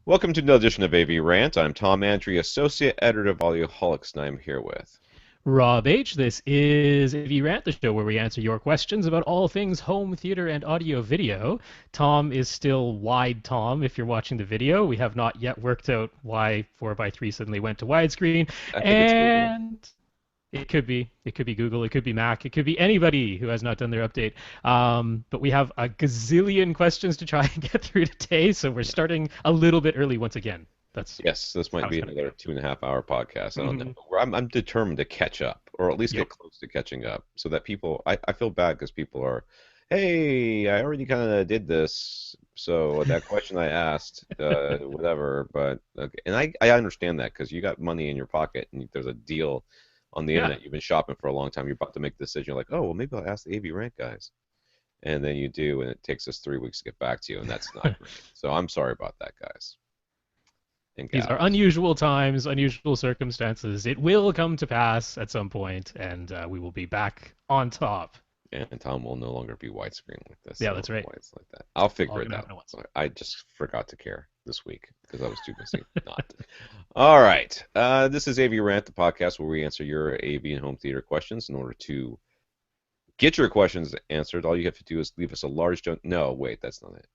Welcome to another edition of AV Rant. I'm Tom Andry, Associate Editor of Audioholics, and I'm here with. Rob H. This is AV Rant, the show where we answer your questions about all things home theater and audio video. Tom is still wide Tom if you're watching the video. We have not yet worked out why 4:3 suddenly went to widescreen. I think it's Google. And it could be Google, it could be Mac, it could be anybody who has not done their update. But we have a gazillion questions to try and get through today, so we're starting a little bit early once again. That's Yes, this might how it's be going to another go. 2.5 hour podcast. I don't know. Hmm. But I'm determined to catch up, or at least Yep. get close to catching up, so that I feel bad because people are, hey, I already kind of did this, so that question I asked, whatever. But okay. And I understand that because you got money in your pocket and there's a deal on the Yeah. internet. You've been shopping for a long time. You're about to make a decision. You're like, oh, well, maybe I'll ask the AV Rank guys. And then you do, and it takes us 3 weeks to get back to you, and that's not great. So I'm sorry about that, guys and These are gals. unusual times, unusual circumstances. It will come to pass at some point, and we will be back on top. And Tom will no longer be widescreen like this. Yeah, I don't that's know right. why it's like that. I'll All figure it gonna out. happen at once. I just forgot to care this week because I was too busy not. All right. This is AV Rant, the podcast where we answer your AV and home theater questions. In order to get your questions answered, all you have to do is leave us a large No, wait, that's not it.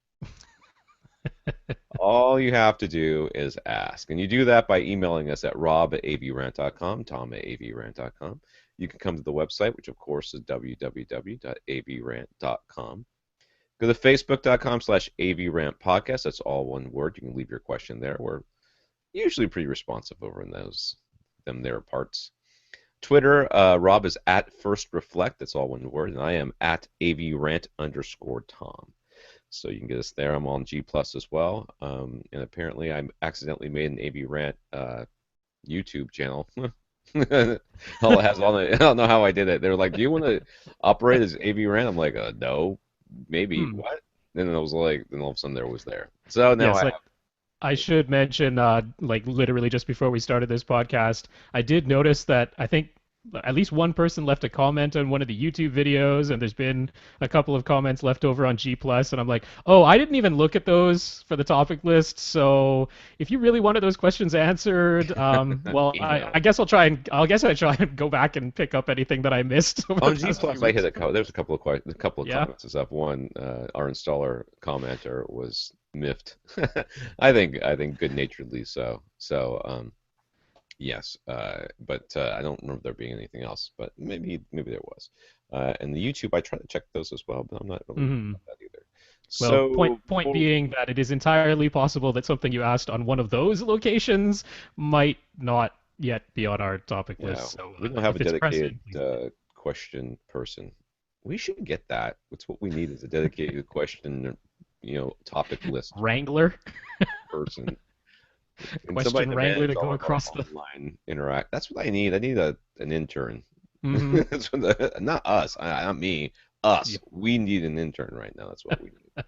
All you have to do is ask. And you do that by emailing us at rob@avrant.com, tom@avrant.com. You can come to the website, which of course is www.avrant.com. Go to facebook.com/avrantpodcast. That's all one word. You can leave your question there. We're usually pretty responsive over in them there parts. Twitter, Rob is at First Reflect. That's all one word. And I am at avrant_Tom. So you can get us there. I'm on G Plus as well. And apparently I accidentally made an AV Rant YouTube channel. All it has on it. I don't know how I did it. They were like, "Do you want to operate as AV Rant?" I'm like, "No, maybe." Hmm. What? Then I was like, then all of a sudden there was there. So now Yes, I like have. I should mention, like literally just before we started this podcast, I did notice that I think at least one person left a comment on one of the YouTube videos, and there's been a couple of comments left over on G Plus, and I'm like, oh, I didn't even look at those for the topic list. So if you really wanted those questions answered, well, I, Email. I guess I try and go back and pick up anything that I missed over the On G past few Plus, I hit weeks. a couple. There's a couple of Yeah. comments and stuff. One, our installer commenter was miffed. I think good-naturedly so. So, yes, but I don't remember there being anything else. But maybe there was. And the YouTube, I try to check those as well, but I'm not really Hmm. about that either. Well, point So, point being that it is entirely possible that something you asked on one of those locations might not yet be on our topic yeah, list. So we don't have a if it's dedicated pressing, please do. question person. We should get that. It's what we need is a dedicated question, topic list Wrangler, person. And somebody question to Wrangler manage to all go of our across the. online interact. That's what I need. I need an intern. Hmm. Not us. Not me. Us. Yep. We need an intern right now. That's what we need.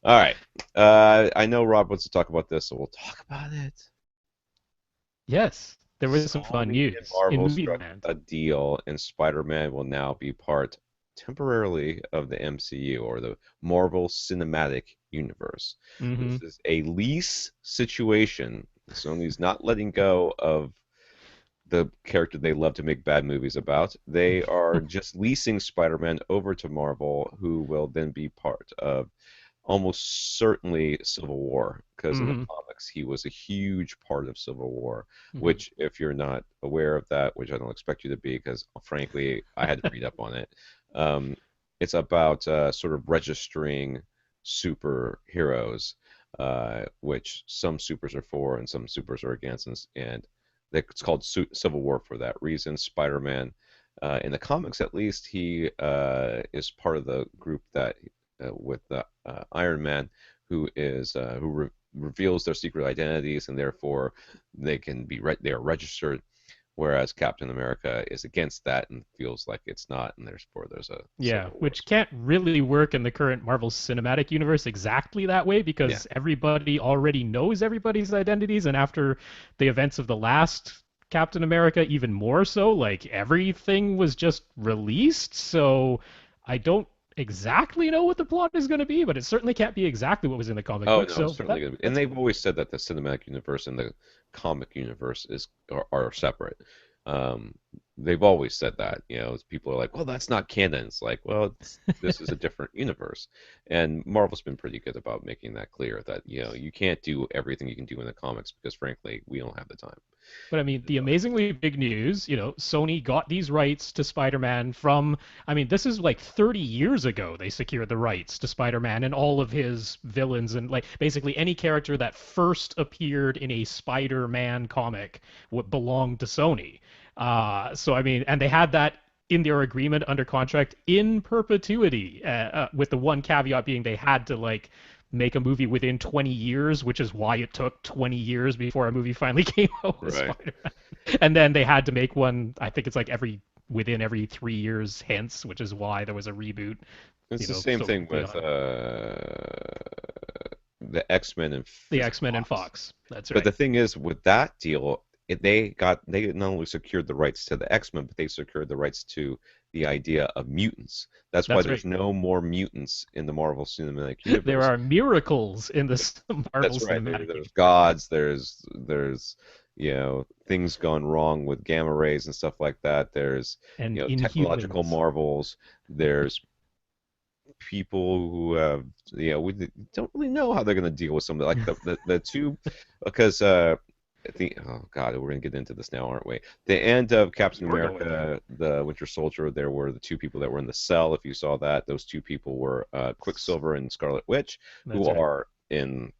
All right. I know Rob wants to talk about this, so we'll talk about it. Yes, there was some fun Sony and news in Marvel movie struck land. a deal, and Spider-Man will now be part temporarily of the MCU or the Marvel Cinematic Universe. Hmm. This is a lease situation. Sony's not letting go of the character they love to make bad movies about. They are just leasing Spider-Man over to Marvel, who will then be part of almost certainly Civil War, because in the Hmm. comics he was a huge part of Civil War, Hmm. which, if you're not aware of that, which I don't expect you to be, because frankly I had to read up on it, um, it's about sort of registering superheroes, which some supers are for and some supers are against, and it's called Civil War for that reason. Spider-Man, in the comics at least, he is part of the group that with Iron Man, who reveals their secret identities, and therefore they are registered. Whereas Captain America is against that and feels like it's not, and therefore there's a Yeah, civil war. which can't really work in the current Marvel Cinematic Universe exactly that way Yeah, because everybody already knows everybody's identities, and after the events of the last Captain America, even more so, like everything was just released. So I don't exactly know what the plot is going to be, but it certainly can't be exactly what was in the comic Oh book. no, it's So certainly going to be. And that's they've cool. always said that the cinematic universe and the comic universe are separate. Um, they've always said that. People are like, "Well, that's not canon." It's like, well, this is a different universe. And Marvel's been pretty good about making that clear that you can't do everything you can do in the comics because frankly, we don't have the time. But I mean, the So, amazingly big news, Sony got these rights to Spider-Man from, I mean, this is like 30 years ago they secured the rights to Spider-Man and all of his villains and like basically any character that first appeared in a Spider-Man comic would belong to Sony. So I mean, and they had that in their agreement under contract in perpetuity, with the one caveat being they had to like make a movie within 20 years, which is why it took 20 years before a movie finally came out with right. Spider-Man. And then they had to make one, I think it's like within every 3 years hence, which is why there was a reboot, It's the same so thing with the X-Men and the X-Men and Fox. Fox. That's But right. the thing is, with that deal, they not only secured the rights to the X-Men, but they secured the rights to the idea of mutants. That's why That's right. there's no more mutants in the Marvel Cinematic There Universe. are miracles in the Marvel That's right. Cinematic There's Universe. gods. There's things gone wrong with gamma rays and stuff like that. There's And technological Inhumans. marvels. There's people who have we don't really know how they're going to deal with some of the two because I think, oh God, we're gonna get into this now, aren't we? The end of Captain We're going there. America, the Winter Soldier, there were the two people that were in the cell. If you saw that, those two people were Quicksilver and Scarlet Witch, who That's right. are in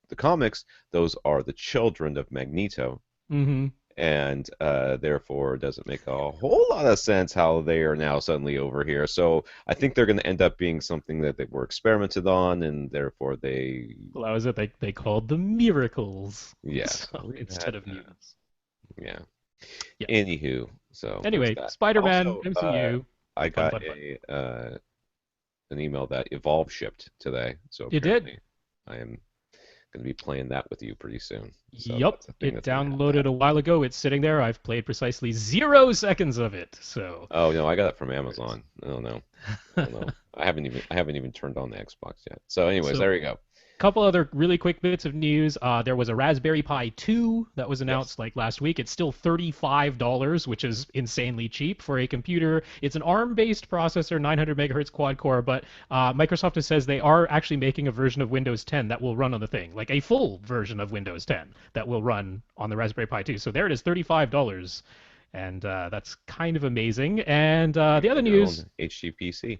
the comics. Those are the children of Magneto, Mm-hmm. and therefore it doesn't make a whole lot of sense how they are now suddenly over here. So I think they're going to end up being something that they were experimented on, and therefore Well, that was it. They called them miracles. yeah. So So we've had instead of mutants. yeah. Yeah. Anywho, so there's Anyway, that. Spider-Man, Also, MCU, I fun, got fun, fun. a an email that Evolve shipped today, so You did? apparently I am going to be playing that with you pretty soon. So Yup. that's a thing It that's going to have to downloaded a happen. while ago. It's sitting there. I've played precisely 0 seconds of it. So Oh no, I got it from there it Amazon. I don't know. I don't is. know. I haven't even turned on the Xbox yet. So, anyways, So there you go. couple other really quick bits of news. There was a Raspberry Pi 2 that was Yes. announced like last week. It's still $35, which is insanely cheap for a computer. It's an ARM-based processor, 900 megahertz quad core, but Microsoft has says they are actually making a version of Windows 10 that will run on the thing, like a full version of Windows 10 that will run on the Raspberry Pi 2. So there it is, $35. And that's kind of amazing. And You the other get your news, own HTPC.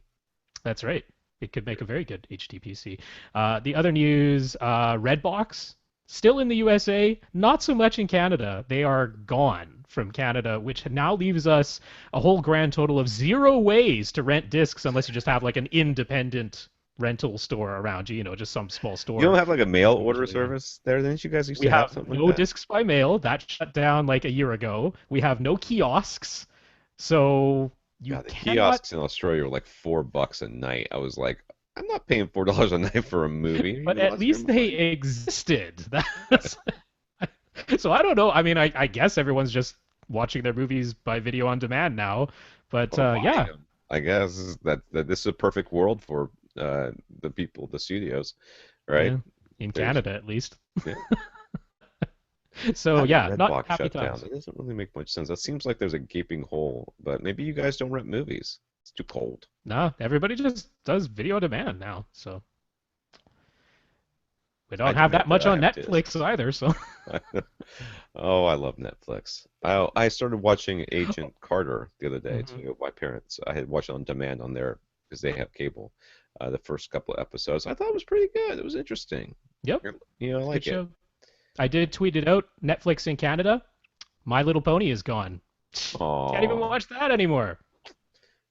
that's right. It could make a very good HTPC. The other news, Redbox, still in the USA, not so much in Canada. They are gone from Canada, which now leaves us a whole grand total of 0 ways to rent discs unless you just have like an independent rental store around you, just some small You don't store. have like a mail order Usually, service there? Didn't you guys used we to have have something like no that? discs by mail. That shut down like a year ago. We have no kiosks. So you God, the cannot. kiosks in Australia were like $4 a night. I was like, I'm not paying $4 a night for a movie. Are But you at lost your least they mind? existed. That's so I don't know. I mean, I guess everyone's just watching their movies by video on demand now. But Or buying yeah, them. I guess that this is a perfect world for the people, the studios, right? yeah, in There's Canada at least. yeah. So How did yeah, not Redbox happy shut down? times. That doesn't really make much sense. That seems like there's a gaping hole, but maybe you guys don't rent movies. It's too cold. Nah, everybody just does video on demand now. So we I don't don't have that have that. much I on have Netflix discs. either. So Oh, I love Netflix. I started watching Agent Carter the other day Mhm. too. My parents, I had watched it on demand on there because they have cable. The first couple of episodes, I thought it was pretty good. It was interesting. Yep, I good like it. show. I did tweet it out. Netflix in Canada. My Little Pony is gone. Can't even Aw, watch that anymore.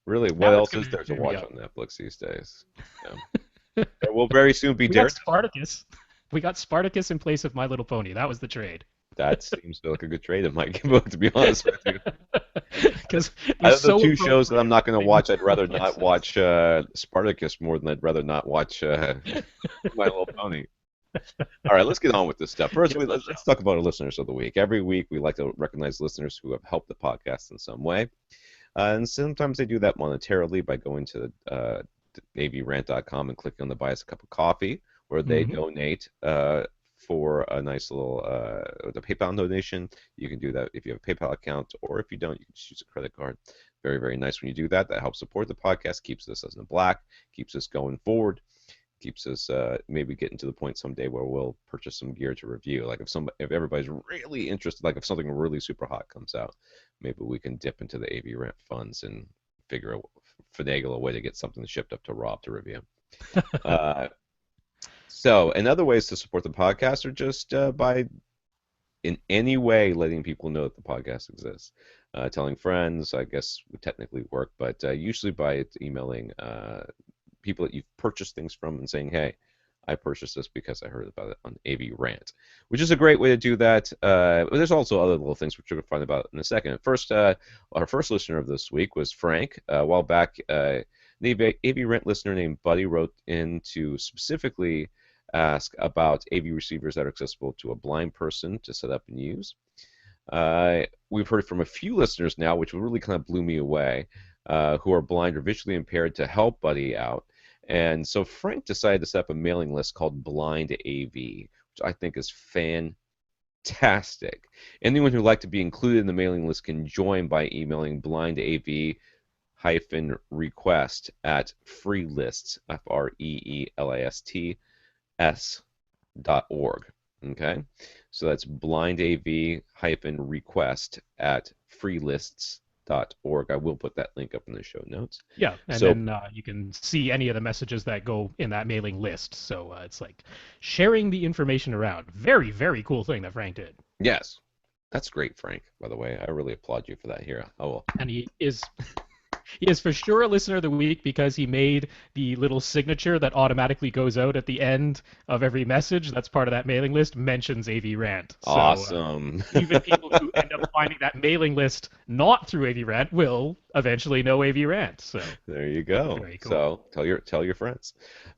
really? What Now it's else gonna is there to cheer me watch up. on Netflix these days? Yeah. There will very soon be We got Daredevil. Spartacus. We got Spartacus in place of My Little Pony. That was the trade. That seems like a good trade in my book, to be honest with you. Because it Out was of the so two shows that I'm appropriate not going to they moved watch, I'd from rather not places. watch Spartacus more than I'd rather not watch My Little Pony. All right, let's get on with this stuff. First, Yes, let's let's show. talk about our listeners of the week. Every week, we like to recognize listeners who have helped the podcast in some way. And sometimes they do that monetarily by going to avrant.com and clicking on the buy us a cup of coffee, where they Hmm. donate for a nice little the PayPal donation. You can do that if you have a PayPal account, or if you don't, you can just use a credit card. Very, very nice when you do that. That helps support the podcast, keeps us in the black, keeps us going forward, keeps us maybe getting to the point someday where we'll purchase some gear to review. Like if everybody's really interested, like if something really super hot comes out, maybe we can dip into the AV Rent funds and figure out finagle a way to get something shipped up to Rob to review. Uh, so, and other ways to support the podcast are just by in any way letting people know that the podcast exists. Telling friends, I guess, would technically work, but usually by emailing people that you've purchased things from and saying, "Hey, I purchased this because I heard about it on AV Rant," which is a great way to do that. But there's also other little things which you're going to find about in a second. First, our first listener of this week was Frank. A while back, the AV Rant listener named Buddy wrote in to specifically ask about AV receivers that are accessible to a blind person to set up and use. We've heard from a few listeners now, which really kind of blew me away, who are blind or visually impaired to help Buddy out. And so Frank decided to set up a mailing list called Blind AV, which I think is fantastic. Anyone who'd like to be included in the mailing list can join by emailing blindav request at freelists, freelist.org. Okay, so that's blindav request at freelists.org. I will put that link up in the show notes. Yeah, and So then you can see any of the messages that go in that mailing list. So it's like sharing the information around. Very, very cool thing that Frank did. yes, that's great, Frank. By the way, I really applaud you for that here. Oh well. And he is for sure a listener of the week because he made the little signature that automatically goes out at the end of every message that's part of that mailing list mentions AV Rant. So Awesome. even people who end up finding that mailing list not through AV Rant will eventually know AV Rant. So There you go. very cool. So tell your friends.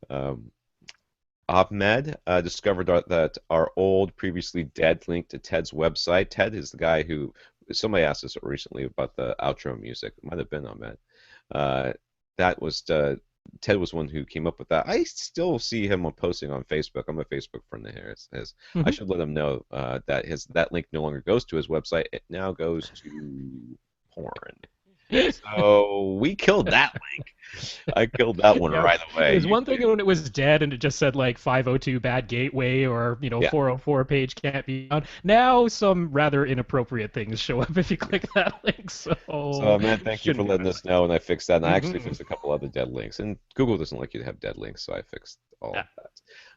Um, Ahmed discovered that our old, previously dead link to Ted's website. Ted is the guy who somebody asked us recently about the outro music. It might have been Ahmed. Uh, that was Ted was one who came up with that. I still see him on posting on Facebook. I'm a Facebook friend of his. I Hmm. should let him know that his that link no longer goes to his website. It now goes to porn. So we killed that link. I killed that one Yeah, right it away. was one Usually, thing when it was dead and it just said like 502 bad gateway or yeah. 404 page can't be found. Now some rather inappropriate things show up if you click that link, So, so man, thank you for shouldn't be letting that us way. know, and I fixed that. And I actually Hmm. fixed a couple other dead links. And Google doesn't like you to have dead links, so I fixed all of Yeah.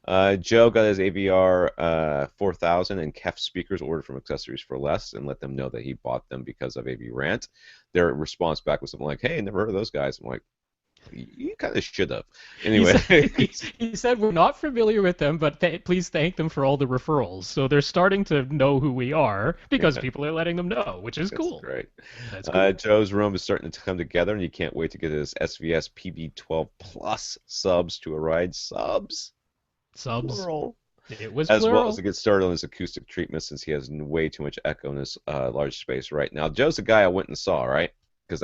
that. Joe got his AVR 4000 and KEF speakers ordered from Accessories for Less and let them know that he bought them because of AV Rant. Their response back was something like, "Hey, never heard of those guys." I'm like, "You kind of should have." He Anyway, said he said we're not familiar with them, but please thank them for all the referrals. So they're starting to know who we are because yeah, people are letting them know, which is that's cool. great. That's cool. Joe's room is starting to come together, and he can't wait to get his SVS PB12 Plus subs to a ride. Subs, Subs. plural. It was As well as to plural. get started on his acoustic treatment since he has way too much echo in his large space right now. Joe's the guy I went and saw, right? Because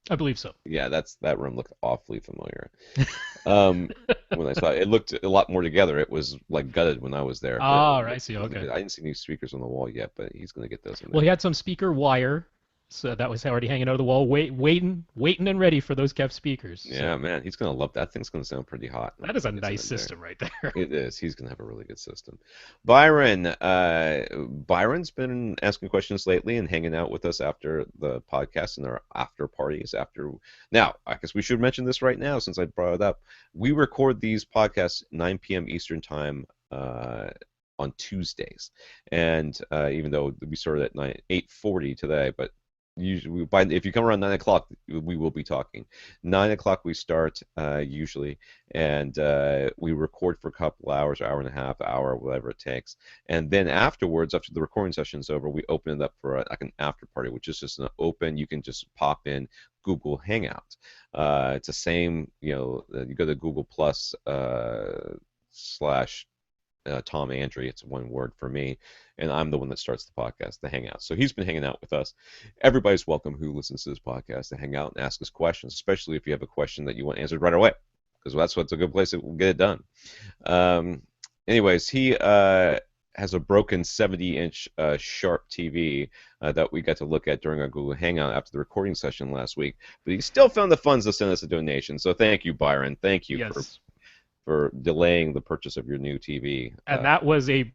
I believe so. yeah, that room looked awfully familiar. Um, when I saw it, it looked a lot more together. It was like gutted when I was there, but Ah, I see. it wasn't Okay. good. I didn't see any speakers on the wall yet, but he's gonna get those in Well, there. he had some speaker wire, so that was already hanging out of the wall, waiting and ready for those kept speakers. Yeah, So man, he's gonna love that. Thing's gonna sound pretty hot that once is he a gets it nice in there. system right there. It is. He's gonna have a really good system. Byron, Byron's been asking questions lately and hanging out with us after the podcast and our after parties. After now, I guess we should mention this right now since I brought it up. We record these podcasts 9 p.m. Eastern time on Tuesdays, and even though we started at 8:40 today, but usually by if you come around 9 o'clock, we will be talking. 9 o'clock we start usually, and we record for a couple hours, hour and a half, hour, whatever it takes, and then afterwards, after the recording session's over, we open it up for like an after party, which is just an open. You can just pop in Google Hangout. It's the same, you go to Google Plus slash Tom Andry. It's one word for me, and I'm the one that starts the podcast, the Hangout. So he's been hanging out with us. Everybody's welcome who listens to this podcast to hang out and ask us questions, especially if you have a question that you want answered right away, because that's what's a good place to get it done. Um, anyways, he has a broken 70-inch Sharp TV that we got to look at during our Google Hangout after the recording session last week. But he still found the funds to send us a donation. So thank you, Byron. Thank you Yes. for delaying the purchase of your new TV. And that was a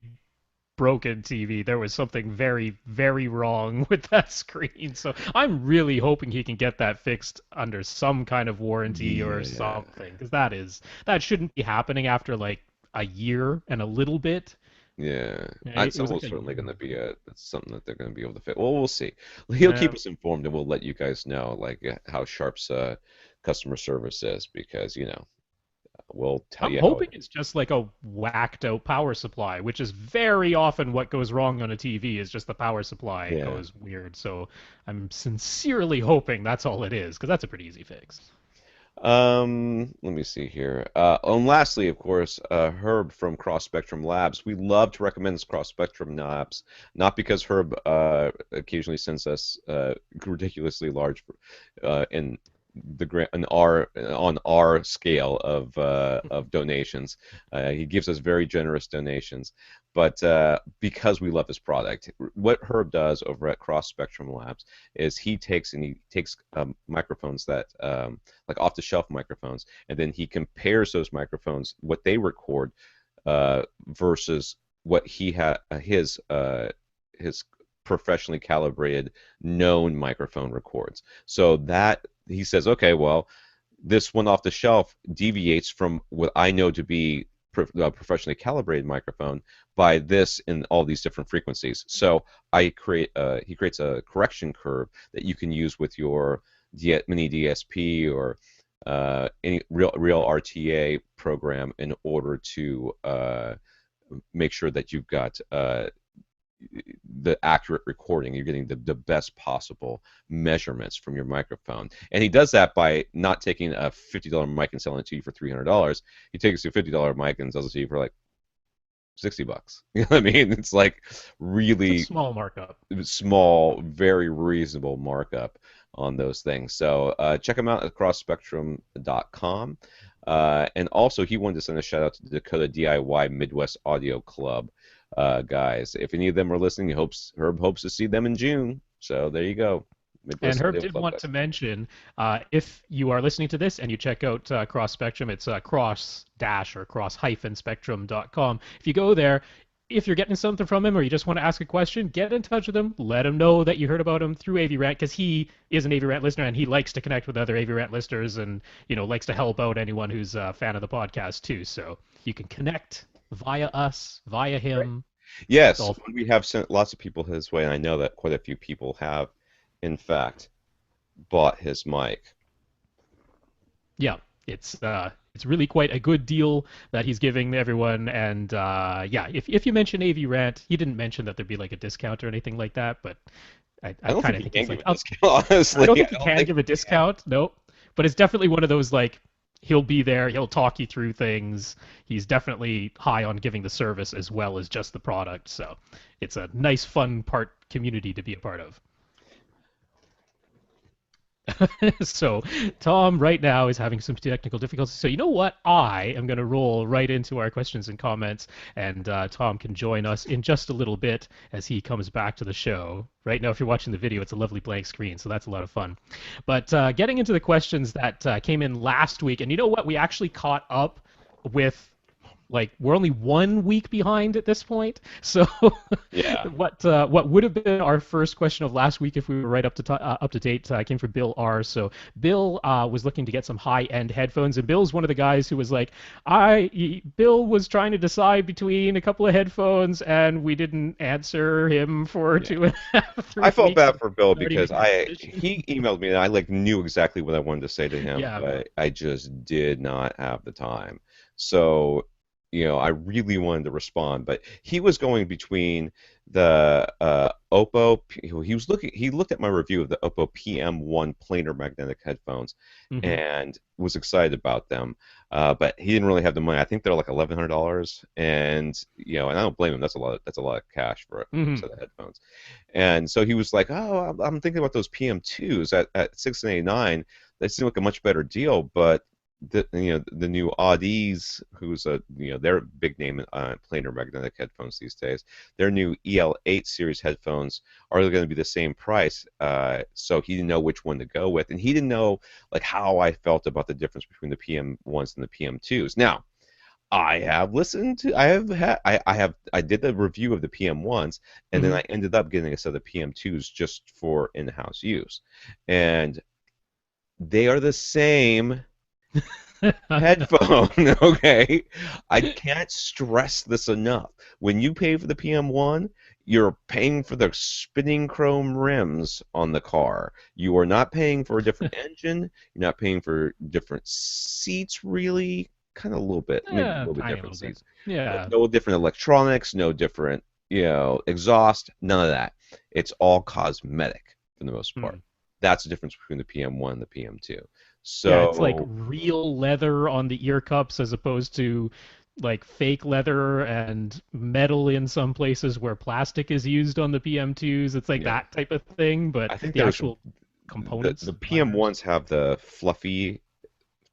broken TV. There was something very, very wrong with that screen. So I'm really hoping he can get that fixed under some kind of warranty or Yeah, something, because that shouldn't be happening after like a year and a little bit. yeah. It It's was like almost a certainly year. going to be that's something that they're going to be able to fit. Well, we'll see. He'll Yeah. keep us informed, and we'll let you guys know like how Sharp's customer service is, because we'll tell I'm you how it hoping it's just like a whacked out power supply, which is very often what goes wrong on a TV is just the power supply is. goes weird. So I'm sincerely hoping that's all it is, because that's a pretty easy fix. Let me see here. And lastly, of course, Herb from Cross Spectrum Labs. We love to recommend this Cross Spectrum Labs, not because Herb occasionally sends us ridiculously large in on our scale of donations. He gives us very generous donations, but because we love his product, what Herb does over at Cross Spectrum Labs is he takes microphones that like off the shelf microphones, and then he compares those microphones, what they record, versus what he had his professionally calibrated known microphone records. So that he says, okay, well, this one off the shelf deviates from what I know to be professionally calibrated microphone by this in all these different frequencies. So he creates a correction curve that you can use with your mini DSP or any real RTA program in order to make sure that you've got the accurate recording. You're getting the best possible measurements from your microphone. And he does that by not taking a $50 mic and selling it to you for $300. He takes a $50 mic and sells it to you for like $60. You know what I mean? It's like It's a really small markup. small, very reasonable markup on those things. So check him out at crossspectrum.com. And also, he wanted to send a shout out to the Dakota DIY Midwest Audio Club guys. If any of them are listening, Herb hopes to see them in June. So there you go, And Midwest Herb Audio did Club want guys. to mention, if you are listening to this and you check out Cross Spectrum, it's cross dash or cross-spectrum.com. If you go there, if you're getting something from him or you just want to ask a question, get in touch with him. Let him know that you heard about him through AV Rant, because he is an AV Rant listener and he likes to connect with other AV Rant listeners and likes to help out anyone who's a fan of the podcast too. So you can connect via us, via Right. him. It's Yes, all fun. we have sent lots of people his way, and I know that quite a few people have, in fact, bought his mic. Yeah, it's really quite a good deal that he's giving everyone. And yeah, if you mention AV Rant, he didn't mention that there'd be like a discount or anything like that, but I I don't kind think of he think can it's give like, a oh, discount, I don't honestly. I think he don't can think give a he can. discount, no, but it's definitely one of those like he'll be there, he'll talk you through things. He's definitely high on giving the service as well as just the product, so it's a nice, fun part community to be a part of. So Tom right now is having some technical difficulties. So you know what? I am going to roll right into our questions and comments, and Tom can join us in just a little bit as he comes back to the show. Right now, if you're watching the video, it's a lovely blank screen, so that's a lot of fun. But getting into the questions that came in last week, and you know what? We actually caught up with like we're only 1 week behind at this point. So Yeah. what would have been our first question of last week if we were right up to date came from Bill R. So Bill was looking to get some high end headphones, and Bill's one of the guys who was like, Bill was trying to decide between a couple of headphones, and we didn't answer him for Yeah. 2.5, I three felt weeks. bad for Bill Already because made a I decision. he emailed me and I like knew exactly what I wanted to say to him, Yeah, but I just did not have the time. So I really wanted to respond, but he was going between the Oppo. He looked at my review of the Oppo PM1 planar magnetic headphones, Hmm. and was excited about them. But he didn't really have the money. I think they're like $1,100, and and I don't blame him. That's a lot of cash for a Hmm. set of headphones. And so he was like, "Oh, I'm thinking about those PM2s at 689. They seem like a much better deal, but." The new Audis, who's they're a big name in planar magnetic headphones these days. Their new EL8 series headphones are going to be the same price. So he didn't know which one to go with, and he didn't know like how I felt about the difference between the PM1s and the PM2s. Now, I have listened to, I have had, I did the review of the PM1s, and then Hmm. I ended up getting a set of PM2s just for in-house use, and they are the same headphone. Okay, I can't stress this enough. When you pay for the PM1, you're paying for the spinning chrome rims on the car. You are not paying for a different engine. You're not paying for different seats, really. Kind of a little bit, maybe a little bit Tiny different little bit. seats, but Yeah. no different electronics, no different, exhaust, none of that. It's all cosmetic for the most part. Mm. That's the difference between the PM1 and the PM2. Yeah, it's like So, real leather on the ear cups as opposed to like fake leather and metal in some places where plastic is used on the PM2s. It's like yeah. that type of thing, but I think the there's actual the components matter. PM1s have the fluffy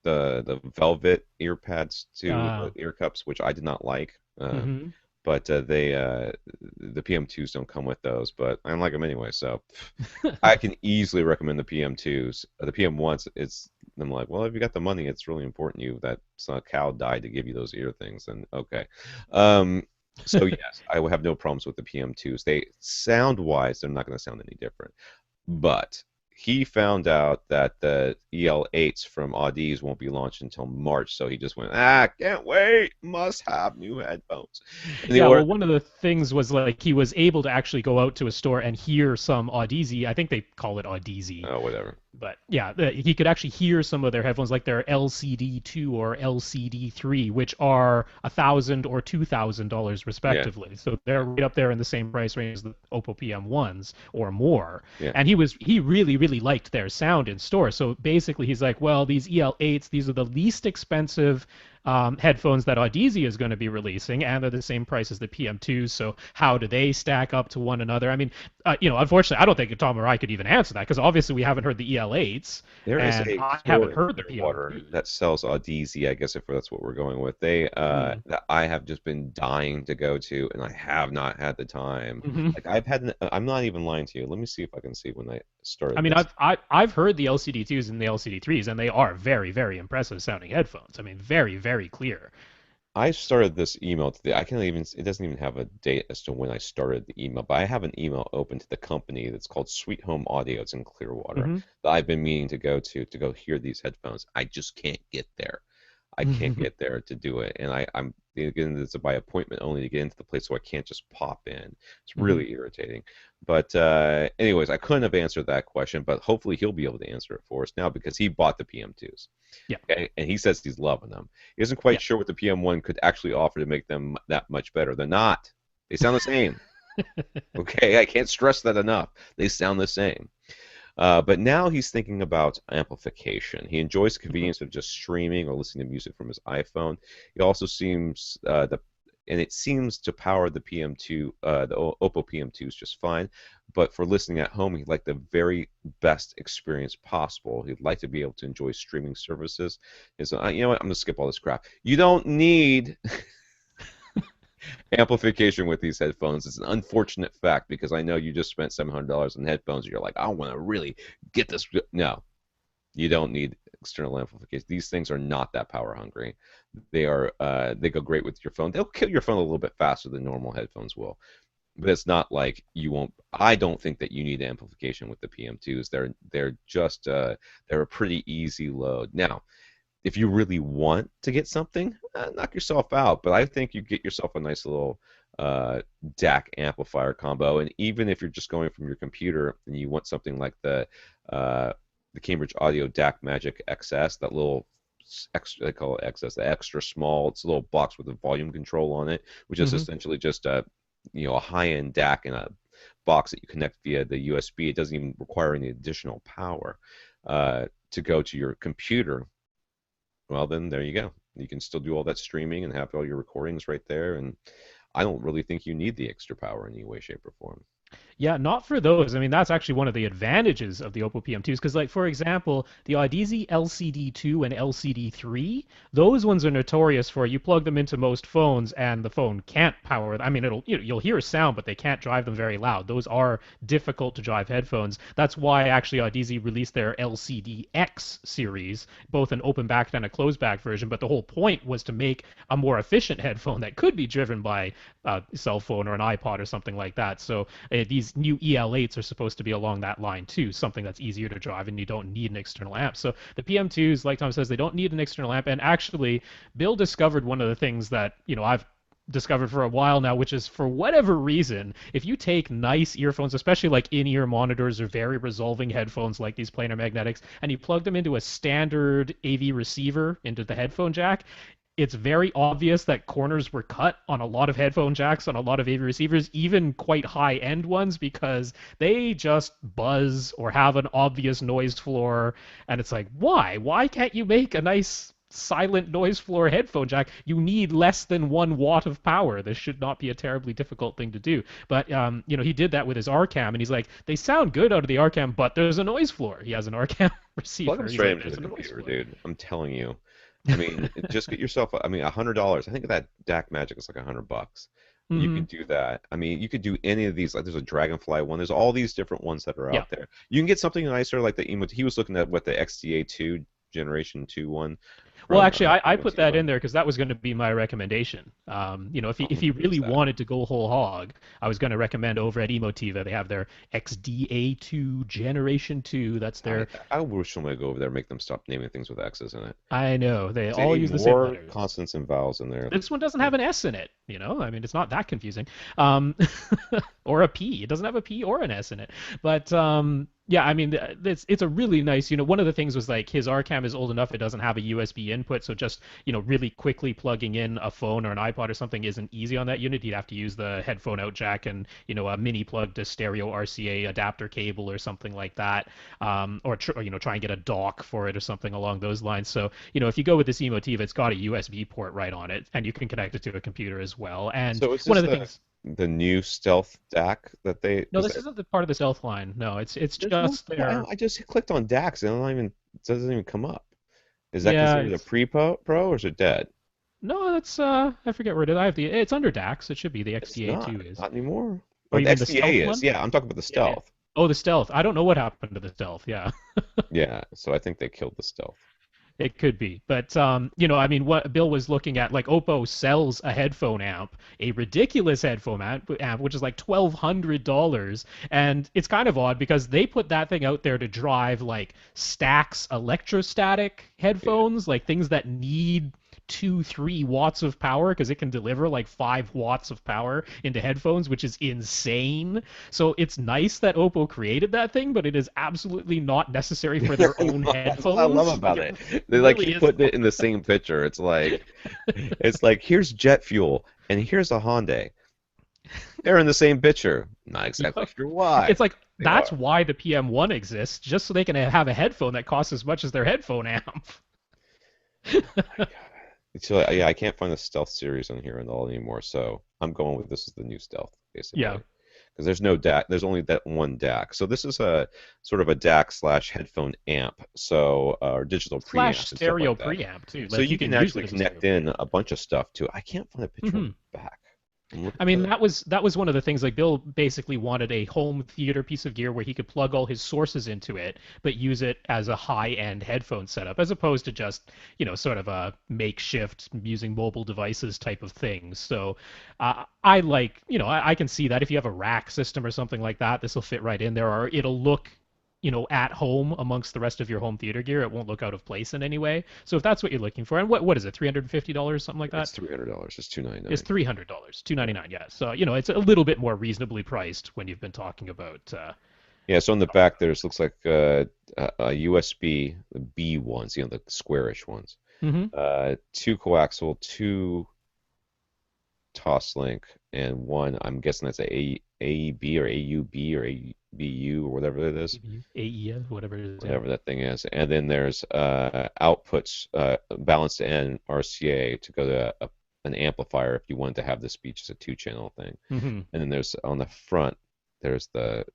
the velvet ear pads too, Uh, ear cups, which I did not like. hmm. But the PM2s don't come with those, but I don't like them anyway. So I can easily recommend the PM2s. The PM1s, I'm like, well, if you got the money, it's really important to you that some cow died to give you those ear things, then okay. Um, so yes, I will have no problems with the PM2s. They sound wise, they're not going to sound any different. But he found out that the EL8s from Audis won't be launched until March, so he just went, can't wait, must have new headphones. And the Yeah, order, well, one of the things was like he was able to actually go out to a store and hear some Audeze. I think they call it Audeze. oh, whatever. But yeah, he could actually hear some of their headphones, like their LCD2 or LCD3, which are $1,000 or $2,000 Yeah, respectively. So they're yeah, right up there in the same price range as the Oppo PM1s or more. yeah. And he really really liked their sound in store. So basically, he's like, well, these EL8s, these are the least expensive headphones that Audeze is going to be releasing, and they're the same price as the PM2s. So how do they stack up to one another? I mean, unfortunately, I don't think Tom or I could even answer that because obviously we haven't heard the EL8s, There is and a I store haven't in heard the Clearwater PM2s. that sells Audeze, I guess if that's what we're going with. They Hmm. that I have just been dying to go to, and I have not had the time. Hmm. Like I'm not even lying to you. Let me see if I can see when I I started mean, this. I've heard the LCD2s and the LCD3s, and they are very very impressive sounding headphones. I mean, very very clear. I started this email today. I can't even, it doesn't even have a date as to when I started the email, but I have an email open to the company that's called Sweet Home Audio. It's in Clearwater Hmm. that I've been meaning to go to go hear these headphones. I just can't get there. I can't get there to do it. And I'm again, it's by appointment only to get into the place, so I can't just pop in. It's Hmm. really irritating. But anyways, I couldn't have answered that question, but hopefully he'll be able to answer it for us now because he bought the PM2s. Yeah, Okay, and he says he's loving them. He isn't quite yeah. sure what the PM1 could actually offer to make them that much better. They're not. They sound the same. Okay, I can't stress that enough. They sound the same. But now he's thinking about amplification. He enjoys the Mhm. convenience of just streaming or listening to music from his iPhone. He also seems and it seems to power the PM2, the Oppo PM2s just fine. But for listening at home, he'd like the very best experience possible. He'd like to be able to enjoy streaming services. Is you know what? I'm gonna skip all this crap. You don't need amplification with these headphones. It's an unfortunate fact because I know you just spent $700 on headphones. And you're like, I want to really get this. No, you don't need external amplification. These things are not that power hungry. They go great with your phone. They'll kill your phone a little bit faster than normal headphones will. But it's not like you won't. I don't think that you need amplification with the PM2s. They're just they're a pretty easy load. Now, if you really want to get something, knock yourself out. But I think you get yourself a nice little uh, DAC amplifier combo. And even if you're just going from your computer and you want something like uh, the Cambridge Audio DAC Magic XS, that little extra, they call it XS, the extra small. It's a little box with a volume control on it, which is Hmm. essentially just a high-end DAC in a box that you connect via the USB. It doesn't even require any additional power to go to your computer. Well, then there you go. You can still do all that streaming and have all your recordings right there. And I don't really think you need the extra power in any way, shape, or form. Yeah, not for those. I mean, that's actually one of the advantages of the Oppo PM2s because, like, for example, the Audeze LCD2 and LCD3, those ones are notorious for you plug them into most phones and the phone can't power. I mean, you'll hear a sound, but they can't drive them very loud. Those are difficult to drive headphones. That's why actually Audeze released their LCDX series, both an open back and a closed back version. But the whole point was to make a more efficient headphone that could be driven by a cell phone or an iPod or something like that. So these new EL8s are supposed to be along that line too, something that's easier to drive and you don't need an external amp. So the PM2s, like Tom says, they don't need an external amp. And actually, Bill discovered one of the things that I've discovered for a while now, which is for whatever reason, if you take nice earphones, especially like in-ear monitors or very resolving headphones like these planar magnetics, and you plug them into a standard AV receiver into the headphone jack, it's very obvious that corners were cut on a lot of headphone jacks on a lot of AV receivers, even quite high end ones, because they just buzz or have an obvious noise floor. And it's like, why? Why can't you make a nice silent noise floor headphone jack? You need less than 1 watt of power. This should not be a terribly difficult thing to do. But he did that with his RCam, and he's like, they sound good out of the RCam, but there's a noise floor. He has an RCam Plug receiver. them He's straight like, into there's the a noise computer, floor. dude. I'm telling you. I mean, just get yourself. I mean, $100. I think that DAC Magic is like $100. You Mm-hmm. can do that. I mean, you could do any of these. Like, there's a Dragonfly one. There's all these different ones that are Yeah. out there. You can get something nicer, like the Emo. He was looking at what the XDA2 Generation 2 one Well, from actually, I put that Emotiva. in there because that was going to be my recommendation. If he What is really that? wanted to go whole hog, I was going to recommend over at Emotiva. They have their XDA2 Generation 2. That's I their. I wish somebody would go over there and make them stop naming things with X's in it. I know they They all need use the same more letters. consonants and vowels in there. This one doesn't have an S in it. I mean, it's not that confusing. Um, or a P. It doesn't have a P or an S in it. But yeah, I mean, it's a really nice. One of the things was like his RCam is old enough; it doesn't have a USB input, so just really quickly plugging in a phone or an iPod or something isn't easy on that unit. You'd have to use the headphone out jack and a mini plug to stereo RCA adapter cable or something like that, or try and get a dock for it or something along those lines. So if you go with this Emotiva, it's got a USB port right on it, and you can connect it to a computer as well. And So is one this of the things. the new Stealth DAC that they? No, Because this isn't the part of the stealth line. No, it's there's no. just their. I just clicked on DAX and it doesn't even come up. Is that Yeah, considered a it's pre-pro or is it dead? no, that's I forget where it is. I have the it's under DAX. It should be the It's XDA2 is. not anymore. Or Oh, you the mean the stealth XDA is. one? Yeah, I'm talking about the Yeah, yeah. Stealth. Oh, the stealth. I don't know what happened to the stealth. Yeah. Yeah, so I think they killed the Stealth. It could be, but I mean, what Bill was looking at, like Oppo sells a headphone amp, a ridiculous headphone amp, which is like $1,200, and it's kind of odd because they put that thing out there to drive like Stax electrostatic Yeah. headphones, like things that need 2-3 watts of power because it can deliver like 5 watts of power into headphones, which is insane. So it's nice that Oppo created that thing, but it is absolutely not necessary for their own That's what I love headphones. Like about it it. They like really keep is putting it in the same picture. It's like here's jet fuel and here's a Hyundai. They're in the same picture. Not exactly Yup. sure why. It's like They that's are. why the PM1 exists, just so they can have a headphone that costs as much as their headphone amp. So yeah, I can't find the Stealth series on here at all anymore. So I'm going with this is the new Stealth Yeah. basically. Because there's no DAC, there's only that one DAC. So this is a sort of a DAC slash headphone amp, so or digital Slash preamp and stuff stereo like that. preamp too. So Like you you can can use it actually as a stereo connect preamp. in a bunch of stuff to it. I can't find a picture on Hmm. the back. I'm looking I for mean, the. that was one of the things. Like Bill basically wanted a home theater piece of gear where he could plug all his sources into it, but use it as a high-end headphone setup, as opposed to just sort of a makeshift using mobile devices type of thing. So I like I can see that if you have a rack system or something like that, this will fit right in there, or it'll look at home amongst the rest of your home theater gear. It won't look out of place in any way. So if that's what you're looking for, and what is it, $350, something like that? It's $300. It's Is 299. $300, two Yeah. ninety nine. Yeah, so it's a little bit more reasonably priced when you've been talking about. Yeah. So on the back there's looks like a USB the B ones, the squarish ones. Hmm. Two coaxial, two Toslink, and one, I'm guessing that's a AEB or AUB or ABU or whatever it is, Maybe AES, whatever it is. Yeah. whatever that thing is. And then there's outputs, balanced N RCA to go to an amplifier if you wanted to have the speech as a two-channel thing. Hmm. And then there's on the front, there's the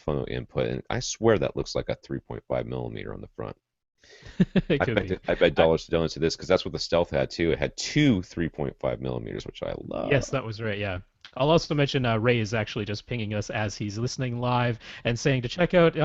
phono input, and I swear that looks like a 3.5 millimeter on the front. It could be. I bet I, dollars to donuts to this because that's what the Stealth had too. It had two 3.5 millimeters, which I yes, love. that was right. Yeah. I'll also mention Ray is actually just pinging us as he's listening live and saying to check out the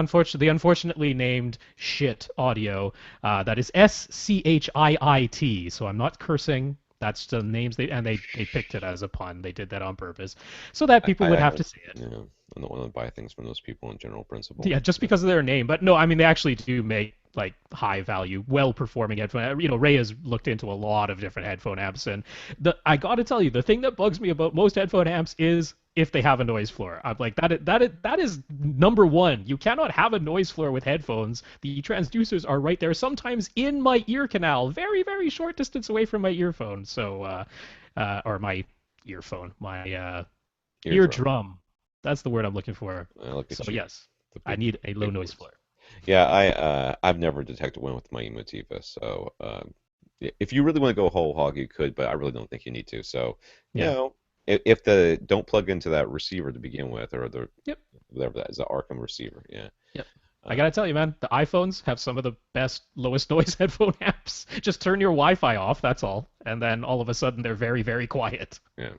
unfortunately named shit audio. That is SCHIIT. So I'm not cursing. That's the names they picked it as a pun. They did that on purpose so that people would I have to see it. you know, I don't want to buy things from those people in general principle. Yeah, just because of their name. But no, I mean they actually do make like high value, well performing headphone. You know, Ray has looked into a lot of different headphone amps, and I got to tell you, the thing that bugs me about most headphone amps is if they have a noise floor. I'm like that is number one. You cannot have a noise floor with headphones. The transducers are right there, sometimes in my ear canal, very very short distance away from my earphone. So, or my earphone, my Eardrum. eardrum. That's the word I'm looking for. Look So at you, yes, the I need a low big noise words. floor. Yeah, I've never detected one with my Emotiva, so if you really want to go whole hog, you could, but I really don't think you need to. So, you Yeah. know, if the don't plug into that receiver to begin with, or the Yep. whatever that is, the Arkham receiver. Yeah. Yep. I Uh, gotta tell you, man, the iPhones have some of the best lowest noise headphone apps. Just turn your Wi-Fi off, that's all, and then all of a sudden they're very, very quiet. yeah.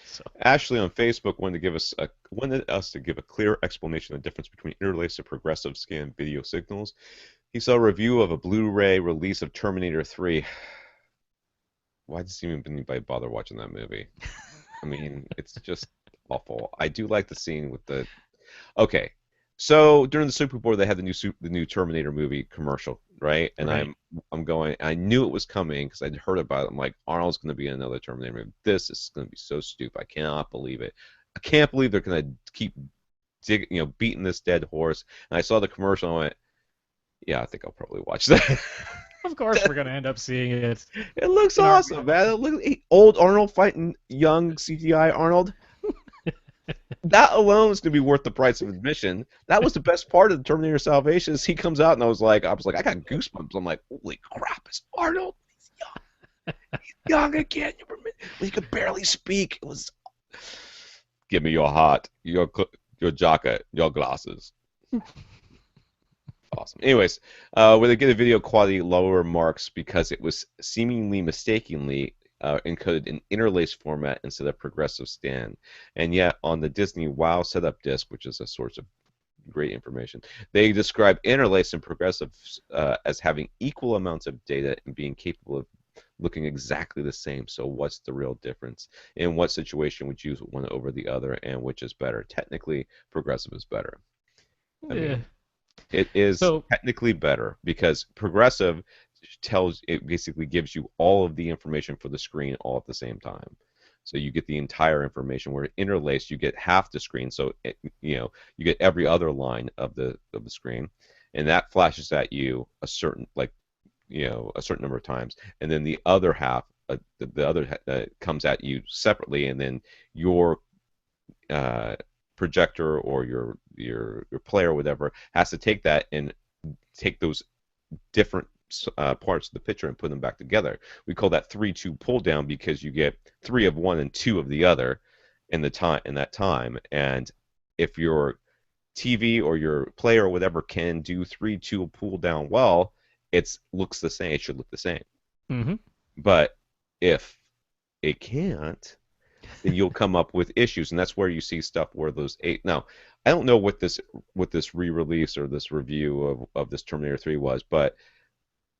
So Ashley on Facebook wanted us to give a clear explanation of the difference between interlaced and progressive scan video signals. He saw a review of a Blu-ray release of Terminator 3. Why does even anybody bother watching that movie? I mean, it's just awful. I do like the scene with the okay. So during the Super Bowl, they had the new Terminator movie commercial, right? And right. I'm going. I knew it was coming because I'd heard about it. I'm like, Arnold's going to be in another Terminator movie. This is going to be so stupid. I cannot believe it. I can't believe they're going to keep beating this dead horse. And I saw the commercial and I went, yeah, I think I'll probably watch that. Of course we're gonna end up seeing it It looks in our awesome, man. Look, old Arnold fighting young CGI Arnold. That alone is gonna be worth the price of admission. That was the best part of the Terminator Salvation. Is he comes out and I was like, I got goosebumps. I'm like, holy crap, it's Arnold. He's young again. He could barely speak. It was. Give me your hat, your jacket, your glasses. Awesome. Anyways, where they get a video quality lower marks because it was seemingly mistakenly encoded in interlaced format instead of progressive scan. And yet, on the Disney Wow setup disk, which is a source of great information, they describe interlaced and progressive as having equal amounts of data and being capable of looking exactly the same. So, what's the real difference? In what situation would you use one over the other, and which is better? Technically, progressive is better. I yeah. mean, it is So technically better because progressive tells it basically gives you all of the information for the screen all at the same time. So you get the entire information. Where interlaced, you get half the screen. So you get every other line of the screen, and that flashes at you a certain a certain number of times, and then the other half, the other comes at you separately, and then your uh, projector or your player or whatever has to take that and take those different parts of the picture and put them back together. We call that 3-2 pull down because you get three of one and two of the other in that time. And if your TV or your player or whatever can do 3-2 pull down well, it looks the same. It should look the same. hmm But if it can't, then you'll come up with issues, and that's where you see stuff where those eight. Now, I don't know what this re-release or this review of this Terminator 3 was, but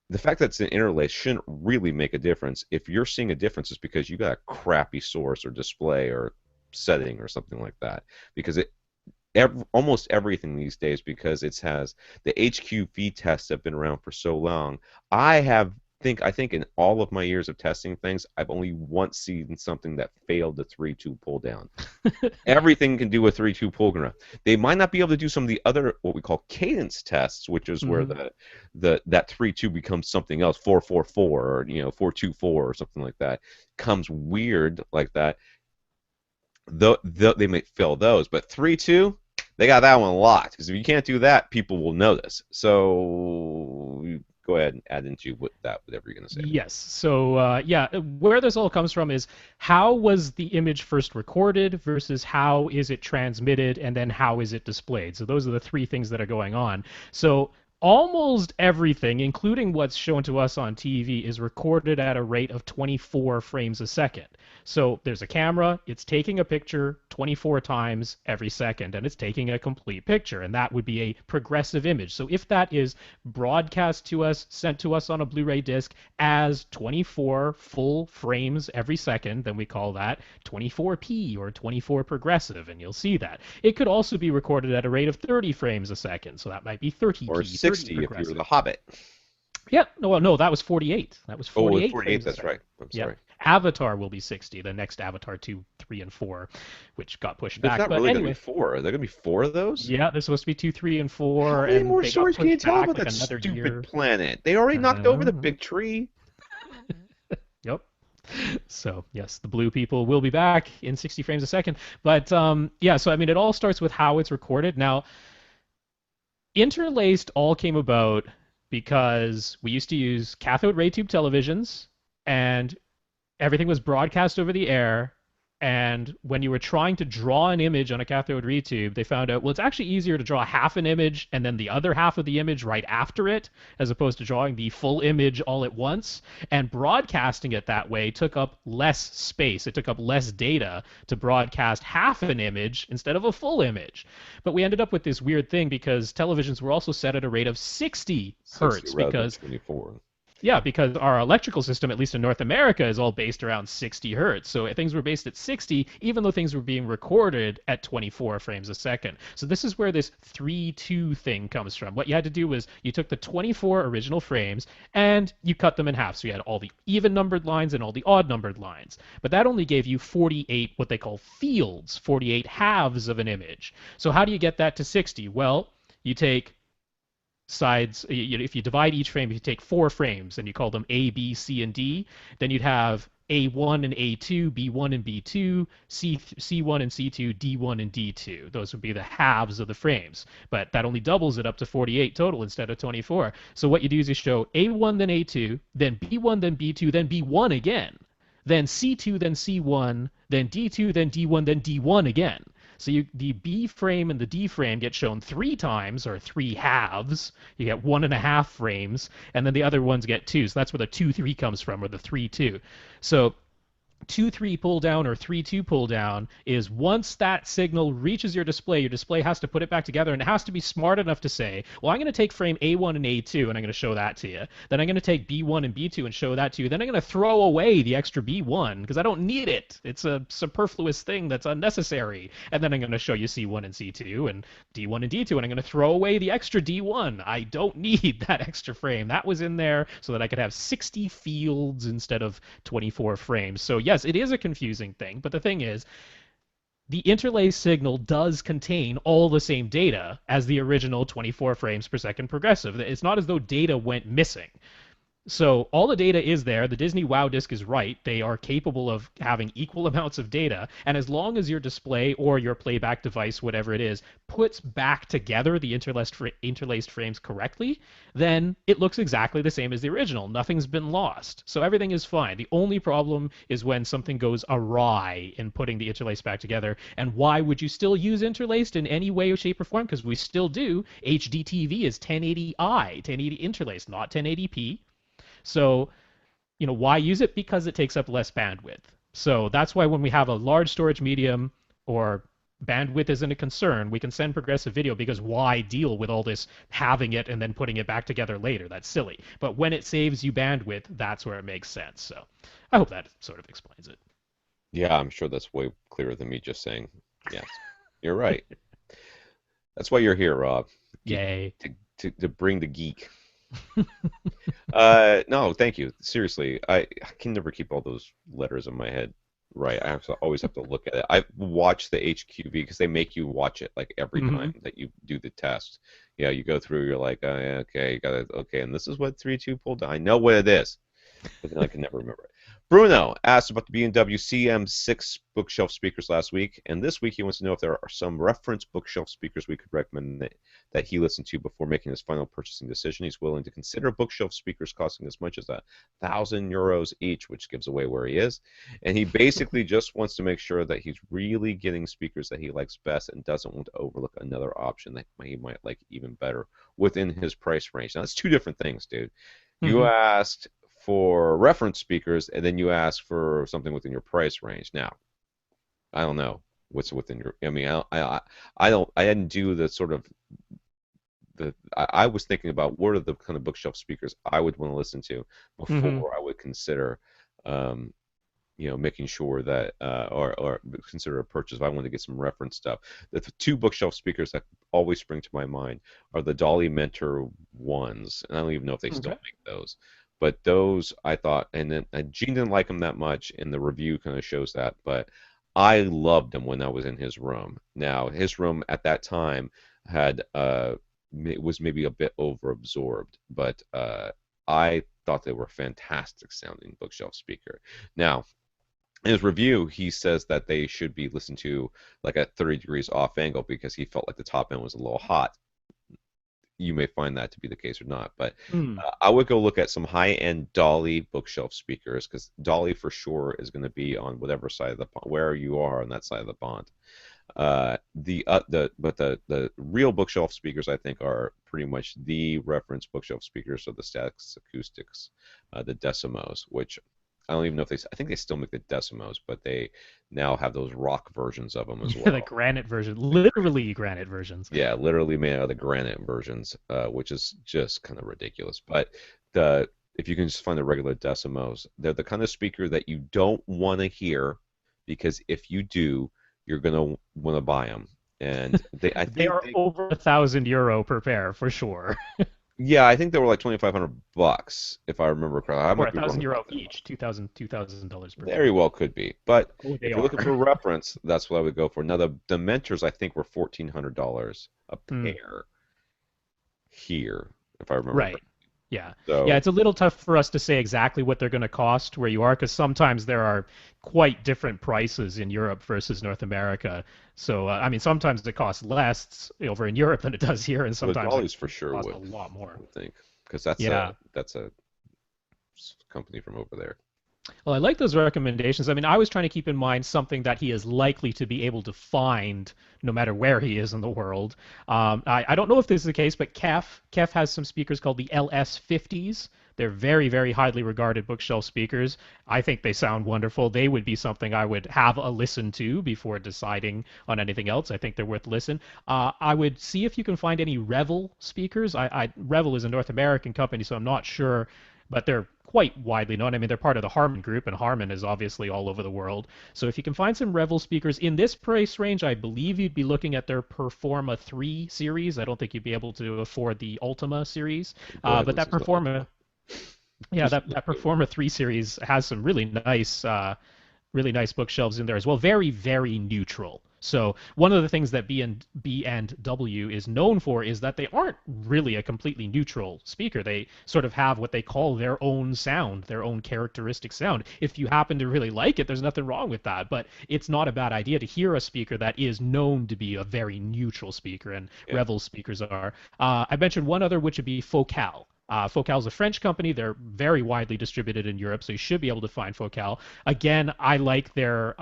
the fact that it's an interlace shouldn't really make a difference. If you're seeing a difference, it's because you got a crappy source or display or setting or something like that. Because almost everything these days, because it has the HQV tests have been around for so long. I have I think in all of my years of testing things, I've only once seen something that failed the 3-2 pull down. Everything can do a 3-2 pull down. They might not be able to do some of the other what we call cadence tests, which is where Hmm. the that 3-2 becomes something else, 4-4-4 or 4-2-4 or something like that. Comes weird like that. They may fail those, but 3-2, they got that one locked. Because if you can't do that, people will notice. So go ahead and add into with that whatever you're going to say there. Yes. So, yeah, where this all comes from is how was the image first recorded versus how is it transmitted and then how is it displayed. So those are the three things that are going on. So almost everything, including what's shown to us on TV, is recorded at a rate of 24 frames a second. So there's a camera, it's taking a picture 24 times every second, and it's taking a complete picture, and that would be a progressive image. So if that is broadcast to us, sent to us on a Blu-ray disc as 24 full frames every second, then we call that 24p or 24 progressive, and you'll see that. It could also be recorded at a rate of 30 frames a second, so that might be Or 30p, 30 60 if you're the progressive. Hobbit. Yeah, no, well, no, that was 48. That was Oh, with 48 48, frames a that's second. right. I'm Yep. sorry. Avatar will be 60, the next Avatar 2, 3, and 4, which got pushed There's back. not But really going to be anyway, four. Are there going to be four of those? yeah, there's supposed to be 2, 3, and How 4, many and more they got stories can you pushed tell back about like that another stupid year. planet? They already knocked over the Uh, big tree. yep. So yes, the blue people will be back in 60 frames a second. But yeah, so I mean, it all starts with how it's recorded. Now, interlaced all came about because we used to use cathode ray tube televisions, and everything was broadcast over the air. And when you were trying to draw an image on a cathode ray tube, they found out, well, it's actually easier to draw half an image and then the other half of the image right after it, as opposed to drawing the full image all at once. And broadcasting it that way took up less space. It took up less data to broadcast half an image instead of a full image. But we ended up with this weird thing because televisions were also set at a rate of 60 60 hertz rather than because 24. yeah, because our electrical system, at least in North America, is all based around 60 hertz. So things were based at 60, even though things were being recorded at 24 frames a second. So this is where this 3-2 thing comes from. What you had to do was you took the 24 original frames and you cut them in half. So you had all the even numbered lines and all the odd numbered lines. But that only gave you 48, what they call fields, 48 halves of an image. So how do you get that to 60? Well, you take sides. If you divide each frame, if you take 4 frames and you call them A, B, C, and D, then you'd have A1 and A2, B1 and B2, C1 and C2, D1 and D2. Those would be the halves of the frames. But that only doubles it up to 48 total instead of 24. So what you do is you show A1, then A2, then B1, then B2, then B1 again, then C2, then C1, then D2, then D1, then D1 again. So the B frame and the D frame get shown 3 times, or 3 halves. You get 1.5 frames, and then the other ones get 2. So that's where the 2-3 comes from, or the 3-2. So 2-3 pull down or 3-2 pull down is once that signal reaches your display has to put it back together, and it has to be smart enough to say, well, I'm going to take frame A1 and A2 and I'm going to show that to you. Then I'm going to take B1 and B2 and show that to you. Then I'm going to throw away the extra B1 because I don't need it. It's a superfluous thing that's unnecessary. And then I'm going to show you C1 and C2 and D1 and D2, and I'm going to throw away the extra D1. I don't need that extra frame. That was in there so that I could have 60 fields instead of 24 frames. So yes, it is a confusing thing, but the thing is, the interlaced signal does contain all the same data as the original 24 frames per second progressive. It's not as though data went missing. So all the data is there. The Disney Wow disk is right. They are capable of having equal amounts of data. And as long as your display or your playback device, whatever it is, puts back together the interlaced frames correctly, then it looks exactly the same as the original. Nothing's been lost. So everything is fine. The only problem is when something goes awry in putting the interlaced back together. And why would you still use interlaced in any way, shape, or form? Because we still do. HDTV is 1080i, 1080 interlaced, not 1080p. So, why use it? Because it takes up less bandwidth. So that's why when we have a large storage medium or bandwidth isn't a concern, we can send progressive video because why deal with all this having it and then putting it back together later? That's silly. But when it saves you bandwidth, that's where it makes sense. So I hope that sort of explains it. Yeah, I'm sure that's way clearer than me just saying, yes, you're right. That's why you're here, Rob. Geek, Yay. to bring the geek. No, thank you. Seriously, I can never keep all those letters in my head right. Always have to look at it. I watch the HQV because they make you watch it like every time Hmm. that you do the test. Yeah, you go through, you're like, oh, yeah, okay, got it, okay, and this is what 3.2 pulled down. I know what it is, but then I can never remember it. Bruno asked about the B&W CM6 bookshelf speakers last week, and this week he wants to know if there are some reference bookshelf speakers we could recommend that he listened to before making his final purchasing decision. He's willing to consider bookshelf speakers costing as much as €1,000 each, which gives away where he is. And he basically just wants to make sure that he's really getting speakers that he likes best and doesn't want to overlook another option that he might like even better within his price range. Now, that's two different things, dude. You Hmm. asked for reference speakers, and then you ask for something within your price range. Now, I don't know what's within your. I mean, I don't. I didn't do the sort of the. I was thinking about what are the kind of bookshelf speakers I would want to listen to Hmm. before I would consider, um, making sure that or consider a purchase if I want to get some reference stuff. The two bookshelf speakers that always spring to my mind are the Dolly Mentor ones, and I don't even know if they still Okay. make those. But those I thought, and then Gene didn't like them that much, and the review kind of shows that. But I loved them when I was in his room. Now his room at that time had was maybe a bit overabsorbed, but I thought they were fantastic sounding bookshelf speaker. Now, in his review, he says that they should be listened to like at 30 degrees off angle because he felt like the top end was a little hot. You may find that to be the case or not, but Mm. I would go look at some high-end Dolly bookshelf speakers because Dolly for sure is going to be on whatever side of the pond, where you are on that side of the pond. The real bookshelf speakers I think are pretty much the reference bookshelf speakers of the Stax Acoustics, the Decimos, which I don't even know if I think they still make the Decimos, but they now have those rock versions of them as Yeah, the well. granite version, literally granite versions. Yeah, literally made out of the granite versions, which is just kind of ridiculous. But the if you can just find the regular Decimos, they're the kind of speaker that you don't want to hear because if you do, you're gonna want to buy them. And I They think are over €1,000 per pair for sure, yeah, I think they were like $2,500 if I remember correctly. I or might a be wrong thousand about euro that. each, $2,000 per Very pair. well could be. But Oh, they if you're looking are. for reference, that's what I would go for. Now the Mentors I think were $1,400 a Mm. pair here, if I remember Right. correctly. Yeah. Yeah, So it's a little tough for us to say exactly what they're going to cost where you are because sometimes there are quite different prices in Europe versus North America. So, I mean, sometimes it costs less over in Europe than it does here, and well, the sometimes it Dollies for sure costs a would, lot I more. would think, because that's a Yeah. that's a company from over there. Well, I like those recommendations. I mean, I was trying to keep in mind something that he is likely to be able to find no matter where he is in the world. I don't know if this is the case, but Kef has some speakers called the LS50s. They're very, very highly regarded bookshelf speakers. I think they sound wonderful. They would be something I would have a listen to before deciding on anything else. I think they're worth listen. I would see if you can find any Revel speakers. Revel is a North American company, so I'm not sure, but they're quite widely known. I mean, they're part of the Harman Group, and Harman is obviously all over the world. So if you can find some Revel speakers in this price range, I believe you'd be looking at their Performa 3 series. I don't think you'd be able to afford the Ultima series, Go ahead and but that listen to Ultima. Performa, yeah, Just that go. Performa 3 series has some really nice bookshelves in there as well. Very, very neutral. So one of the things that B and W is known for is that they aren't really a completely neutral speaker. They sort of have what they call their own sound, their own characteristic sound. If you happen to really like it, there's nothing wrong with that. But it's not a bad idea to hear a speaker that is known to be a very neutral speaker, and Yeah. Revel speakers are. I mentioned one other, which would be Focal. Focal is a French company. They're very widely distributed in Europe, so you should be able to find Focal. Again, I like their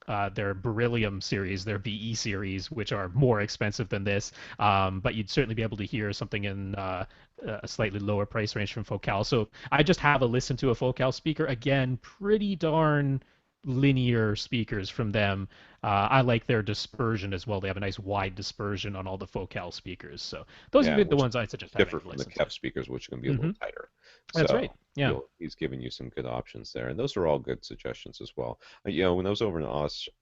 Beryllium series, their BE series, which are more expensive than this. But you'd certainly be able to hear something in a slightly lower price range from Focal. So I just have a listen to a Focal speaker. Again, pretty darn linear speakers from them. I like their dispersion as well. They have a nice wide dispersion on all the Focal speakers. So those would Yeah, be the which ones I suggest having differ a from the listen to. KEF speakers, which can be a Hmm. little tighter. That's right. So Yeah. he's giving you some good options there, and those are all good suggestions as well. When I was over in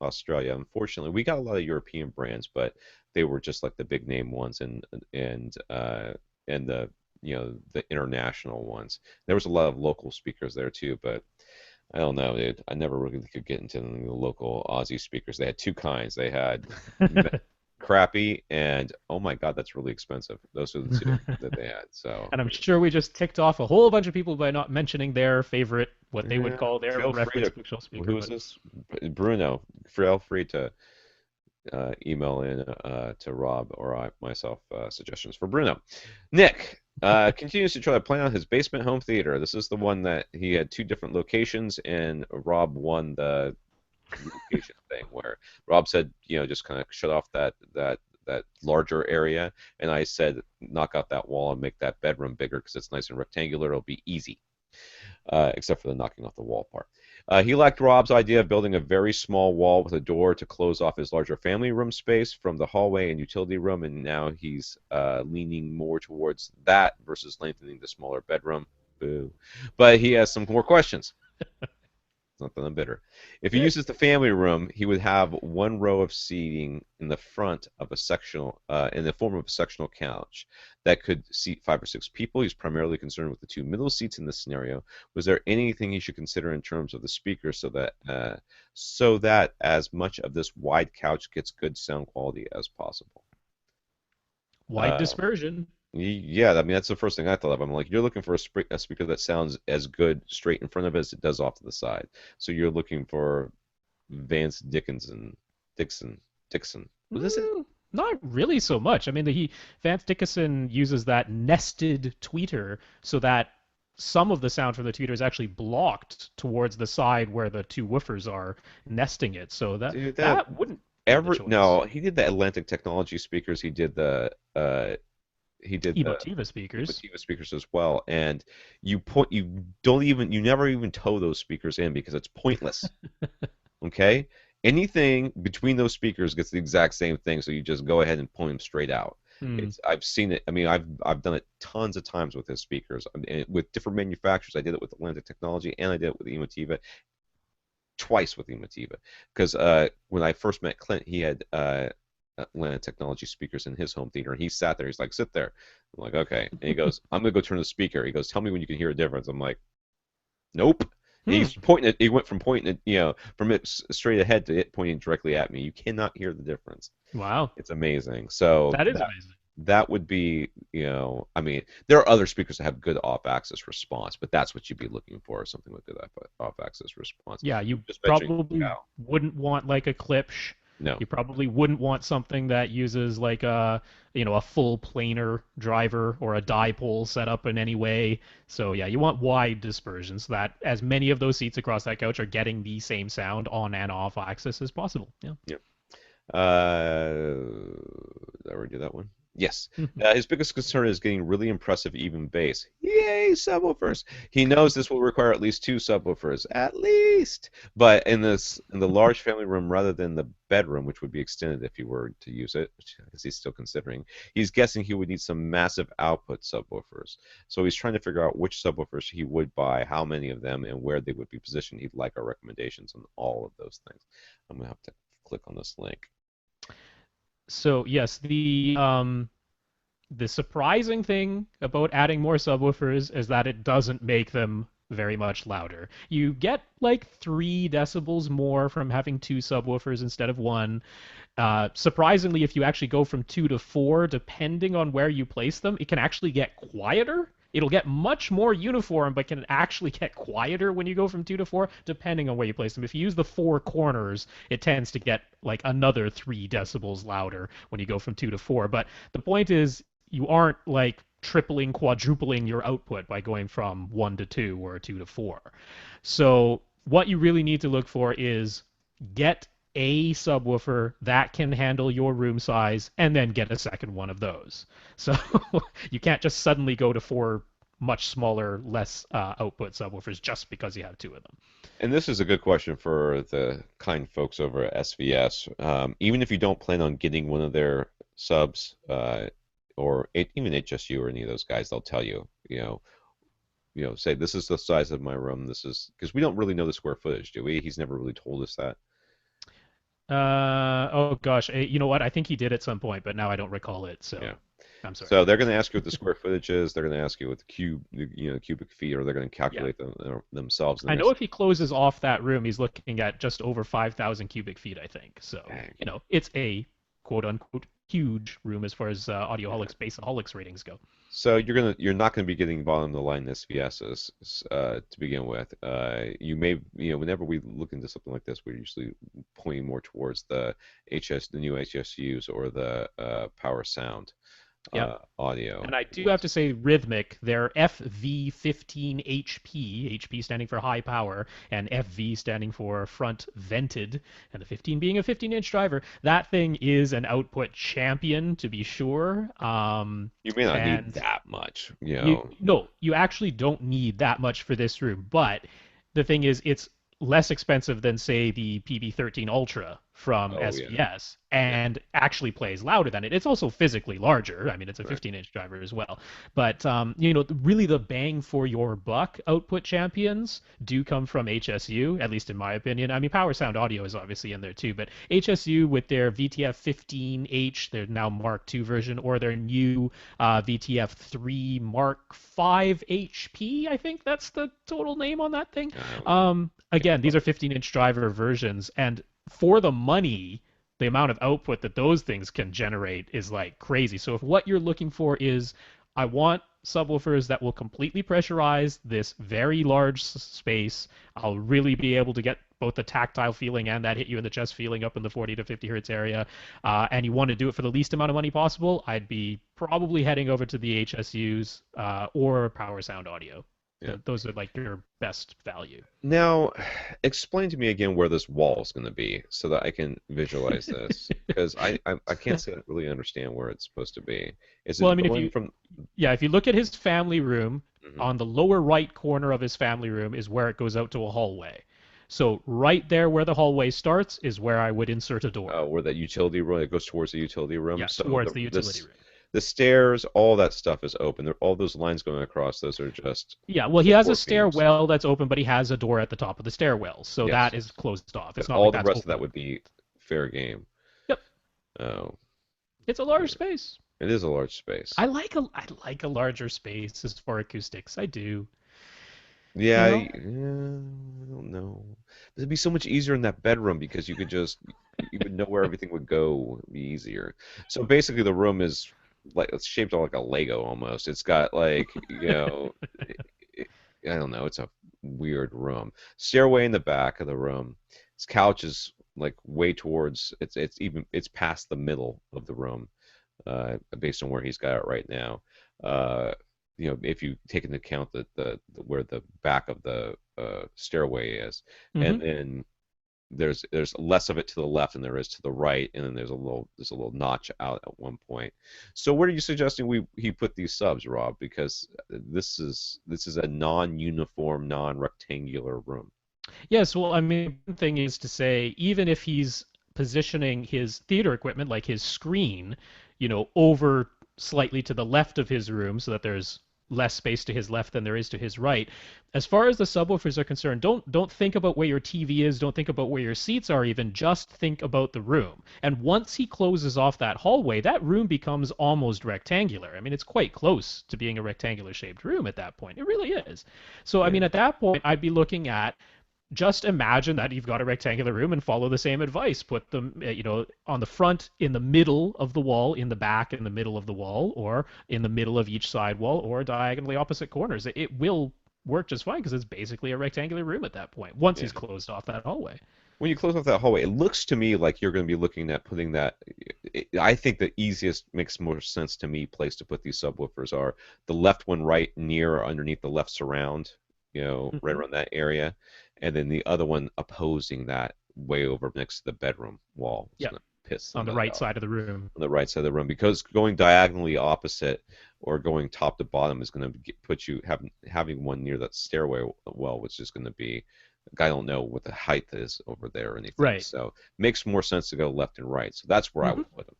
Australia, unfortunately, we got a lot of European brands, but they were just like the big name ones, and the the international ones. There was a lot of local speakers there too, but I don't know, dude. I never really could get into the local Aussie speakers. They had two kinds. They had me- crappy and oh my God, that's really expensive. Those are the two that they had. So And I'm sure we just ticked off a whole bunch of people by not mentioning their favorite, what they would yeah, call their feel free reference to. bookshelf speaker. Who is But this? Bruno. Feel free to email in to Rob or myself suggestions for Bruno. Nick continues to try to plan out his basement home theater. This is the one that he had two different locations, and Rob won the location thing where Rob said, just kind of shut off that larger area, and I said knock out that wall and make that bedroom bigger because it's nice and rectangular. It'll be easy, except for the knocking off the wall part. He liked Rob's idea of building a very small wall with a door to close off his larger family room space from the hallway and utility room, and now he's leaning more towards that versus lengthening the smaller bedroom. Boo. But he has some more questions. Not that I'm bitter. If he good. uses the family room, he would have one row of seating in the front of a sectional, in the form of a sectional couch that could seat 5 or 6 people. He's primarily concerned with the two middle seats in this scenario. Was there anything he should consider in terms of the speakers so that as much of this wide couch gets good sound quality as possible? Wide Uh, dispersion. yeah, I mean that's the first thing I thought of. I'm like, you're looking for a speaker that sounds as good straight in front of it as it does off to the side. So you're looking for Vance Dixon. What is it? Not really so much. I mean, Vance Dickinson uses that nested tweeter so that some of the sound from the tweeter is actually blocked towards the side where the two woofers are nesting it. So that Dude, that that wouldn't be the ever choice. no, he did the Atlantic Technology speakers. He did the Emotiva speakers. Emotiva speakers as well. And you never even tow those speakers in because it's pointless. Okay? Anything between those speakers gets the exact same thing, so you just go ahead and point them straight out. Hmm. I've seen it. I mean, I've done it tons of times with his speakers. I mean, with different manufacturers. I did it with Atlantic Technology and I did it with Emotiva twice with Emotiva because when I first met Clint, he had Atlantic Technology speakers in his home theater, and he sat there. He's like, "Sit there." I'm like, "Okay," and he goes, "I'm gonna go turn the speaker." He goes, "Tell me when you can hear a difference." I'm like, "Nope." Hmm. He's pointing it. He went from pointing it, from it straight ahead to it pointing directly at me. You cannot hear the difference. Wow. It's amazing. So That is that amazing. that would be, I mean, there are other speakers that have good off-axis response, but that's what you'd be looking for, something with good off-axis response. Yeah, You you just mentioning, probably wow, wouldn't want like a Klipsch. no, You probably wouldn't want something that uses like a full planar driver or a dipole setup in any way. So yeah, you want wide dispersion so that as many of those seats across that couch are getting the same sound on and off axis as possible. Yeah. yeah. Did I already do that one? Yes. His biggest concern is getting really impressive even bass. Yay, subwoofers! He knows this will require at least two subwoofers, at least. But in the large family room rather than the bedroom, which would be extended if he were to use it, which I guess he's still considering, he's guessing he would need some massive output subwoofers. So he's trying to figure out which subwoofers he would buy, how many of them, and where they would be positioned. He'd like our recommendations on all of those things. I'm gonna have to click on this link. So yes, the surprising thing about adding more subwoofers is that it doesn't make them very much louder. You get like 3 decibels more from having two subwoofers instead of one. Surprisingly, if you actually go from 2 to 4, depending on where you place them, it can actually get quieter. It'll get much more uniform, but can actually get quieter when you go from 2 to 4, depending on where you place them. If you use the 4 corners, it tends to get like another 3 decibels louder when you go from 2 to 4. But the point is, you aren't like tripling, quadrupling your output by going from 1 to 2 or 2 to 4. So what you really need to look for is get a subwoofer that can handle your room size and then get a second one of those. So you can't just suddenly go to 4 much smaller, less output subwoofers just because you have two of them. And this is a good question for the kind folks over at SVS. Even if you don't plan on getting one of their subs, or even HSU or any of those guys, they'll tell you, say this is the size of my room. This is because we don't really know the square footage, do we? He's never really told us that. Oh gosh, you know what? I think he did at some point, but now I don't recall it. Yeah. So I'm sorry. So they're going to ask you what the square footage is. They're going to ask you what the cubic feet, or they're going to Yeah. calculate them themselves. And I they're going know to if he closes off that room, he's looking at just over 5,000 cubic feet, I think. So, say, it's a quote unquote huge room as far as yeah. Audioholics, Baseaholics ratings go. So you're not going to be getting bottom of the line SVSs to begin with. You may, whenever we look into something like this, we're usually pointing more towards the new HSUs, or the power sound Yep. audio And I do have ones. to say, Rhythmic, their FV15HP, HP standing for high power, and FV standing for front vented, and the 15 being a 15-inch driver, that thing is an output champion to be sure. You may not need And that much, you no, you actually don't need that much for this room, but the thing is it's less expensive than say the PB13 Ultra from Oh yeah, SVS yeah, and actually plays louder than it. It's also physically larger. I mean, it's a right. 15-inch driver as well. But really the bang for your buck output champions do come from HSU, at least in my opinion. I mean, Power Sound Audio is obviously in there too, but HSU with their VTF 15H, their now Mark II version, or their new VTF3 Mark 5 HP. I think that's the total name on that thing. I don't know. Can't Again, these quote. are 15-inch driver versions, and for the money, the amount of output that those things can generate is like crazy. So if what you're looking for is, I want subwoofers that will completely pressurize this very large space, I'll really be able to get both the tactile feeling and that hit you in the chest feeling up in the 40 to 50 hertz area, and you want to do it for the least amount of money possible, I'd be probably heading over to the HSUs or Power Sound Audio. Yeah. Those are like your best value. Now, explain to me again where this wall is going to be so that I can visualize this, because I can't say I really understand where it's supposed to be. Is Well, I it mean, going from? if you look at his family room, Mhm. on the lower right corner of his family room is where it goes out to a hallway. So right there where the hallway starts is where I would insert a door. Where that utility room, it goes towards the utility room. Yeah, So towards the utility room. the stairs, all that stuff is open. All those lines going across, those are just Yeah, well, he has a support beams. stairwell that's open, but he has a door at the top of the stairwell, so Yes, that yes. is closed off. But It's not all like the that's rest of that open. would be fair game. Yep, Oh, it's a large yeah. space. It is a large space. I like a larger space as for acoustics. I do. Yeah, You know? I don't know. It'd be so much easier in that bedroom because you would know where everything would go. It'd be easier. So basically, the room is like it's shaped like a Lego almost. It's got like it, I don't know. It's a weird room. Stairway in the back of the room. His couch is like way towards. It's past the middle of the room, based on where he's got it right now. Uh, if you take into account where the back of the stairway is, and Hmm. then there's less of it to the left than there is to the right, and then there's a little notch out at one point. So where are you suggesting he put these subs, Rob? Because this is a non-uniform, non-rectangular room. Yes, well, I mean, one thing is to say, even if he's positioning his theater equipment, like his screen, over slightly to the left of his room so that there's less space to his left than there is to his right. As far as the subwoofers are concerned, don't think about where your TV is, don't think about where your seats are even, just think about the room. And once he closes off that hallway, that room becomes almost rectangular. I mean, it's quite close to being a rectangular shaped room at that point. It really is. So, I Yeah. mean, at that point, I'd be looking at, just imagine that you've got a rectangular room and follow the same advice. Put them, on the front, in the middle of the wall, in the back, in the middle of the wall, or in the middle of each side wall, or diagonally opposite corners. It will work just fine because it's basically a rectangular room at that point once Yeah. he's closed off that hallway. When you close off that hallway, it looks to me like you're going to be looking at putting that. I think the easiest, makes more sense to me, place to put these subwoofers are the left one right near or underneath the left surround, right Hmm. around that area, and then the other one opposing that, way over next to the bedroom wall. It's Yeah, going to piss on the somebody right off side of the room. on the right side of the room, because going diagonally opposite or going top to bottom is going to put you having one near that stairway well, which is going to be, I don't know what the height is over there or anything. Right. So makes more sense to go left and right. So that's where I Hmm. would put them.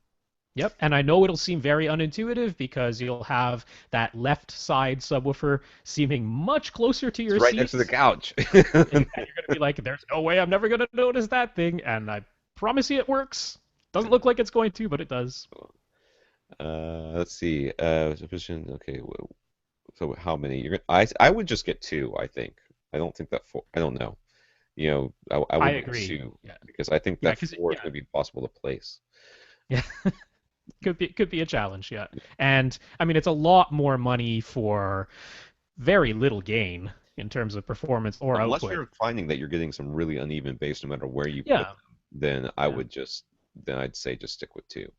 Yep, and I know it'll seem very unintuitive because you'll have that left side subwoofer seeming much closer to It's your right next to the seats, couch. and you're gonna be like, "There's no way I'm never gonna notice that thing," and I promise you it works. Doesn't look like it's going to, but it does. Let's see. Sufficient. Okay. So how many? I would just get two. I think. I don't think that four. I don't know. I I would get agree. two Yeah. because I think Yeah, that because four is yeah, going to be impossible to place. yeah, could be a challenge. Yeah, and I mean it's a lot more money for very little gain in terms of performance or Unless output. you're finding that you're getting some really uneven bass no matter where you put Yeah, them, then yeah. I'd say just stick with two.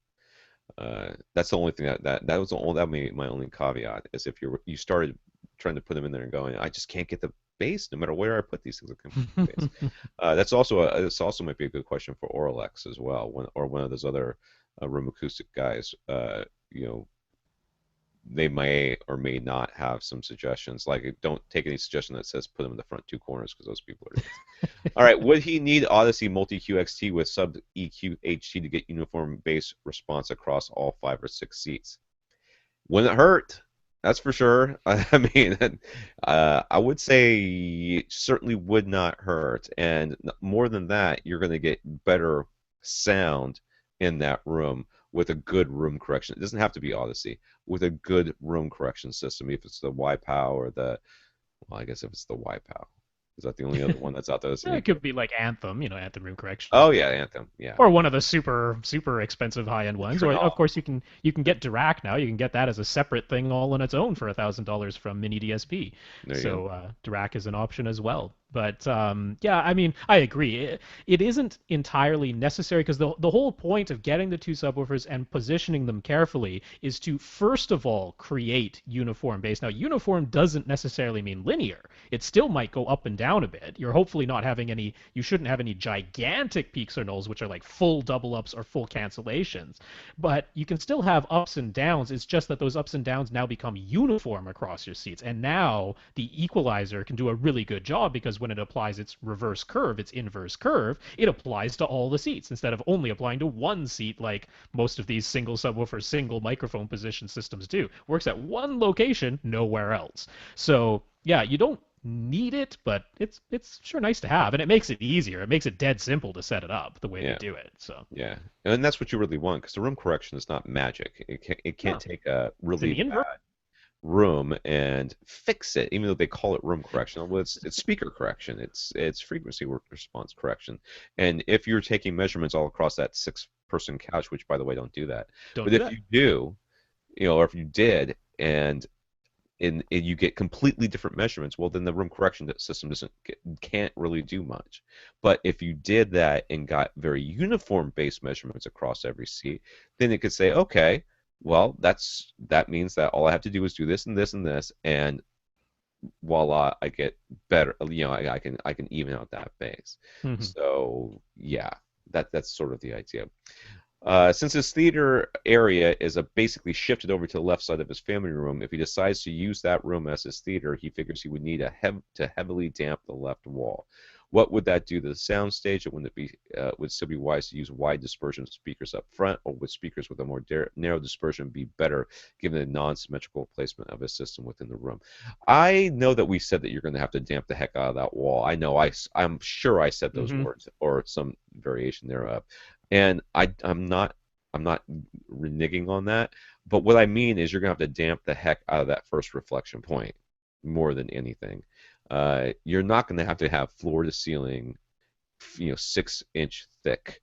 That's the only thing that was the only that may my only caveat is if you started trying to put them in there and going, I just can't get the bass no matter where I put these things. I can't get the bass. This also might be a good question for Orlex as well, one of those other room acoustic guys. You know, they may or may not have some suggestions. Like, don't take any suggestion that says put them in the front two corners because those people are idiots. All right, would he need Odyssey Multi QXT with sub EQ HT to get uniform bass response across all 5 or 6 seats? Wouldn't hurt, that's for sure. I mean, I would say it certainly would not hurt, and more than that, you're going to get better sound in that room with a good room correction. It doesn't have to be Odyssey with a good room correction system. If it's the YPOW or well, I guess if it's the YPOW, is that the only other one that's out there that's any It good? could be like Anthem, Anthem room correction. Oh yeah, Anthem. Yeah. Or one of the super expensive high end ones. Or of Oh, course you can get Dirac now. You can get that as a separate thing all on its own for $1,000 from Mini DSP. there you go. So Dirac is an option as well. But yeah, I mean, I agree. It isn't entirely necessary because the whole point of getting the two subwoofers and positioning them carefully is to first of all create uniform bass. Now, uniform doesn't necessarily mean linear. It still might go up and down a bit. You're hopefully not having any. You shouldn't have any gigantic peaks or nulls, which are like full double ups or full cancellations. But you can still have ups and downs. It's just that those ups and downs now become uniform across your seats. And now the equalizer can do a really good job because when it applies its reverse curve, its inverse curve, it applies to all the seats instead of only applying to one seat like most of these single subwoofer, single microphone position systems do. Works at one location, nowhere else. So yeah, you don't need it, but it's sure nice to have, and it makes it easier. It makes it dead simple to set it up the way they Yeah. do it. So Yeah, and that's what you really want because the room correction is not magic. It can't no, take a it's in really the inverse. bad room and fix it, even though they call it room correction. Well, it's speaker correction. It's frequency response correction. And if you're taking measurements all across that 6 person couch, which by the way don't do that, Don't but do if that. you do, or if you did, and you get completely different measurements, well, then the room correction system can't really do much. But if you did that and got very uniform base measurements across every seat, then it could say, okay, well, that means that all I have to do is do this and this and this, and voila, I get better. I can even out that base. Mm-hmm. So yeah, that's sort of the idea. Since his theater area is basically shifted over to the left side of his family room, if he decides to use that room as his theater, he figures he would need to heavily damp the left wall. What would that do to the sound stage? Wouldn't it be would still be wise to use wide dispersion speakers up front, or would speakers with a more narrow dispersion be better given the non-symmetrical placement of his system within the room? I know that we said that you're going to have to damp the heck out of that wall. I know I'm sure I said those Mm-hmm. words or some variation thereof. And I'm not reneging on that. But what I mean is you're gonna have to damp the heck out of that first reflection point more than anything. You're not gonna have to have floor to ceiling, 6 inch thick,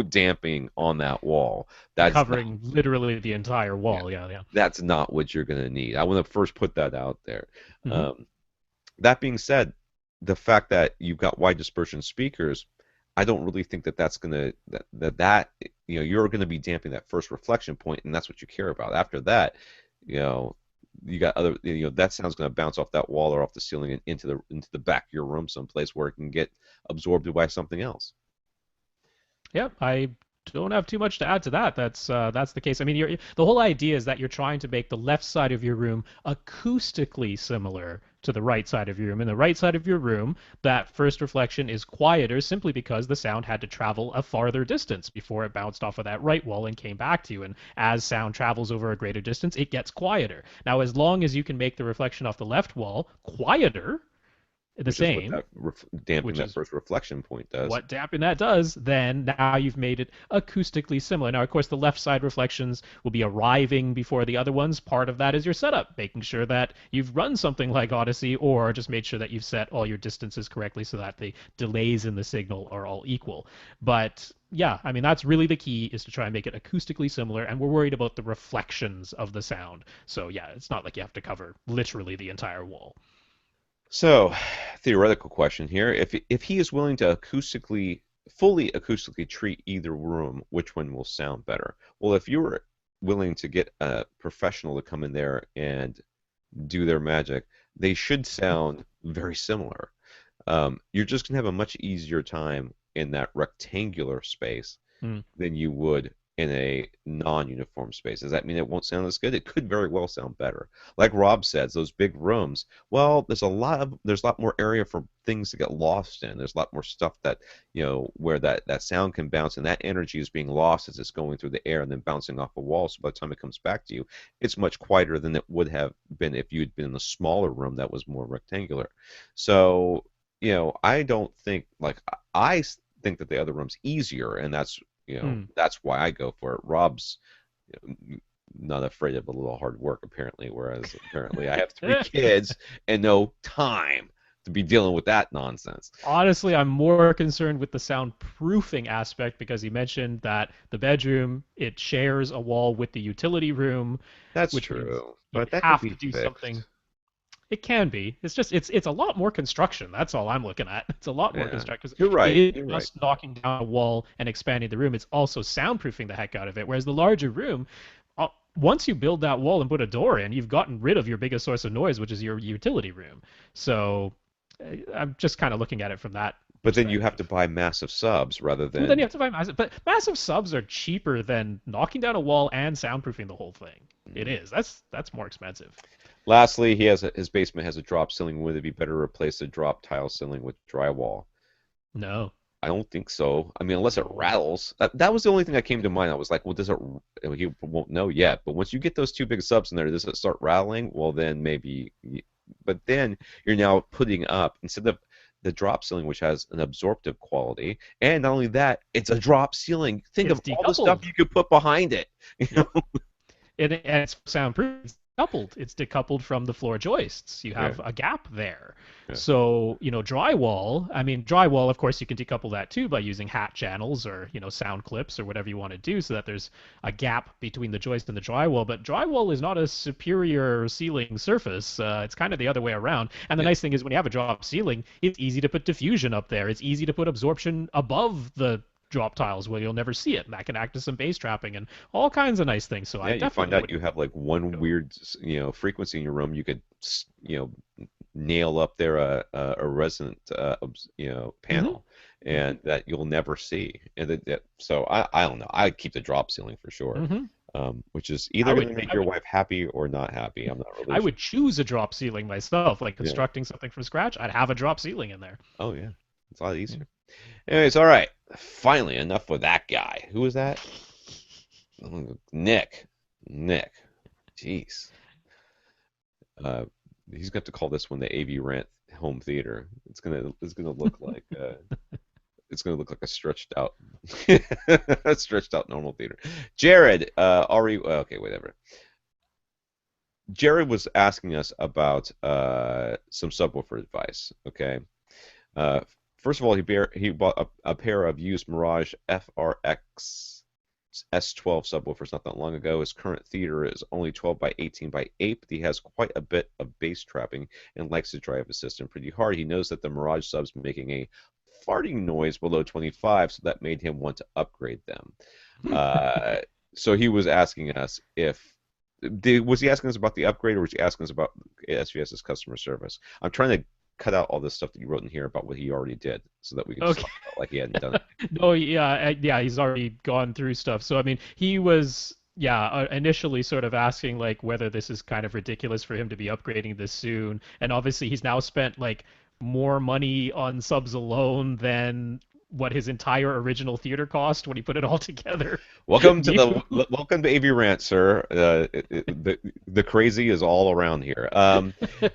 damping on that wall. That's not Covering literally the entire yeah, wall. Yeah, yeah. that's not what you're gonna need. I want to first put that out there. Mm-hmm. Um, that being said, the fact that you've got wide dispersion speakers, I don't really think that that's gonna that you're gonna be damping that first reflection point, and that's what you care about. After that, you know you got other that sound's gonna bounce off that wall or off the ceiling and into the back of your room someplace where it can get absorbed by something else. Yeah, I don't have too much to add to that. That's the case. I mean, the whole idea is that you're trying to make the left side of your room acoustically similar to the right side of your room. In the right side of your room, that first reflection is quieter simply because the sound had to travel a farther distance before it bounced off of that right wall and came back to you. And as sound travels over a greater distance, it gets quieter. Now, as long as you can make the reflection off the left wall quieter, the which is what same, that damping which that is first reflection point does. what damping that does, then now you've made it acoustically similar. Now, of course, the left side reflections will be arriving before the other ones. Part of that is your setup, making sure that you've run something like Odyssey or just made sure that you've set all your distances correctly so that the delays in the signal are all equal. But yeah, I mean, that's really the key is to try and make it acoustically similar. And we're worried about the reflections of the sound. So yeah, it's not like you have to cover literally the entire wall. So, theoretical question here: if he is willing to fully acoustically treat either room, which one will sound better? Well, if you were willing to get a professional to come in there and do their magic, they should sound very similar. You're just gonna have a much easier time in that rectangular space Hmm. than you would in a non-uniform space. Does that mean it won't sound as good? It could very well sound better. Like Rob says, those big rooms, well, there's a lot more area for things to get lost in. There's a lot more stuff that, where that sound can bounce and that energy is being lost as it's going through the air and then bouncing off a wall. So by the time it comes back to you, it's much quieter than it would have been if you'd been in a smaller room that was more rectangular. So, I don't think like think that the other room's easier, and Hmm. that's why I go for it. Rob's not afraid of a little hard work apparently, whereas apparently I have three kids and no time to be dealing with that nonsense. Honestly, I'm more concerned with the soundproofing aspect because he mentioned that the bedroom it shares a wall with the utility room, That's which means true, you'd but that could have be to do something. fixed. It can be. It's just it's a lot more construction. That's all I'm looking at. It's a lot more Yeah, construction because you're it right. is You're right. just knocking down a wall and expanding the room. It's also soundproofing the heck out of it. Whereas the larger room, once you build that wall and put a door in, you've gotten rid of your biggest source of noise, which is your utility room. So I'm just kind of looking at it from that But then you have perspective. to buy massive subs rather Well, then you than. have to buy massive, but massive subs are cheaper than knocking down a wall and soundproofing the whole thing. It Mm. is. That's more expensive. Lastly, his basement has a drop ceiling. Would it be better to replace the drop tile ceiling with drywall? No, I don't think so. I mean, unless it no. rattles. That was the only thing that came to mind. I was like, well, does it? You won't know yet. But once you get those two big subs in there, does it start rattling? Well, then maybe. But then you're now putting up instead of the drop ceiling, which has an absorptive quality, and not only that, it's a drop ceiling. Think It's of all the stuff decoupled. you could put behind it. You know? Yep. And it's soundproof. It's decoupled. It's decoupled from the floor joists. You Yeah, have a gap there. yeah, So, drywall, I mean, drywall, of course, you can decouple that too by using hat channels or, sound clips or whatever you want to do so that there's a gap between the joist and the drywall. But drywall is not a superior ceiling surface. It's kind of the other way around. And the yeah. nice thing is when you have a drop ceiling, it's easy to put diffusion up there. It's easy to put absorption above the drop tiles where you'll never see it, and that can act as some base trapping and all kinds of nice things. So I Yeah, you find definitely out you wouldn't have like one go. weird, frequency in your room. You could, nail up there a resonant, Hmm. panel, and that you'll never see. And so I don't know. I keep the drop ceiling for sure, Hmm. which is I either going would to make I your would wife happy or not happy. I'm not really I sure. would choose a drop ceiling myself, like Yeah. constructing something from scratch. I'd have a drop ceiling in there. Oh yeah, it's a lot Mm. easier. Anyways, all right. Finally, enough with that guy. Who was that? Nick. Nick. Jeez. Uh, he's got to call this one the AV Rant home theater. It's gonna look like a stretched out a stretched out normal theater. Jared, Ari, okay, whatever. Jared was asking us about some subwoofer advice. Okay, uh, first of all, he bought a pair of used Mirage FRX S12 subwoofers not that long ago. His current theater is only 12 by 18 by 8, but he has quite a bit of bass trapping and likes to drive his system pretty hard. He knows that the Mirage sub's making a farting noise below 25, so that made him want to upgrade them. Uh, so he was asking us was he asking us about the upgrade or was he asking us about SVS's customer service? I'm trying to cut out all this stuff that you wrote in here about what he already did so that we can just Okay. talk about like he hadn't done it. No, yeah, yeah, he's already gone through stuff. So I mean, he was yeah, initially sort of asking like whether this is kind of ridiculous for him to be upgrading this soon. And obviously he's now spent like more money on subs alone than what his entire original theater cost when he put it all together. New. Welcome to AV Rant, sir. The crazy is all around here.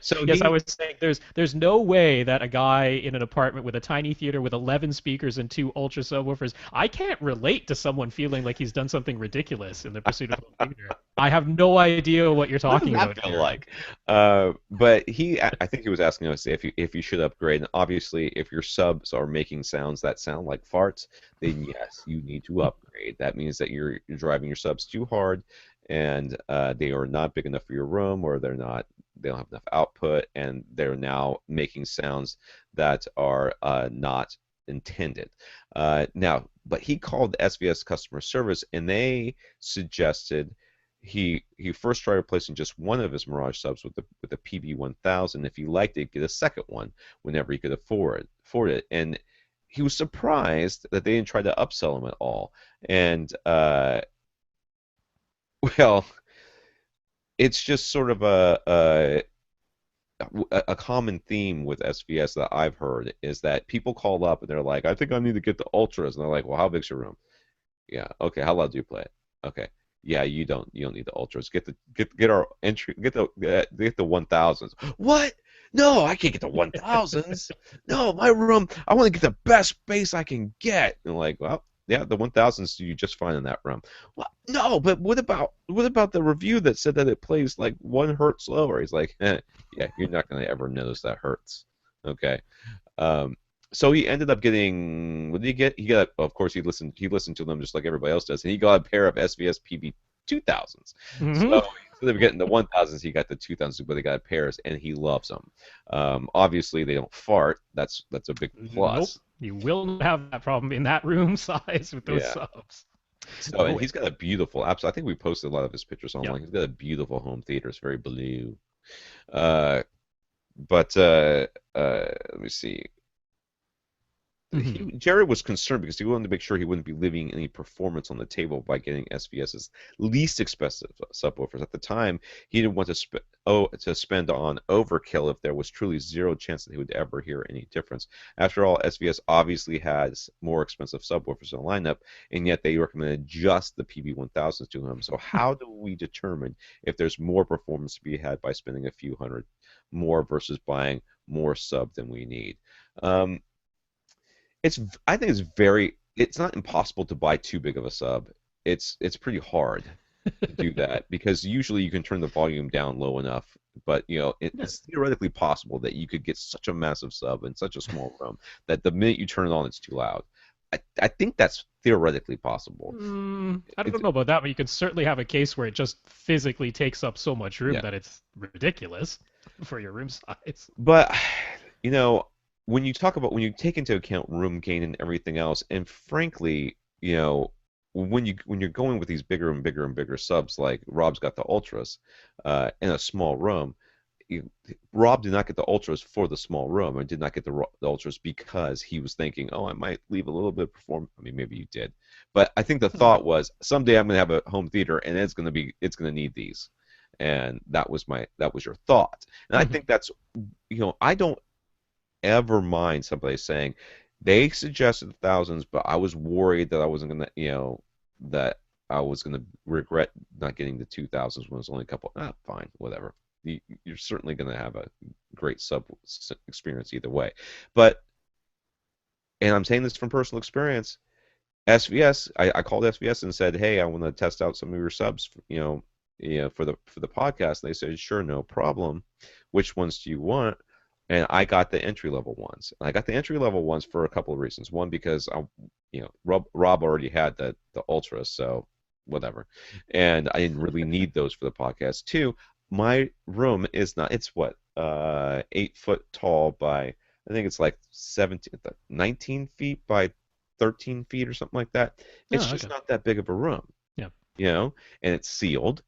So Yes, I he was saying there's no way that a guy in an apartment with a tiny theater with 11 speakers and two ultra subwoofers, I can't relate to someone feeling like he's done something ridiculous in the pursuit of home theater. I have no idea what you're what does talking that about feel here. like? But I think he was asking us if you should upgrade. And obviously, if your subs are making sounds that sound like farts, then yes, you need to upgrade. That means that you're driving your subs too hard, and they are not big enough for your room, or they don't have enough output, and they're now making sounds that are not intended. But he called SVS customer service, and they suggested he first tried replacing just one of his Mirage subs with the PB1000. If he liked it, get a second one whenever he could afford it. And he was surprised that they didn't try to upsell him at all. And well, it's just sort of a common theme with SVS that I've heard is that people call up and they're like, I think I need to get the ultras, and they're like, well, how big's your room? Yeah. Okay. How loud do you play it? Okay. Yeah. You don't need the ultras. Get our entry. Get the 1000s. What? No, I can't get the 1000s. No, my room. I want to get the best bass I can get. And like, well, yeah, the 1000s do you just fine in that room. Well, no, but what about the review that said that it plays like 1 hertz lower? He's like, yeah, you're not gonna ever notice that hertz. Okay. Um, so he ended up getting. What did he get? He got. Of course, he listened to them just like everybody else does, and he got a pair of SVS PB 2000s. Hmm. So instead of getting the 1000s, he got the 2000s, but they got pairs, and he loves them. Obviously, they don't fart. That's a big Nope. plus. You will not have that problem in that room size with those Yeah. subs. So No and way. he's got a beautiful. I think we posted a lot of his pictures Yep. online. He's got a beautiful home theater. It's very blue. Uh, but let me see. Hmm. Jared was concerned because he wanted to make sure he wouldn't be leaving any performance on the table by getting SVS's least expensive subwoofers. At the time, he didn't want to spend on overkill if there was truly zero chance that he would ever hear any difference. After all, SVS obviously has more expensive subwoofers in the lineup, and yet they recommended just the PB1000s to him. So how do we determine if there's more performance to be had by spending a few hundred more versus buying more sub than we need? Um, it's I think it's not impossible to buy too big of a sub. It's pretty hard to do that because usually you can turn the volume down low enough, but it's theoretically possible that you could get such a massive sub in such a small room that the minute you turn it on, it's too loud. I think that's theoretically possible. I It's don't know about that, but you can certainly have a case where it just physically takes up so much room Yeah, that it's ridiculous for your room size. but you know when you take into account room gain and everything else, and frankly, when you're going with these bigger and bigger and bigger subs, like Rob's got the ultras, in a small room. you, Rob did not get the ultras for the small room, and did not get the ultras because he was thinking, oh, I might leave a little bit of perform. I mean, maybe you did, but I think the thought was someday I'm going to have a home theater, and it's going to need these, and that was your thought, and I think that's I don't ever mind somebody saying they suggested thousands, but I was worried that I wasn't gonna, that I was gonna regret not getting the 2000s when it was only a couple. Fine, whatever. You're certainly gonna have a great sub experience either way. But, and I'm saying this from personal experience, SVS, I called SVS and said, hey, I want to test out some of your subs, for the podcast. And they said, sure, no problem. Which ones do you want? And I got the entry level ones. And I got the entry level ones for a couple of reasons. One, because Rob already had the Ultra, so whatever, and I didn't really need those for the podcast. Two, my room is not. It's what 8 foot tall by, I think it's like 19 feet by 13 feet or something like that. It's Oh, just okay. not that big of a room, Yeah. you know, and it's sealed.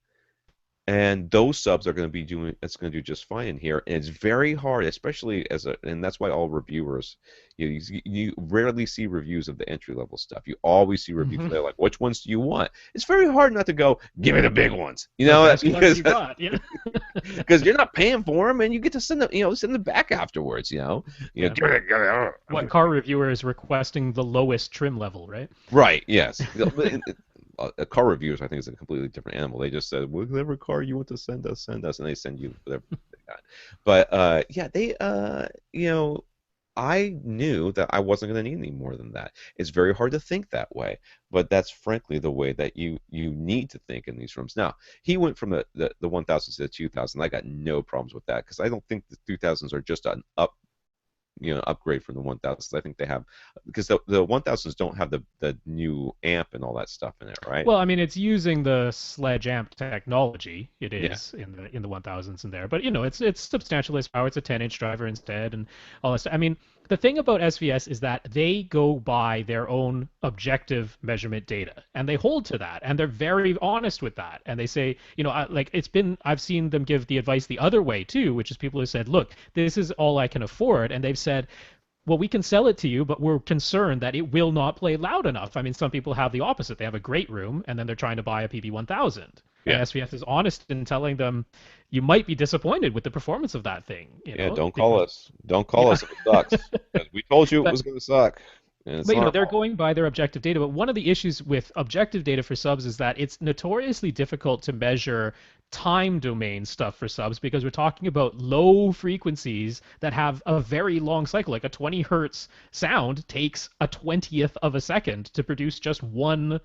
and those subs are going to be doing it's going to do just fine in here, and it's very hard, especially as a and that's why all reviewers, you rarely see reviews of the entry level stuff. You always see reviews Hmm. they're like, which ones do you want? It's very hard not to go give me the big ones, The best ones because you got, yeah. because you're not paying for them and you get to send them, send them back afterwards, Yeah. give it, What car reviewer is requesting the lowest trim level, right? right, yes. Car reviewers, I think, is a completely different animal. They just said, whatever car you want to send us, and they send you whatever they got. But yeah, I knew that I wasn't going to need any more than that. It's very hard to think that way, but that's frankly the way that you need to think in these rooms. Now, he went from the 1000s to the 2000. I got no problems with that because I don't think the 2000s are just an upgrade from the 1000s. I think they have because the 1000s don't have the new amp and all that stuff in it, right? Well, I mean, it's using the sledge amp technology. It Yeah, is in the 1000s in there, but it's substantial less power. It's a 10-inch driver instead, and all that stuff. I mean, the thing about SVS is that they go by their own objective measurement data, and they hold to that, and they're very honest with that. And they say, like I've seen them give the advice the other way too, which is people who said, look, this is all I can afford, and they've said, well, we can sell it to you, but we're concerned that it will not play loud enough. I mean, some people have the opposite. They have a great room, and then they're trying to buy a PB1000. And yeah, SVF is honest in telling them you might be disappointed with the performance of that thing, yeah. Don't call because us. Don't call yeah, us if it sucks because we told you it but was going to suck, and it's but not our they're fault. going by their objective data. But one of the issues with objective data for subs is that it's notoriously difficult to measure time domain stuff for subs because we're talking about low frequencies that have a very long cycle. Like a 20 hertz sound takes a 20th of a second to produce just one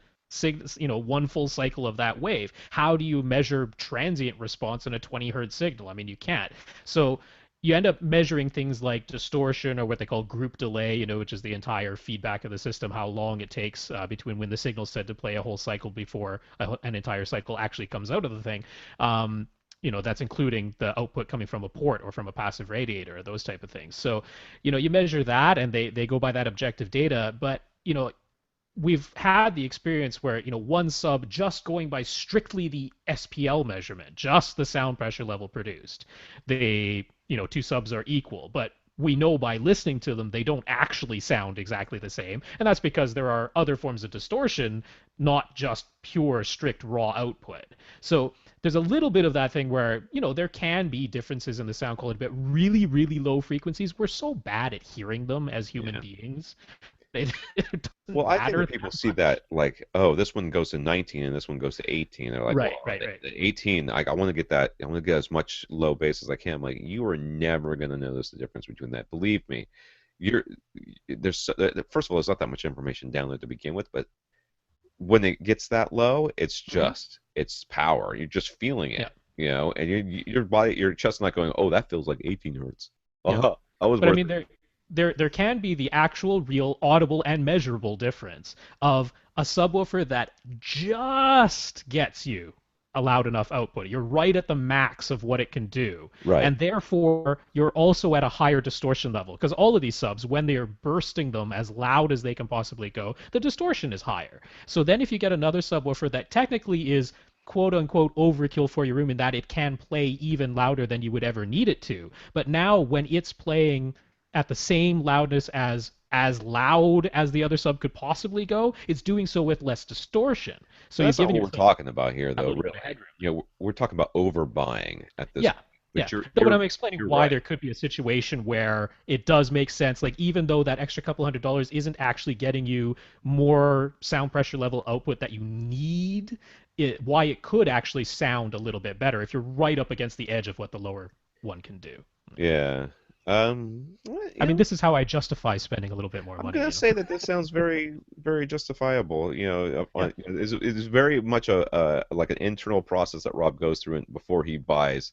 full cycle of that wave. How do you measure transient response in a 20 hertz signal? I mean, you can't. So you end up measuring things like distortion or what they call group delay, which is the entire feedback of the system, how long it takes between when the signal's said to play a whole cycle before an entire cycle actually comes out of the thing. That's including the output coming from a port or from a passive radiator, those type of things. So, you measure that and they go by that objective data, but, we've had the experience where one sub just going by strictly the SPL measurement, just the sound pressure level produced, they two subs are equal, but we know by listening to them they don't actually sound exactly the same, and that's because there are other forms of distortion, not just pure strict raw output. So there's a little bit of that thing where there can be differences in the sound quality, but really really low frequencies, we're so bad at hearing them as human Yeah. beings. It Well, doesn't I think matter when people that see much. that, like, oh, this one goes to 19 and this one goes to 18, they're like, Right, well, right, right. the 18, I want to get that. I want to get as much low bass as I can. I'm like, you are never going to notice the difference between that. Believe me, you're first of all, there's not that much information down there to begin with, but when it gets that low, Hmm. it's power. You're just feeling Yeah, it, and your body, your chest not going, oh, that feels like 18 hertz. yeah. Oh, I was But I worth mean, it. there can be the actual, real, audible, and measurable difference of a subwoofer that just gets you a loud enough output. You're right at the max of what it can do, Right. and therefore you're also at a higher distortion level. Because all of these subs, when they are bursting them as loud as they can possibly go, the distortion is higher. So then, if you get another subwoofer that technically is quote unquote overkill for your room in that it can play even louder than you would ever need it to. But now when it's playing at the same loudness as loud as the other sub could possibly go, it's doing so with less distortion. So But you're that's not giving what we're yourself talking about here, a though, little bit of really. headroom. We're talking about overbuying at this Yeah, point. yeah. But you're Though when you're I'm explaining you're why right. there could be a situation where it does make sense, like even though that extra couple $100 isn't actually getting you more sound pressure level output that you need, why it could actually sound a little bit better if you're right up against the edge of what the lower one can do. Yeah. Well, I mean, this is how I justify spending a little bit more I'm money, gonna say that this sounds very, very justifiable. Yeah. It's very much a like an internal process that Rob goes through before he buys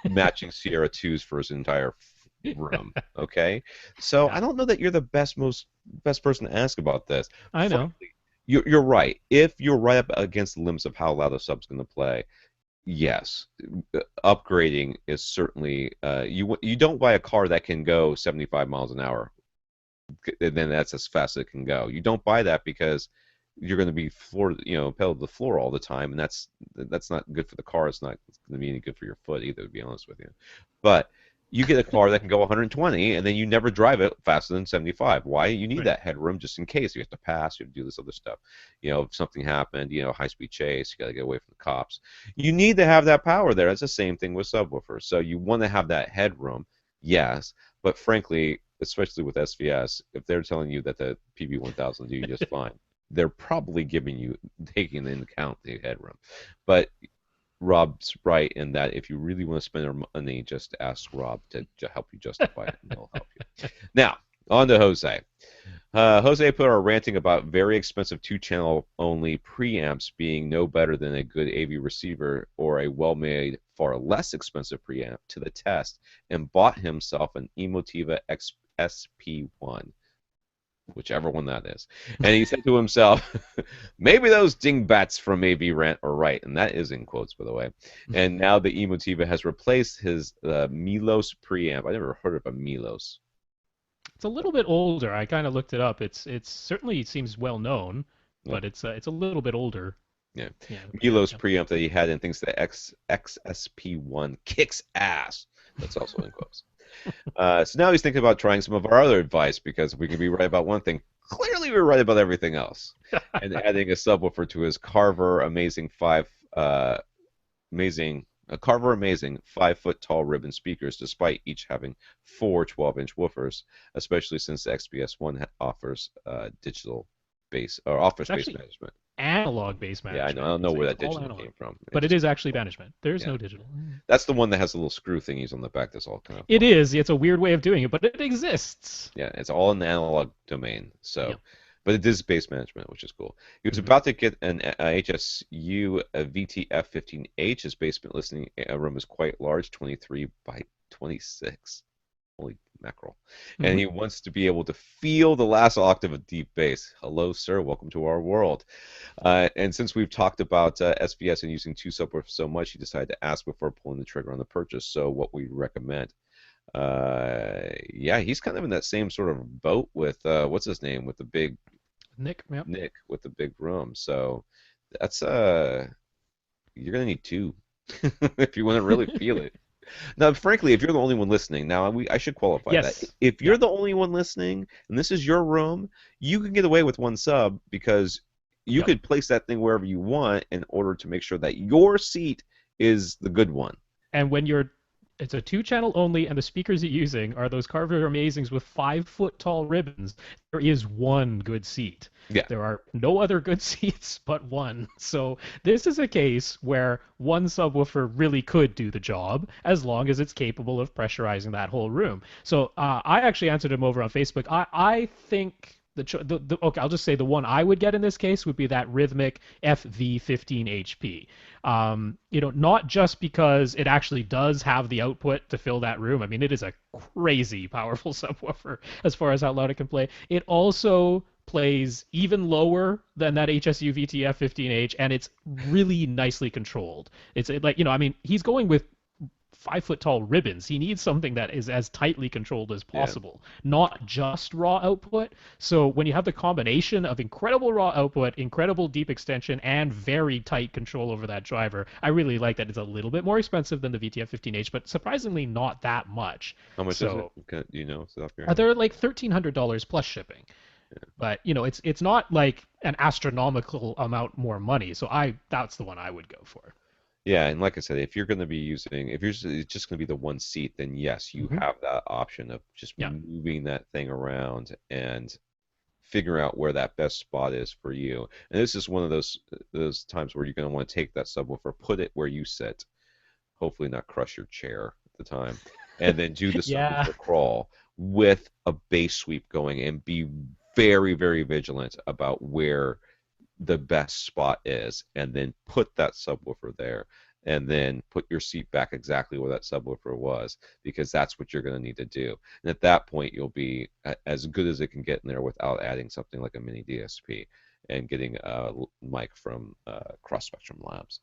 matching Sierra 2s for his entire room. Okay, so Yeah. I don't know that you're the best person to ask about this. I know. Frankly, you're right. If you're right up against the limits of how loud a sub's going to play, yes, upgrading is certainly you don't buy a car that can go 75 miles an hour, and then that's as fast as it can go. You don't buy that because you're going to be pedal to the floor all the time, and that's not good for the car. It's not going to be any good for your foot either, to be honest with you. But you get a car that can go 120, and then you never drive it faster than 75. Why? You need Right. that headroom just in case you have to pass, you have to do this other stuff. If something happened, high speed chase, you got to get away from the cops. You need to have that power there. That's the same thing with subwoofers. So you want to have that headroom, yes, but frankly, especially with SVS, if they're telling you that the PB1000 do just fine, they're probably taking into account the headroom. But Rob's right in that if you really want to spend money, just ask Rob to help you justify it, and he'll help you. Now, on to Jose. Jose put our ranting about very expensive two-channel only preamps being no better than a good AV receiver or a well-made, far less expensive preamp to the test and bought himself an Emotiva SP1, whichever one that is. And he said to himself, maybe those dingbats from AV Rant are right. And that is in quotes, by the way. And now the Emotiva has replaced his Milos preamp. I never heard of a Milos. It's a little bit older. I kind of looked it up. It's certainly seems well known, Yeah. but it's a little bit older. Yeah. Yeah, the preamp. Milos Yeah. preamp that he had and thinks the XSP1 kicks ass. That's also in quotes. So now he's thinking about trying some of our other advice because if we can be right about one thing, clearly we're right about everything else. And adding a subwoofer to his Carver Amazing 5 foot tall ribbon speakers, despite each having four 12-inch woofers, especially since the XPS1 offers digital bass or It's office bass actually management. analog based Yeah, I know. I management. don't know where It's that all digital analog, came from. It but it just is actually management. There's yeah, no digital. that's the one that has the little screw thingies on the back. That's all kind of It fun. is. It's a weird way of doing it, but it exists. Yeah, it's all in the analog domain. Yep. So, but it is base management, which is cool. He was Hmm. about to get an HSU VTF-15H. His basement listening room is quite large, 23 by 26. Holy mackerel. And Hmm. he wants to be able to feel the last octave of deep bass. Hello, sir. Welcome to our world. And since we've talked about SVS and using two subwoofers so much, he decided to ask before pulling the trigger on the purchase. So, what we recommend. Yeah, he's kind of in that same sort of boat with what's his name with the big Nick. Yep. Nick with the big room. So that's you're gonna need two if you want to really feel it. Now, frankly, if you're the only one listening, now I should qualify that. Yes. If Yeah. you're the only one listening and this is your room, you can get away with one sub because you Yep. could place that thing wherever you want in order to make sure that your seat is the good one. And when you're it's a two channel only, and the speakers you're using are those Carver Amazings with 5 foot tall ribbons. There is one good seat. Yeah, There are no other good seats but one. So this is a case where one subwoofer really could do the job as long as it's capable of pressurizing that whole room. So I actually answered him over on Facebook. I think okay, I'll just say the one I would get in this case would be that Rhythmic FV15HP. Not just because it actually does have the output to fill that room. I mean, it is a crazy powerful subwoofer as far as how loud it can play. It also plays even lower than that HSU VTF 15H, and it's really nicely controlled. It's like, I mean, he's going with 5 foot tall ribbons. He needs something that is as tightly controlled as yeah, possible, not just raw output. So when you have the combination of incredible raw output, incredible deep extension, and very tight control over that driver, I really like that. It's a little bit more expensive than the VTF-15H, but surprisingly not that much. how much is it? So Do you know off the top of your head? they're like $1,300 plus shipping. But it's not like an astronomical amount more money. So that's the one I would go for. Yeah, and like I said, if you're just going to be the one seat, then yes, you Hmm. have that option of just Yeah. moving that thing around and figuring out where that best spot is for you. And this is one of those times where you're going to want to take that subwoofer, put it where you sit, hopefully not crush your chair at the time, and then do the Yeah. subwoofer crawl with a bass sweep going and be very, very vigilant about where the best spot is, and then put that subwoofer there, and then put your seat back exactly where that subwoofer was, because that's what you're going to need to do. And at that point, you'll be as good as it can get in there without adding something like a mini DSP and getting a mic from Cross Spectrum Labs.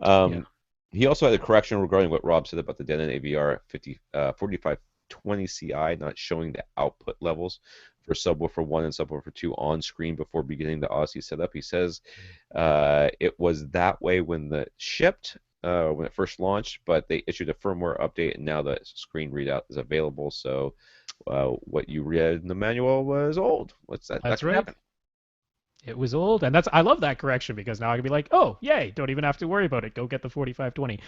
Yeah. Um, he also had a correction regarding what Rob said about the Denon AVR 4520 Ci not showing the output levels. for Subwoofer 1 and Subwoofer 2 on screen before beginning the Aussie setup. He says it was that way when the shipped, when it first launched, but they issued a firmware update and now the screen readout is available. So what you read in the manual was old. What's that? That That's can right. happen. It was old, and that's I love that correction because now I can be like, oh, yay, don't even have to worry about it. Go get the 4520.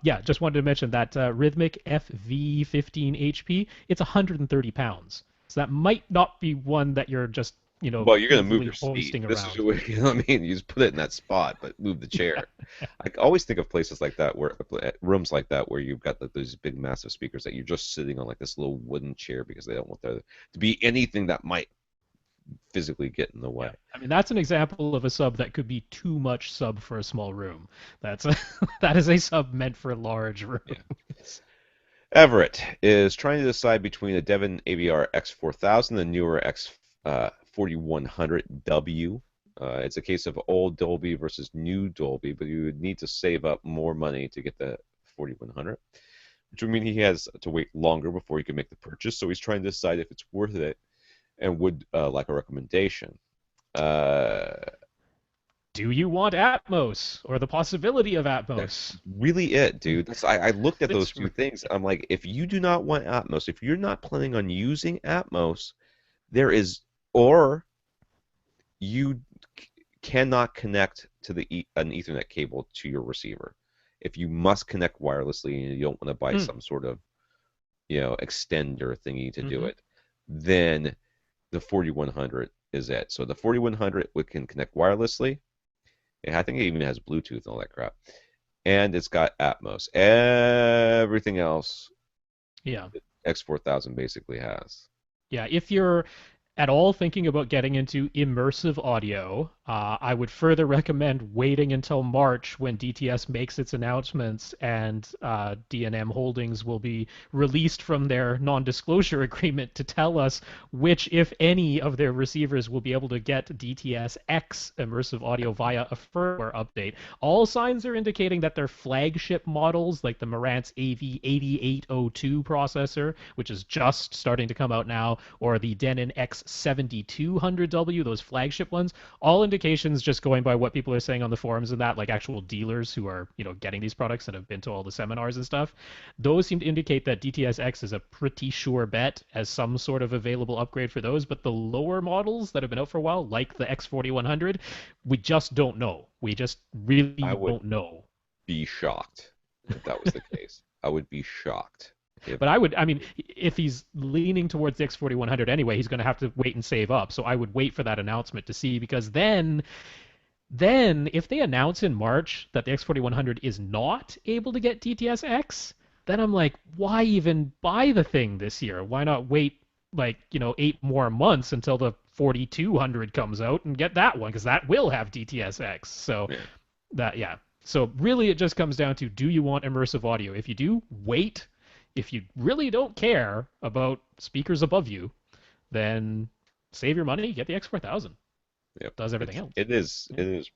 Yeah, just wanted to mention that Rhythmic FV15 HP. It's 130 pounds, so that might not be one that you're just Well, you're going to move easily your seat. hoisting This is around. what you know what I mean. You just put it in that spot, but move the chair. I always think of places like that where rooms like that where you've got those big massive speakers that you're just sitting on like this little wooden chair because they don't want there to be anything that might physically get in the way. Yeah, I mean that's an example of a sub that could be too much sub for a small room. That's a, that is a sub meant for large Yeah. rooms. Everett is trying to decide between a Devon AVR X4000 and newer X 4100W. It's a case of old Dolby versus new Dolby, but you would need to save up more money to get the 4100, which would mean he has to wait longer before he can make the purchase. So he's trying to decide if it's worth it and would like a recommendation. Uh, Do you want Atmos or the possibility of that's Atmos? really it, dude. I looked at those It's two things. I'm like, if you do not want Atmos, if you're not planning on using Atmos, there is, or you cannot cannect to an Ethernet cable to your receiver. If you must connect wirelessly and you don't want to buy mm, some sort of extender thingy to do hmm it, then the 4100 is it. So the 4100 we can connect wirelessly. And I think it even has Bluetooth and all that crap. And it's got Atmos. Everything else yeah. X4000 basically has. Yeah, if you're at all thinking about getting into immersive audio, I would further recommend waiting until March when DTS makes its announcements and D&M Holdings will be released from their non-disclosure agreement to tell us which, if any, of their receivers will be able to get DTS X immersive audio via a firmware update. All signs are indicating that their flagship models, like the Marantz AV8802 processor, which is just starting to come out now, or the Denon X7200W, those flagship ones, all indications just going by what people are saying on the forums and that, like actual dealers who are, getting these products and have been to all the seminars and stuff, those seem to indicate that DTS-X is a pretty sure bet as some sort of available upgrade for those. But the lower models that have been out for a while, like the X4100, we just don't know. We just I really would don't know. be shocked if that was the case. I would be shocked if But I mean, if he's leaning towards the X4100 anyway, he's going to have to wait and save up. So I would wait for that announcement to see because then if they announce in March that the X4100 is not able to get DTS-X, then I'm like, why even buy the thing this year? Why not wait like, 8 more months until the 4200 comes out and get that one because that will have DTS-X. So yeah. that yeah. So really it just comes down to do you want immersive audio? If you do, wait. If you really don't care about speakers above you, then save your money, get the X4000. Yep. Does everything It's else. it is Yeah. it is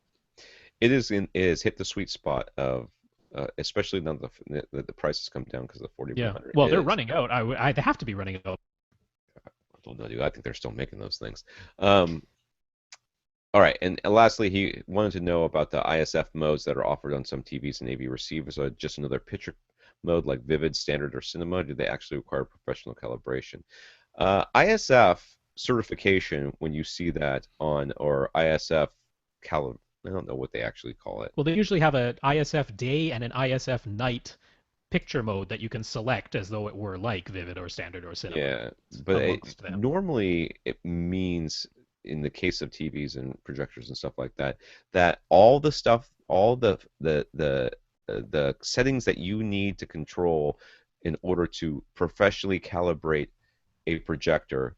it is in it has hit the sweet spot of especially now the prices come down because of the Yeah. 4100 Well, they're is. running out. They have to be running out. I don't know, dude. I think they're still making those things. Um, all right, and lastly, he wanted to know about the ISF modes that are offered on some TVs and AV receivers. Are just another picture mode like Vivid, Standard, or Cinema? Do they actually require professional calibration? ISF certification, when you see that on, or ISF I don't know what they actually call it. Well, they usually have an ISF day and an ISF night picture mode that you can select as though it were like Vivid or Standard or Cinema, Yeah, but amongst them. normally it means in the case of TVs and projectors and stuff like that, that all the stuff, all the settings that you need to control in order to professionally calibrate a projector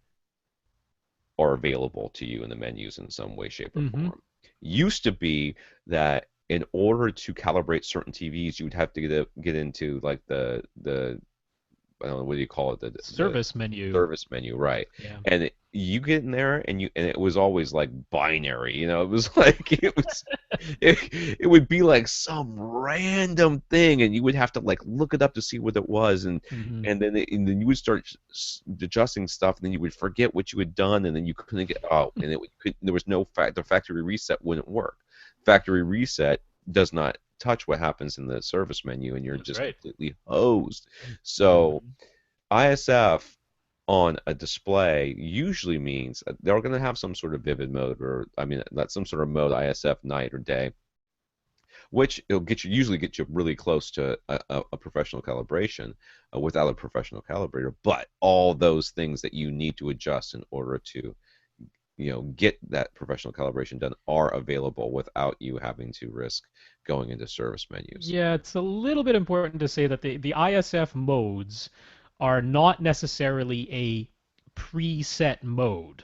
are available to you in the menus in some way, shape, or Mm-hmm. form. Used to be that in order to calibrate certain TVs, you would have to get into like I don't know, what do you call it, the Service menu. service menu, right? Yeah. And you get in there and it was always like binary, it was like it would be like some random thing, and you would have to like look it up to see what it was, Hmm. and then you would start adjusting stuff, and then you would forget what you had done, and then you couldn't get out, and there was no the factory reset wouldn't work. Factory reset does not touch what happens in the service menu, and you're That's just right. completely hosed. So Hmm. ISF on a display usually means they're going to have some sort of vivid mode, or I mean, that's some sort of mode, ISF night or day, which it'll get you usually get you really close to a professional calibration without a professional calibrator. But all those things that you need to adjust in order to get that professional calibration done are available without you having to risk going into service menus. Yeah, it's a little bit important to say that the ISF modes are not necessarily a preset mode.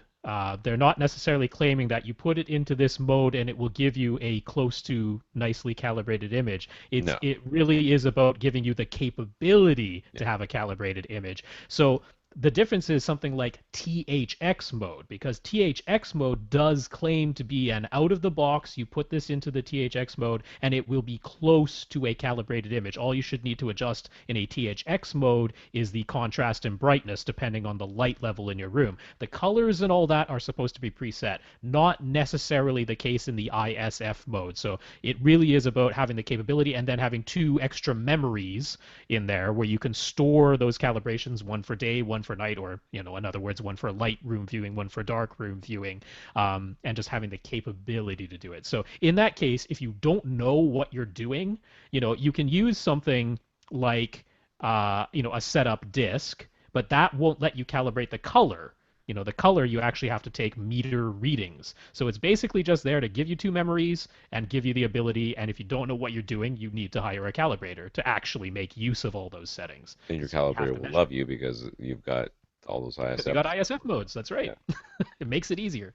They're not necessarily claiming that you put it into this mode and it will give you a close to nicely calibrated image. No. It really is about giving you the capability Yeah. to have a calibrated image. So the difference is something like THX mode, because THX mode does claim to be an out of the box. You put this into the THX mode and it will be close to a calibrated image. All you should need to adjust in a THX mode is the contrast and brightness depending on the light level in your room. The colors and all that are supposed to be preset, not necessarily the case in the ISF mode. So it really is about having the capability and then having two extra memories in there where you can store those calibrations, one for day, one for night, or in other words, one for light room viewing, one for dark room viewing, and just having the capability to do it. So in that case, if you don't know what you're doing, you can use something like a setup disk, but that won't let you calibrate the color. The color you actually have to take meter readings. So it's basically just there to give you two memories and give you the ability. And if you don't know what you're doing, you need to hire a calibrator to actually make use of all those settings. And your So you have calibrator to will measure love you because you've got all those because you ISF. got ISF modes. That's right. Yeah. It makes it easier.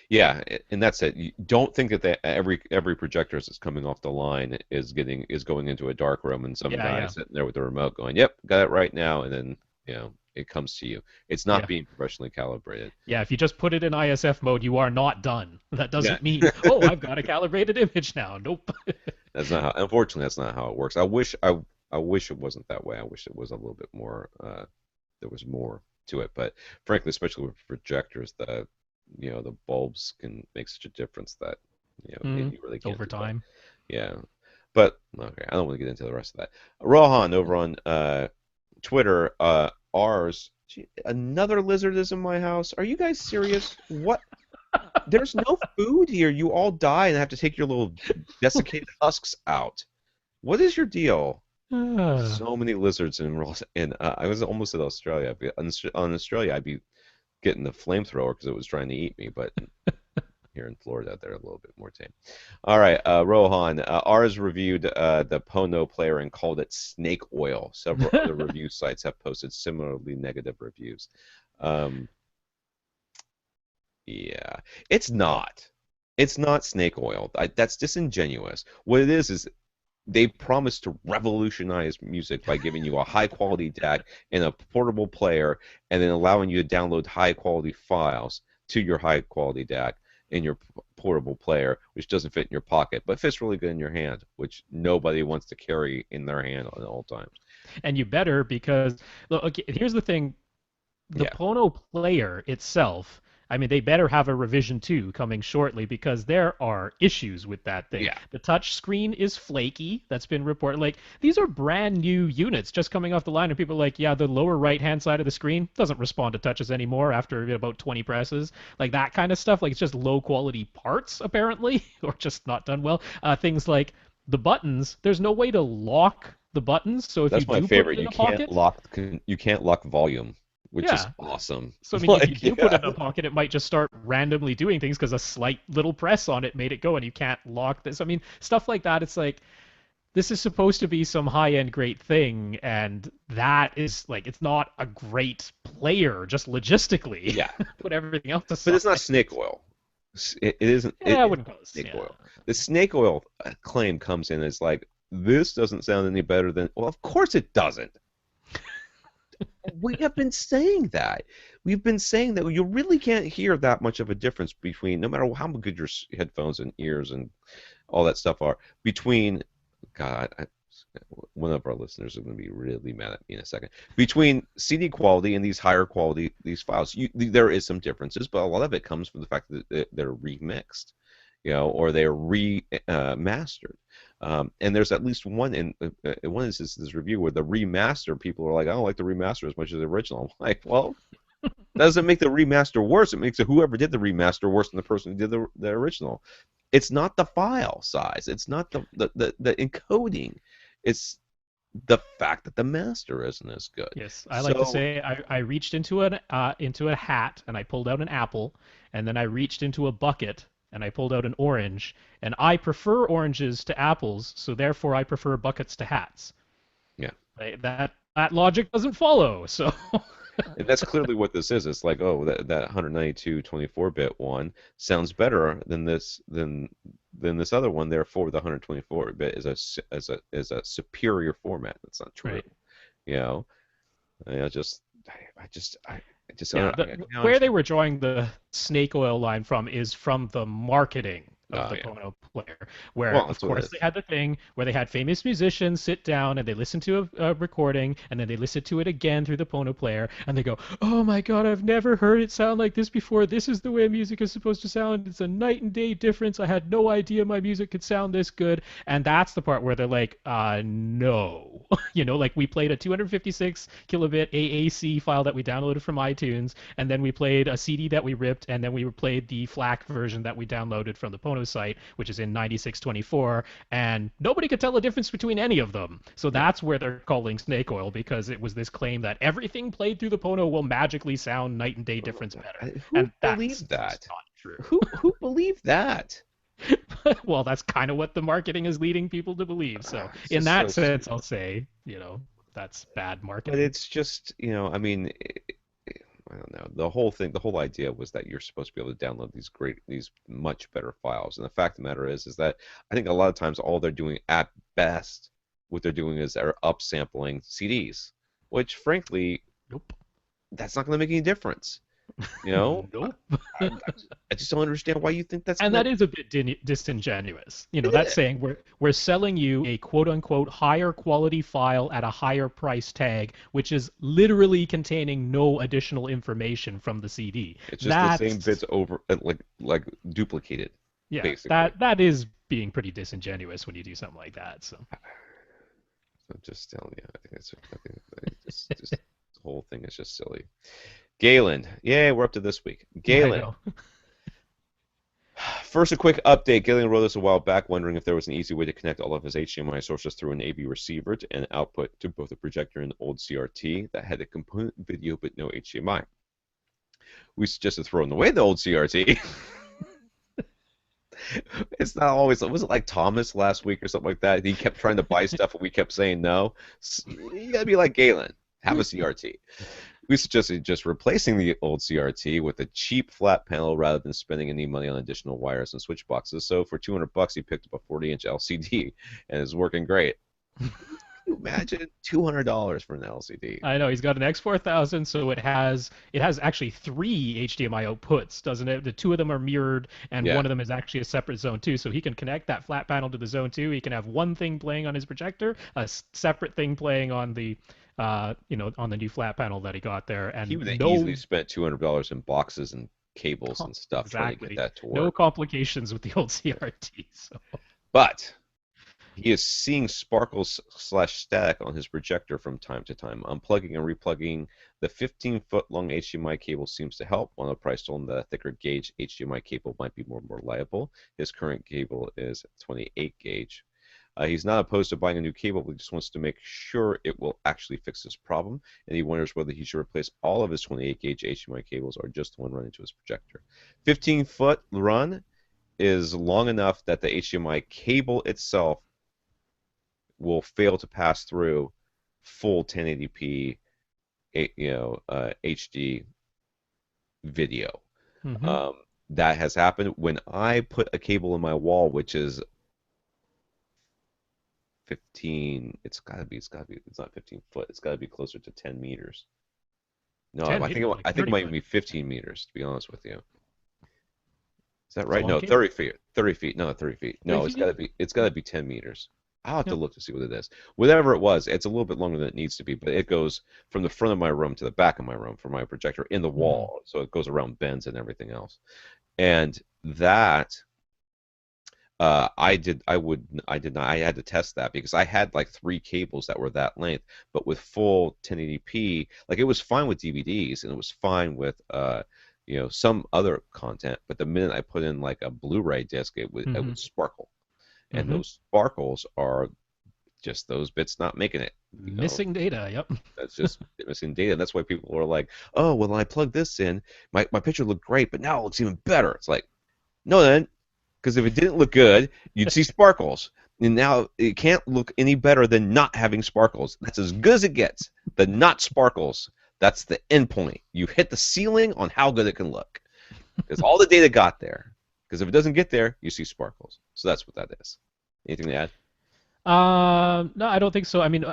Yeah, and that's it. You don't think that every projector that's coming off the line is going into a dark room and some Yeah, guy yeah, sitting there with the remote going, "Yep, got it right now," and then it comes to you. It's not yeah, being professionally calibrated. yeah. If you just put it in ISF mode, you are not done. That Yeah, doesn't mean, oh, I've got a calibrated image now. Nope. that's not how. Unfortunately, that's not how it works. I wish it wasn't that way. I wish it was a little bit more. There was more to it, but frankly, especially with projectors, the bulbs can make such a difference that Hmm. you really can't Over do that. time. Yeah. But okay, I don't want to get into the rest of that. Rohan over on Twitter, ours. Gee, another lizard is in my house. Are you guys serious? What? There's no food here. You all die and have to take your little desiccated husks out. What is your deal? Ah. So many lizards in I was almost at Australia. On Australia, I'd be getting the flamethrower because it was trying to eat me. But here in Florida, they're a little bit more tame. All right, Rohan. Ours reviewed the Pono player and called it snake oil. Several other review sites have posted similarly negative reviews. Um, yeah, it's not. It's not snake oil. That's disingenuous. What it is they promise to revolutionize music by giving you a high quality DAC and a portable player, and then allowing you to download high quality files to your high quality DAC in your portable player, which doesn't fit in your pocket, but fits really good in your hand, which nobody wants to carry in their hand at all times. And you better because look, okay, here's the thing. The Yeah, Pono player itself, I mean, they better have a revision 2 coming shortly because there are issues with that thing. yeah, The touch screen is flaky. That's been reported. Like, these are brand new units just coming off the line, and people are like, yeah, the lower right hand side of the screen doesn't respond to touches anymore after about 20 presses. Like, that kind of stuff. Like, it's just low quality parts, apparently, or just not done well. Things like the buttons, there's no way to lock the buttons. So if you that's my do put it favorite. in a pocket, You can't lock volume, which is yeah, awesome. so I mean, if you Like, do put yeah, it in a pocket, it might just start randomly doing things because a slight little press on it made it go, and you can't lock this. I mean, stuff like that. It's like this is supposed to be some high-end great thing, and that is like it's not a great player just logistically. yeah, Put everything else but it's not aside. snake oil. It isn't. Yeah, I It's wouldn't call this. snake Yeah. oil. The snake oil claim comes in as like this doesn't sound any better than. Well, of course it doesn't. We have been saying that. We've been saying that you really can't hear that much of a difference between, no matter how good your headphones and ears and all that stuff are, between, God, one of our listeners is going to be really mad at me in a second. Between CD quality and these higher quality these files, there is some differences, but a lot of it comes from the fact that they're remixed, or they're remastered. And there's at least one instance in this review where the remaster people are like, I don't like the remaster as much as the original. I'm like, well, that doesn't make the remaster worse. It makes whoever did the remaster worse than the person who did the original. It's not the file size. It's not the encoding. It's the fact that the master isn't as good. Yes, I like to So say I reached into a hat and I pulled out an apple, and then I reached into a bucket and I pulled out an orange, and I prefer oranges to apples, so therefore I prefer buckets to hats. yeah, That logic doesn't follow. So and that's clearly what this is. It's like, oh, that 192 24-bit one sounds better than this other one. Therefore, the 124-bit is a superior format. That's not true. right. You know, I just I just Yeah, I don't where they understand. were drawing the snake oil line from is from the marketing of Oh the yeah. Pono player, where Well, of that's what it course they is. had the thing where they had famous musicians sit down and they listen to a recording and then they listen to it again through the Pono player and they go, "Oh my God, I've never heard it sound like this before. This is the way music is supposed to sound. It's a night and day difference. I had no idea my music could sound this good." And that's the part where they're like, no. Like we played a 256 kilobit AAC file that we downloaded from iTunes, and then we played a CD that we ripped, and then we played the FLAC version that we downloaded from the Pono site, which is in 9624, and nobody could tell the difference between any of them. So Yeah. that's where they're calling snake oil, because it was this claim that everything played through the Pono will magically sound night and day difference better. Who And that's believed just that? not true. Who believed that? Well, that's kind of what the marketing is leading people to believe. So It's in just so that sense, stupid. I'll say, that's bad But marketing. it's just, I mean, I don't know. The whole idea was that you're supposed to be able to download these much better files. And the fact of the matter is that I think a lot of times all they're doing at best, what they're doing is they're upsampling CDs, which frankly, Nope. that's not going to make any difference. You know, Nope. I just don't understand why you think that's And going that to. is a bit disingenuous. It That's is. saying we're selling you a quote unquote higher quality file at a higher price tag, which is literally containing no additional information from the CD. It's just the same That's bits over, like duplicated, yeah, basically. that is being pretty disingenuous when you do something like that. So I'm just telling you. I think just the whole thing is just silly. Galen, yay, we're up to this week. yeah, I Galen, know. first a quick update. Galen wrote us a while back wondering if there was an easy way to connect all of his HDMI sources through an AV receiver and output to both a projector and an old CRT that had a component video but no HDMI. We suggested throwing away the old CRT. It's not always. Was it like Thomas last week or something like that? He kept trying to buy stuff and we kept saying no. You gotta be like Galen. Have a CRT. We suggested just replacing the old CRT with a cheap flat panel rather than spending any money on additional wires and switch boxes. So for $200, he picked up a 40-inch LCD and it's working great. Can you imagine $200 for an LCD? I know he's got an X4000, so it has actually three HDMI outputs, doesn't it? The two of them are mirrored, and Yeah, one of them is actually a separate zone two. So he can connect that flat panel to the zone two. He can have one thing playing on his projector, a separate thing playing on on the new flat panel that he got there, he and would have easily no, spent $200 in boxes and cables and stuff trying to get exactly, that to no work. complications with the old Yeah. CRT. So But he is seeing sparkles/static on his projector from time to time. Unplugging and replugging the 15-foot long HDMI cable seems to help. One of the price told him that a thicker gauge HDMI cable might be more reliable. His current cable is 28 gauge. He's not opposed to buying a new cable, but he just wants to make sure it will actually fix this problem. And he wonders whether he should replace all of his 28 gauge HDMI cables or just one run into his projector. 15-foot run is long enough that the HDMI cable itself will fail to pass through full 1080p, HD video. hmm Um, that has happened when I put a cable in my wall, which is 15. It's not 15 foot. It's got to be closer to 10 meters. No, 10 meters, like I think it 30 might foot. be 15 meters, to be honest with you. Is that It's a right? long No, cable. 30 feet. 30 feet. No, 30 feet. 30 No, feet? it's gotta be 10 meters. I'll have to Yep. look to see what it is. Whatever it was, it's a little bit longer than it needs to be, but it goes from the front of my room to the back of my room for my projector in the Mm-hmm. wall. So it goes around bends and everything else. And that I did not, I had to test that because I had like three cables that were that length, but with full 1080p, like it was fine with DVDs and it was fine with some other content, but the minute I put in like a Blu-ray disc, it Mm-hmm. would sparkle, and Mm-hmm. those sparkles are just those bits not making it. You know, Missing data. Yep. that's just missing data. And that's why people are like, oh, well, I plugged this in, my picture looked great, but now it looks even better. It's like, no, then, because if it didn't look good, you'd see sparkles. And now it can't look any better than not having sparkles. That's as good as it gets. The not sparkles, that's the end point. You hit the ceiling on how good it can look. Because all the data got there. Because if it doesn't get there, you see sparkles. So that's what that is. Anything to add? No, I don't think so. I mean,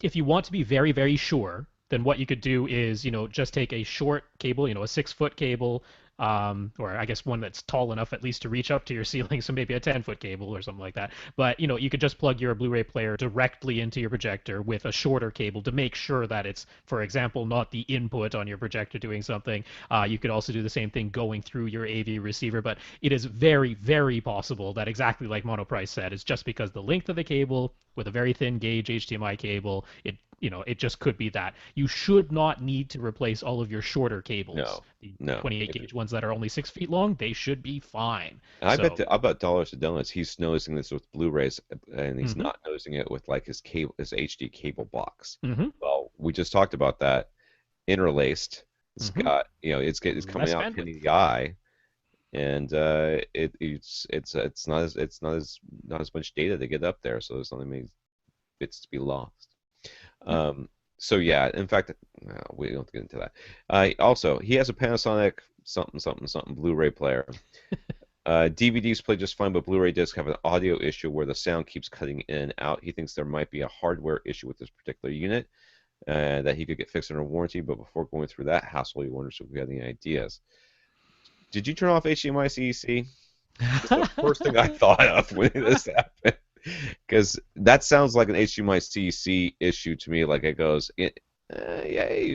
if you want to be very, very sure, then what you could do is, just take a short cable, a 6 foot cable, or I guess one that's tall enough at least to reach up to your ceiling, so maybe a 10 foot cable or something like that. But, you could just plug your Blu-ray player directly into your projector with a shorter cable to make sure that it's, for example, not the input on your projector doing something. You could also do the same thing going through your AV receiver, but it is very, very possible that exactly like Monoprice said, it's just because the length of the cable with a very thin gauge HDMI cable, it just could be that. You should not need to replace all of your shorter cables. No. The No. 28 gauge ones that are only 6 feet long, they should be fine. And So, I bet dollars to donuts he's noticing this with Blu-rays and he's mm-hmm, not noticing it with like his HD cable box. mm-hmm, Well, we just talked about that interlaced. It's mm-hmm. got it's coming Less out bandwidth. TDI, and it's not as much data to get up there, so there's not many bits to be lost. Yep. So yeah, in fact, no, we don't have to get into that. Also, he has a Panasonic something something something Blu-ray player. DVDs play just fine, but Blu-ray discs have an audio issue where the sound keeps cutting in and out. He thinks there might be a hardware issue with this particular unit that he could get fixed under warranty, but before going through that hassle, he wonders if we had any ideas. Did you turn off HDMI CEC? That's the first thing I thought of when this happened. Because that sounds like an HDMI CEC issue to me. Like it goes, yeah,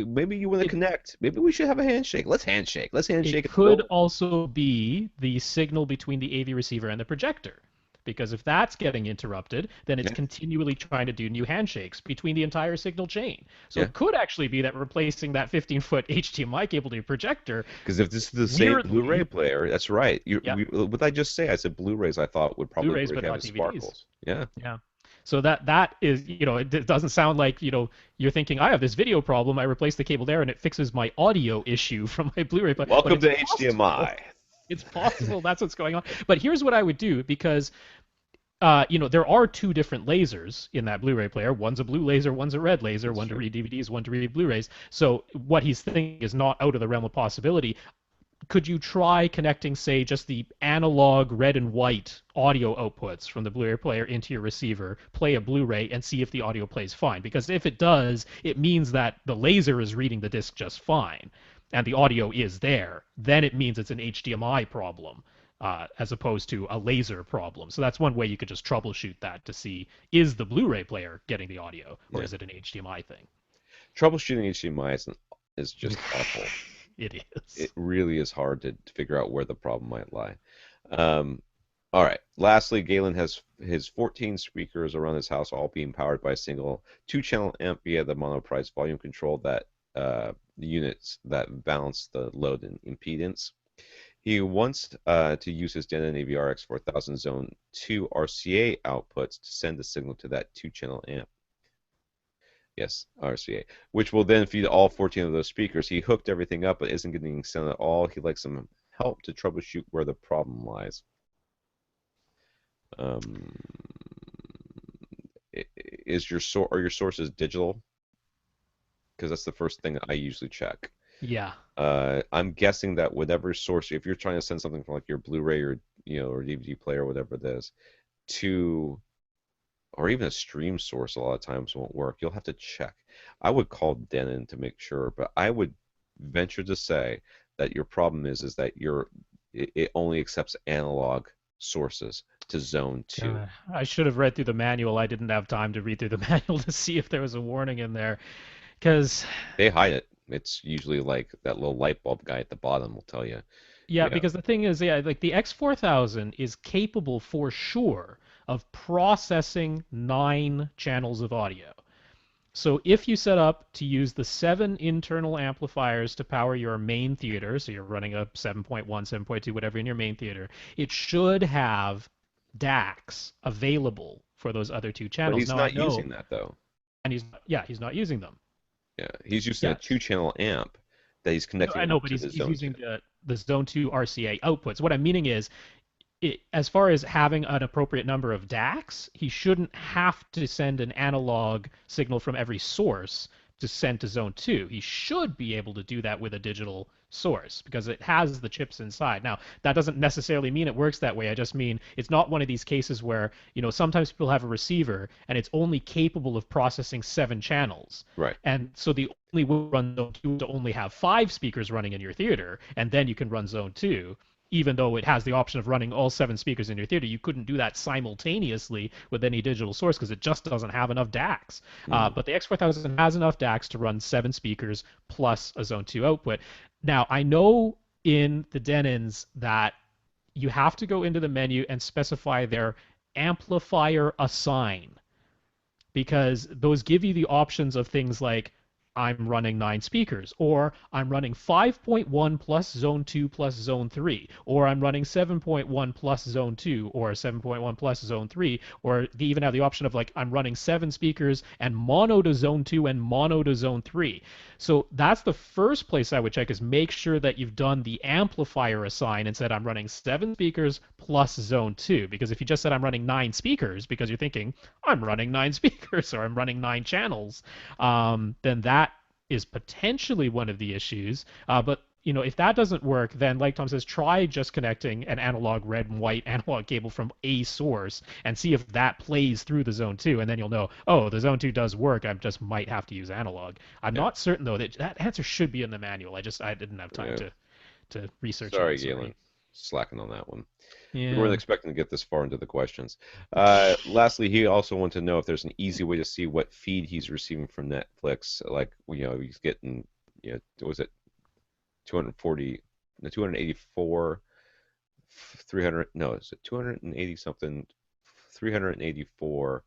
maybe you want to it connect. Maybe we should have a handshake. Let's handshake. Let's it handshake at the could building. also be the signal between the AV receiver and the projector. Because if that's getting interrupted, then it's Yeah, continually trying to do new handshakes between the entire signal chain. So yeah. it could actually be that replacing that 15-foot HDMI cable to your projector Because if this is the same Blu-ray weirdly, player, that's right. yep, What did I just say? I said Blu-rays. I thought would probably Blu-rays already but have not his DVDs. sparkles. Yeah. Yeah. So that is, it doesn't sound like, you're thinking, I have this video problem. I replace the cable there and it fixes my audio issue from my Blu-ray, but Welcome it's to possible. HDMI. It's possible that's what's going on. But here's what I would do because there are two different lasers in that Blu-ray player. One's a blue laser, one's a red laser, That's one to true. read DVDs, one to read Blu-rays. So what he's thinking is not out of the realm of possibility. Could you try connecting, say, just the analog red and white audio outputs from the Blu-ray player into your receiver, play a Blu-ray, and see if the audio plays fine? Because if it does, it means that the laser is reading the disc just fine, and the audio is there. Then it means it's an HDMI problem. As opposed to a laser problem. So that's one way you could just troubleshoot that to see is the Blu-ray player getting the audio or Yeah. is it an HDMI thing? Troubleshooting HDMI is just awful. It is. It really is hard to figure out where the problem might lie. Um, all right. Lastly, Galen has his 14 speakers around his house, all being powered by a single two-channel amp via the monoprice volume control that the units that balance the load and impedance. He wants to use his Denon AVRX 4000 Zone 2 RCA outputs to send the signal to that two-channel amp. Yes, RCA, which will then feed all 14 of those speakers. He hooked everything up, but isn't getting sound at all. He'd like some help to troubleshoot where the problem lies. Um, is are your sources digital? Because that's the first thing I usually check. Yeah. I'm guessing that whatever source, if you're trying to send something from like your Blu-ray or or DVD player or whatever it is, to or even a stream source a lot of times won't work. You'll have to check. I would call Denon to make sure, but I would venture to say that your problem is that it only accepts analog sources to zone 2. I should have read through the manual. I didn't have time to read through the manual to see if there was a warning in there. Because, They hide it. It's usually like that little light bulb guy at the bottom will tell you. yeah, Yeah. because the thing is, yeah, like the X4000 is capable for sure of processing 9 channels of audio. So if you set up to use the 7 internal amplifiers to power your main theater, so you're running a 7.1, 7.2, whatever in your main theater, it should have DACs available for those other 2 channels. He's Now I not know, using that though. and he's not using them. Yeah, he's using a Yes. two-channel amp that he's No, I connecting know, up but to the he's zone using 2. the Zone 2 RCA outputs. What I'm meaning is as far as having an appropriate number of DACs, he shouldn't have to send an analog signal from every source to send to zone 2. He should be able to do that with a digital source because it has the chips inside. Now, that doesn't necessarily mean it works that way. I just mean it's not one of these cases where, sometimes people have a receiver and it's only capable of processing 7 channels. Right. And so the only way to run zone 2 is to only have 5 speakers running in your theater, and then you can run zone 2 even though it has the option of running all 7 speakers in your theater. You couldn't do that simultaneously with any digital source because it just doesn't have enough DACs. Mm. But the X4000 has enough DACs to run 7 speakers plus a Zone 2 output. Now, I know in the Denons that you have to go into the menu and specify their amplifier assign because those give you the options of things like I'm running 9 speakers, or I'm running 5.1 plus zone 2 plus zone 3, or I'm running 7.1 plus zone 2, or 7.1 plus zone 3, or they even have the option of like I'm running 7 speakers and mono to zone 2 and mono to zone 3. So that's the first place I would check is make sure that you've done the amplifier assign and said I'm running 7 speakers plus zone 2. Because if you just said I'm running 9 speakers because you're thinking I'm running 9 speakers or I'm running 9 channels, then that is potentially one of the issues. But if that doesn't work, then like Tom says, try just connecting an analog red and white analog cable from a source and see if that plays through the zone 2, and then you'll know, oh, the zone 2 does work. I just might have to use analog. I'm Yeah. not certain though that answer should be in the manual. I didn't have time Yeah. to research Sorry, that. Galen. Sorry. Slacking on that one. We weren't Yeah. expecting to get this far into the questions. Lastly, he also wanted to know if there's an easy way to see what feed he's receiving from Netflix. Like, he's getting, what was it 240, no, 284, 300, no, is it 280 something, 384,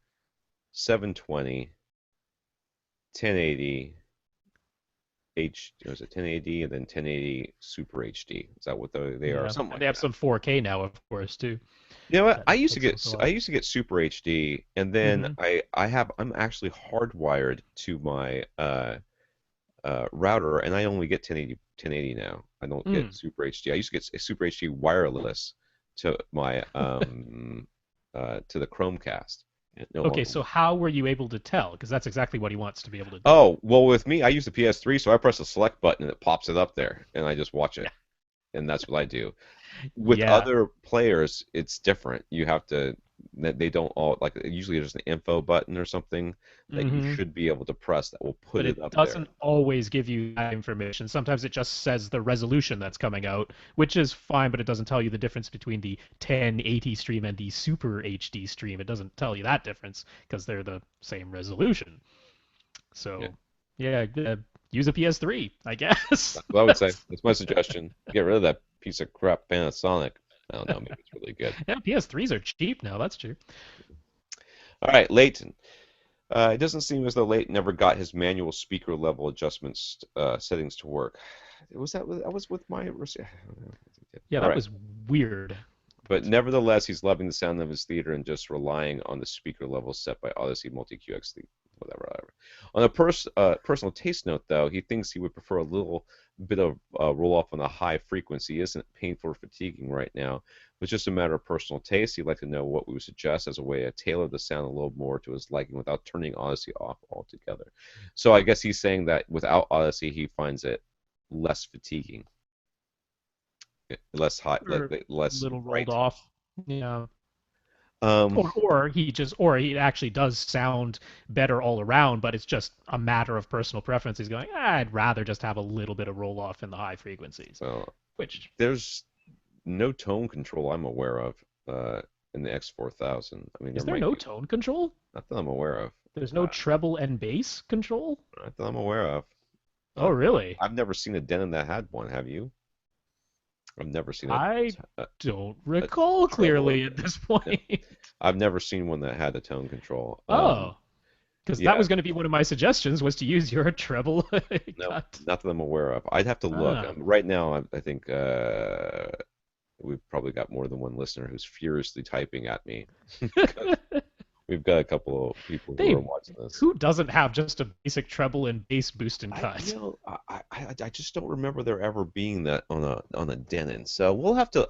720, 1080, was it 1080 and then 1080 Super HD? Is that what they are? Yeah. Something And like they have that. some 4K now, of course, too. You know what? That Netflix also I has. used to get Super HD, and then Mm-hmm. I'm actually hardwired to my router, and I only get 1080 now. I don't get Mm. Super HD. I used to get Super HD wireless to my to the Chromecast. It no Okay, longer. so how were you able to tell? Because that's exactly what he wants to be able to do. Oh, well, with me, I use the PS3, so I press the select button and it pops it up there, and I just watch it, and that's what I do. With Yeah. other players, it's different. You have to, they don't all, like, usually there's an info button or something that you Mm-hmm. should be able to press that will put But it it up there. doesn't always give you that information. Sometimes it just says the resolution that's coming out, which is fine, but it doesn't tell you the difference between the 1080 stream and the Super HD stream. It doesn't tell you that difference because they're the same resolution. Yeah, So, yeah, use a PS3, I guess. that's what I would say. That's my suggestion. Get rid of that piece of crap Panasonic. I don't know, maybe it's really good. Yeah, PS3s are cheap now. That's true. All right, Leighton. It doesn't seem as though Leighton never got his manual speaker level adjustments settings to work. That was with my. Yeah, All that right. was weird. But nevertheless, he's loving the sound of his theater and just relying on the speaker levels set by Odyssey Multi-QX, whatever, whatever. On a personal taste note, though, he thinks he would prefer a little bit of roll off on a high frequency. Isn't painful or fatiguing right now. It's just a matter of personal taste. He'd like to know what we would suggest as a way to tailor the sound a little more to his liking without turning Odyssey off altogether. So I guess he's saying that without Odyssey, he finds it less fatiguing, less hot, Or a less little rolled bright. off. Yeah. Um, Or he actually does sound better all around, but it's just a matter of personal preference. He's going, I'd rather just have a little bit of roll off in the high frequencies. well, Which there's no tone control I'm aware of in the X4000. I mean, there is there might no be, tone control? not that I'm aware of. There's no Uh, treble and bass control? not that I'm aware of. Oh, really? I've never seen a Denon that had one. Have you? I've never seen I a, don't a recall treble. clearly at this Yeah. point. I've never seen one that had a tone control. Oh, because that Yeah, was going to be one of my suggestions was to use your treble no, cut. not that I'm aware of. I'd have to look. Ah. Right now, I think we've probably got more than one listener who's furiously typing at me because we've got a couple of people who are Dave, watching this. who doesn't have just a basic treble and bass boost and I, cut? I just don't remember there ever being that on a Denon. So we'll have to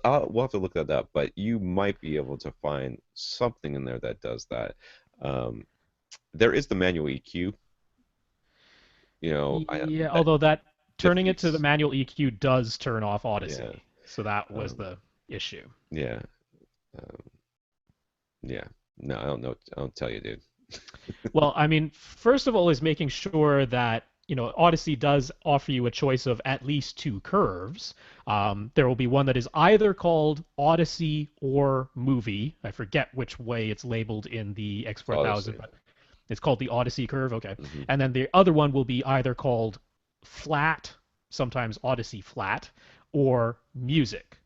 look that up. But you might be able to find something in there that does that. Um, there is the manual EQ. Yeah, That although that turning it to the defeats. manual EQ does turn off Yeah, Odyssey. So that was um, the issue. yeah, um, yeah. No, I don't know. I don't tell you, dude. Well, I mean, first of all, is making sure that Odyssey does offer you a choice of at least two curves. There will be one that is either called Odyssey or Movie. I forget which way it's labeled in the It's X4000, Odyssey. but it's called the Odyssey curve. Okay, Hmm. and then the other one will be either called Flat, sometimes Odyssey Flat, or Music.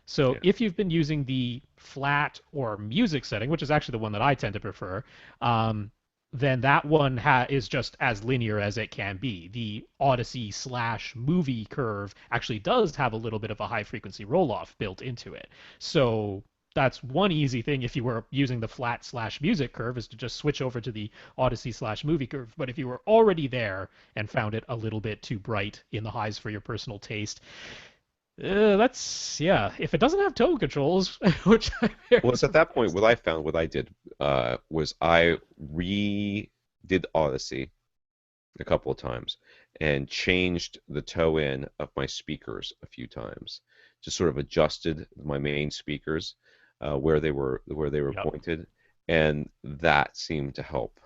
So Yeah, if you've been using the flat or music setting, which is actually the one that I tend to prefer, um, then that one is just as linear as it can be. The Odyssey slash movie curve actually does have a little bit of a high frequency roll off built into it. So that's one easy thing if you were using the flat slash music curve is to just switch over to the Odyssey slash movie curve. But if you were already there and found it a little bit too bright in the highs for your personal taste, that's yeah. If it doesn't have tone controls, which I'm well, very it's at that point surprised. what I found, what I did was I redid Odyssey a couple of times and changed the toe in of my speakers a few times. Just sort of adjusted my main speakers where they were Yep. pointed, and that seemed to help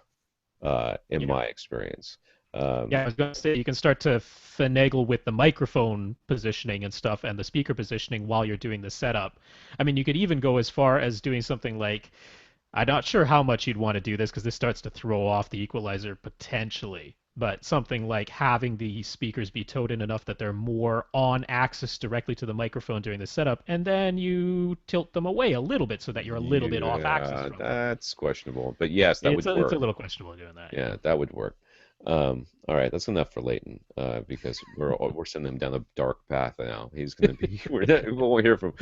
in Yeah. my experience. Um, Yeah, I was gonna say you can start to finagle with the microphone positioning and stuff and the speaker positioning while you're doing the setup. I mean, you could even go as far as doing something like I'm not sure how much you'd want to do this because this starts to throw off the equalizer potentially. But something like having the speakers be towed in enough that they're more on axis directly to the microphone during the setup, and then you tilt them away a little bit so that you're a little bit off axis yeah, from them. that's questionable, but yes, that would It's a work. little questionable doing that, yeah. Yeah, that would work. All right, that's enough for Leighton, because we're sending him down a dark path now. He's gonna be we won't hear from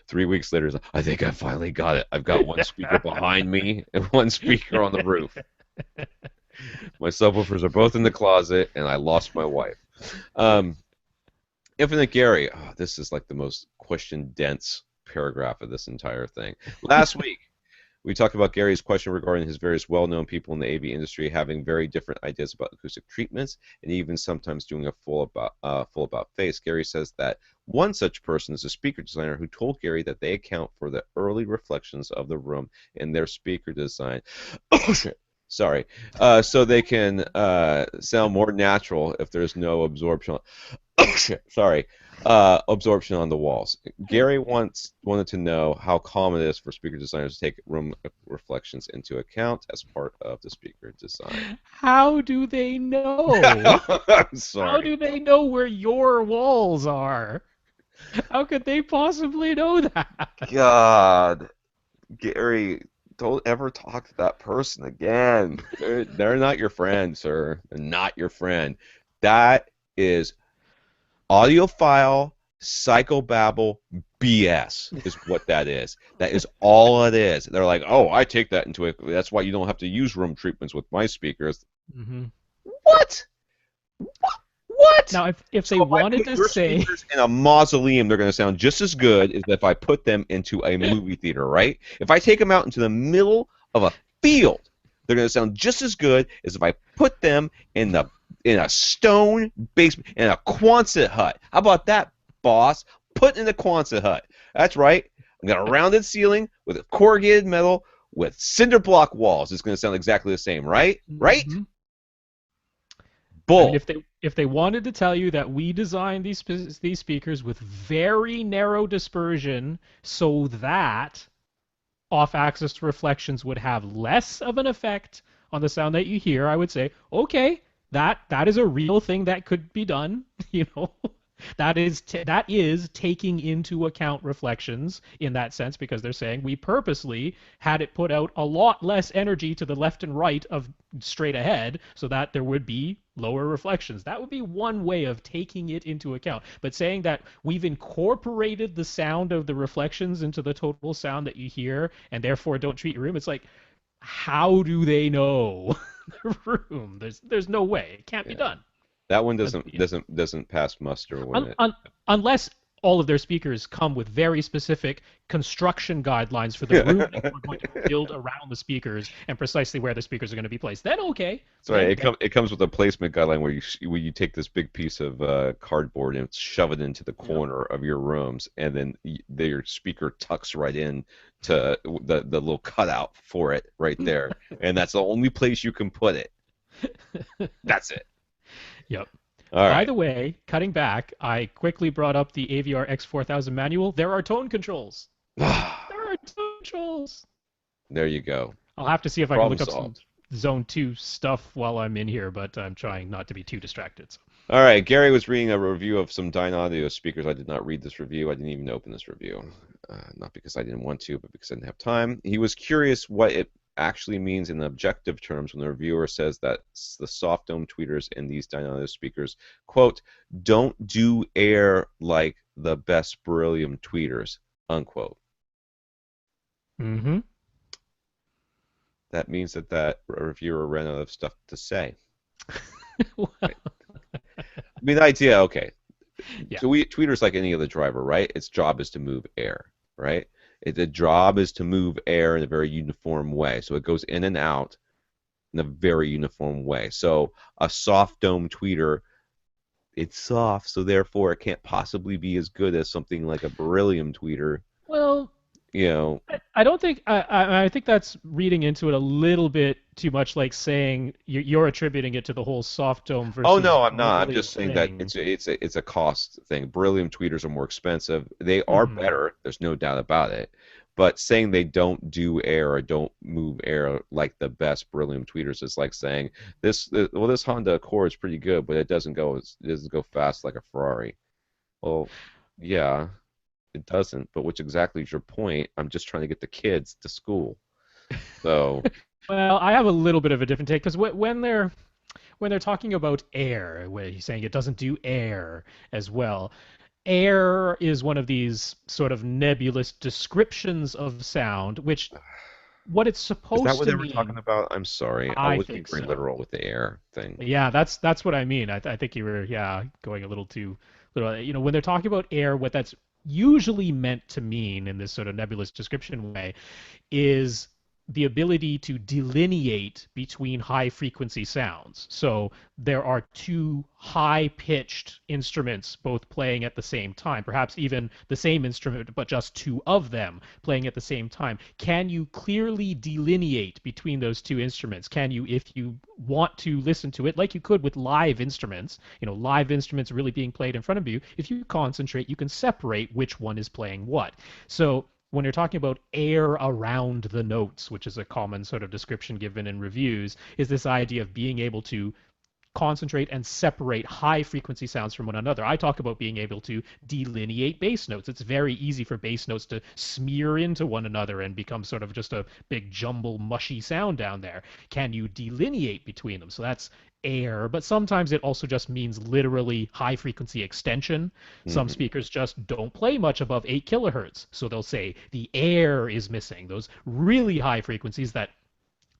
3 weeks later. He's like, I think I finally got it. I've got one speaker behind me and one speaker on the roof. My subwoofers are both in the closet, and I lost my wife. Um, Infinite Gary, oh, this is like the most question dense paragraph of this entire thing. Last week, we talked about Gary's question regarding his various well-known people in the AV industry having very different ideas about acoustic treatments, and even sometimes doing a full about face. Gary says that one such person is a speaker designer who told Gary that they account for the early reflections of the room in their speaker design. Oh shit. Sorry. So they can sound more natural if there's no absorption. Oh shit. Sorry. Absorption on the walls. Gary wanted to know how common it is for speaker designers to take room reflections into account as part of the speaker design. How do they know? I'm How sorry. do they know where your walls are? How could they possibly know that? God, Gary, don't ever talk to that person again. They're not your friend, sir. They're not your friend. That is audiophile psychobabble BS is what that is. That is all it is. They're like, oh, I take that into it. That's why you don't have to use room treatments with my speakers. Hmm. What? What? Now, if So they if I wanted put to your say, speakers in a mausoleum, they're going to sound just as good as if I put them into a movie theater, right? If I take them out into the middle of a field, they're going to sound just as good as if I put them in a stone basement in a Quonset hut. How about that, boss? Put in the Quonset hut. That's right. I'm gonna rounded ceiling with a corrugated metal with cinder block walls. It's gonna sound exactly the same, right? Right? Hmm. I mean, Bull. if they wanted to tell you that we designed these speakers with very narrow dispersion so that off-axis reflections would have less of an effect on the sound that you hear, I would say, okay, that is a real thing that could be done. You know, that is taking into account reflections in that sense because they're saying we purposely had it put out a lot less energy to the left and right of straight ahead so that there would be lower reflections. That would be one way of taking it into account. But saying that we've incorporated the sound of the reflections into the total sound that you hear and therefore don't treat your room, it's like, how do they know the room? There's no way. It can't be Yeah. done. That one But doesn't pass muster when un, it. un, unless all of their speakers come with very specific construction guidelines for the room that we're going to build around the speakers and precisely where the speakers are going to be placed, then okay. Sorry, Then it comes with a placement guideline where you take this big piece of cardboard and shove it into the yeah. corner of your rooms, and then your speaker tucks right in to the little cutout for it right there, and that's the only place you can put it. That's it. Yep. All By right. the way, cutting back, I quickly brought up the AVR X4000 manual. There are tone controls. There are tone controls. There you go. I'll have to see if I can Problem look up some solved. Zone 2 stuff while I'm in here, but I'm trying not to be too distracted. So. All right, Gary was reading a review of some Dyne Audio speakers. I did not read this review. I didn't even open this review. Not because I didn't want to, but because I didn't have time. He was curious what it actually means in objective terms when the reviewer says that the soft dome tweeters in these Dyne Audio speakers, quote, don't do air like the best beryllium tweeters, unquote. Mm-hmm. That means that reviewer ran out of stuff to say. Well, Right? I mean, the idea, okay, yeah. tweeter's like any other driver, right? Its job is to move air, right? The job is to move air in a very uniform way. So it goes in and out in a very uniform way. So a soft dome tweeter, it's soft, so therefore it can't possibly be as good as something like a beryllium tweeter. Well, You know, I don't think I think that's reading into it a little bit too much, like saying you're attributing it to the whole soft dome oh versus no, I'm not. I'm beryllium just saying that thing. it's a cost thing. Beryllium tweeters are more expensive. They are Hmm. better. There's no doubt about it. But saying they don't do air or don't move air like the best beryllium tweeters is like saying this Honda Accord is pretty good, but it doesn't go fast like a Ferrari. Well, yeah, it doesn't. But which exactly is your point? I'm just trying to get the kids to school. So, Well, I have a little bit of a different take because when they're talking about air, where he's saying it doesn't do air as well. Air is one of these sort of nebulous descriptions of sound, which what it's is that supposed what to they were talking mean, about? I'm sorry. I I was being think very so. literal with the air thing. Yeah, that's what I mean. I think you were going a little too little. When they're talking about air, what that's usually meant to mean in this sort of nebulous description way is the ability to delineate between high frequency sounds. So there are two high pitched instruments both playing at the same time, perhaps even the same instrument, but just two of them playing at the same time. Can you clearly delineate between those two instruments? Can you, if you want to listen to it, like you could with live instruments, live instruments really being played in front of you, if you concentrate, you can separate which one is playing what. So when you're talking about air around the notes, which is a common sort of description given in reviews, is this idea of being able to concentrate and separate high frequency sounds from one another. I talk about being able to delineate bass notes. It's very easy for bass notes to smear into one another and become sort of just a big jumble mushy sound down there. Can you delineate between them? So that's air, but sometimes it also just means literally high frequency extension. Some Hmm. speakers just don't play much above 8 kilohertz. So they'll say the air is missing, those really high frequencies that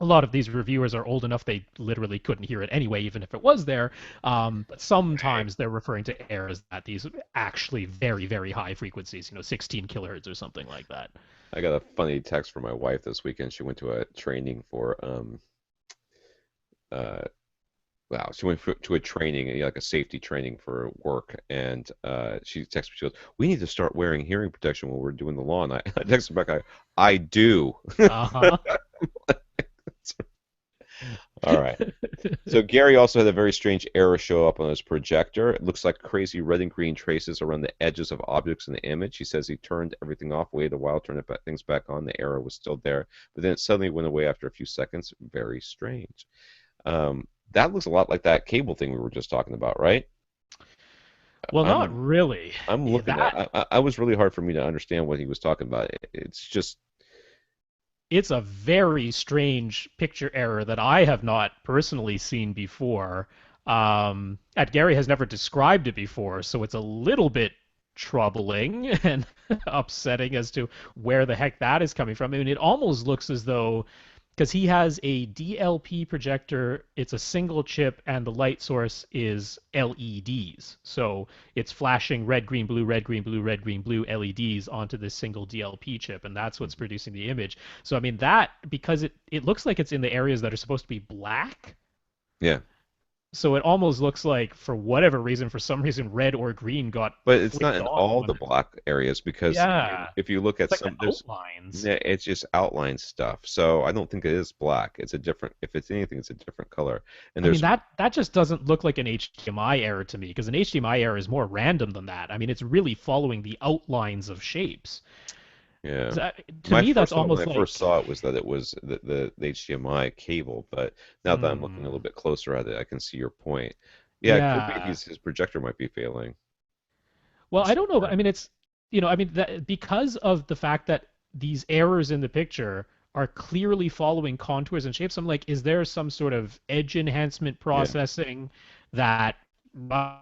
a lot of these reviewers are old enough they literally couldn't hear it anyway, even if it was there. But sometimes they're referring to air as that these actually very, very high frequencies, 16 kilohertz or something like that. I got a funny text from my wife this weekend. She went to a training for uh, wow, she went to a training, like a safety training for work, and she texted me. She goes, "We need to start wearing hearing protection when we're doing the lawn." I texted back, I do. Uh-huh. All right. So Gary also had a very strange error show up on his projector. It looks like crazy red and green traces around the edges of objects in the image. He says he turned everything off, waited a while, turned things back on. The error was still there, but then it suddenly went away after a few seconds. Very strange. That looks a lot like that cable thing we were just talking about, right? Well, not I'm really. I'm looking at. That I was really hard for me to understand what he was talking about. It's just it's a very strange picture error that I have not personally seen before. And Gary has never described it before, so it's a little bit troubling and upsetting as to where the heck that is coming from. I mean, it almost looks as though because he has a DLP projector, it's a single chip, and the light source is LEDs. So it's flashing red, green, blue, red, green, blue, red, green, blue LEDs onto this single DLP chip, and that's what's producing the image. So I mean that because it looks like it's in the areas that are supposed to be black. yeah. So it almost looks like for whatever reason, for some reason, red or green got But it's not flicked in on all when. the black areas because Yeah, if you look at it's like the some, there's outlines. yeah, it's just outline stuff. So I don't think it is black. It's a different, if it's anything, it's a different color. And I mean there's, that just doesn't look like an HDMI error to me because an HDMI error is more random than that. I mean, it's really following the outlines of shapes. yeah. To My me, that's first thought when almost I first like, saw it was that it was the HDMI cable, but now that I'm looking a little hmm, bit closer at it, I can see your point. Yeah, it could be yeah. his projector might be failing Well, I don't know, but somewhere. I mean, it's I mean that because of the fact that these errors in the picture are clearly following contours and shapes. I'm like, is there some sort of edge enhancement Yeah, processing that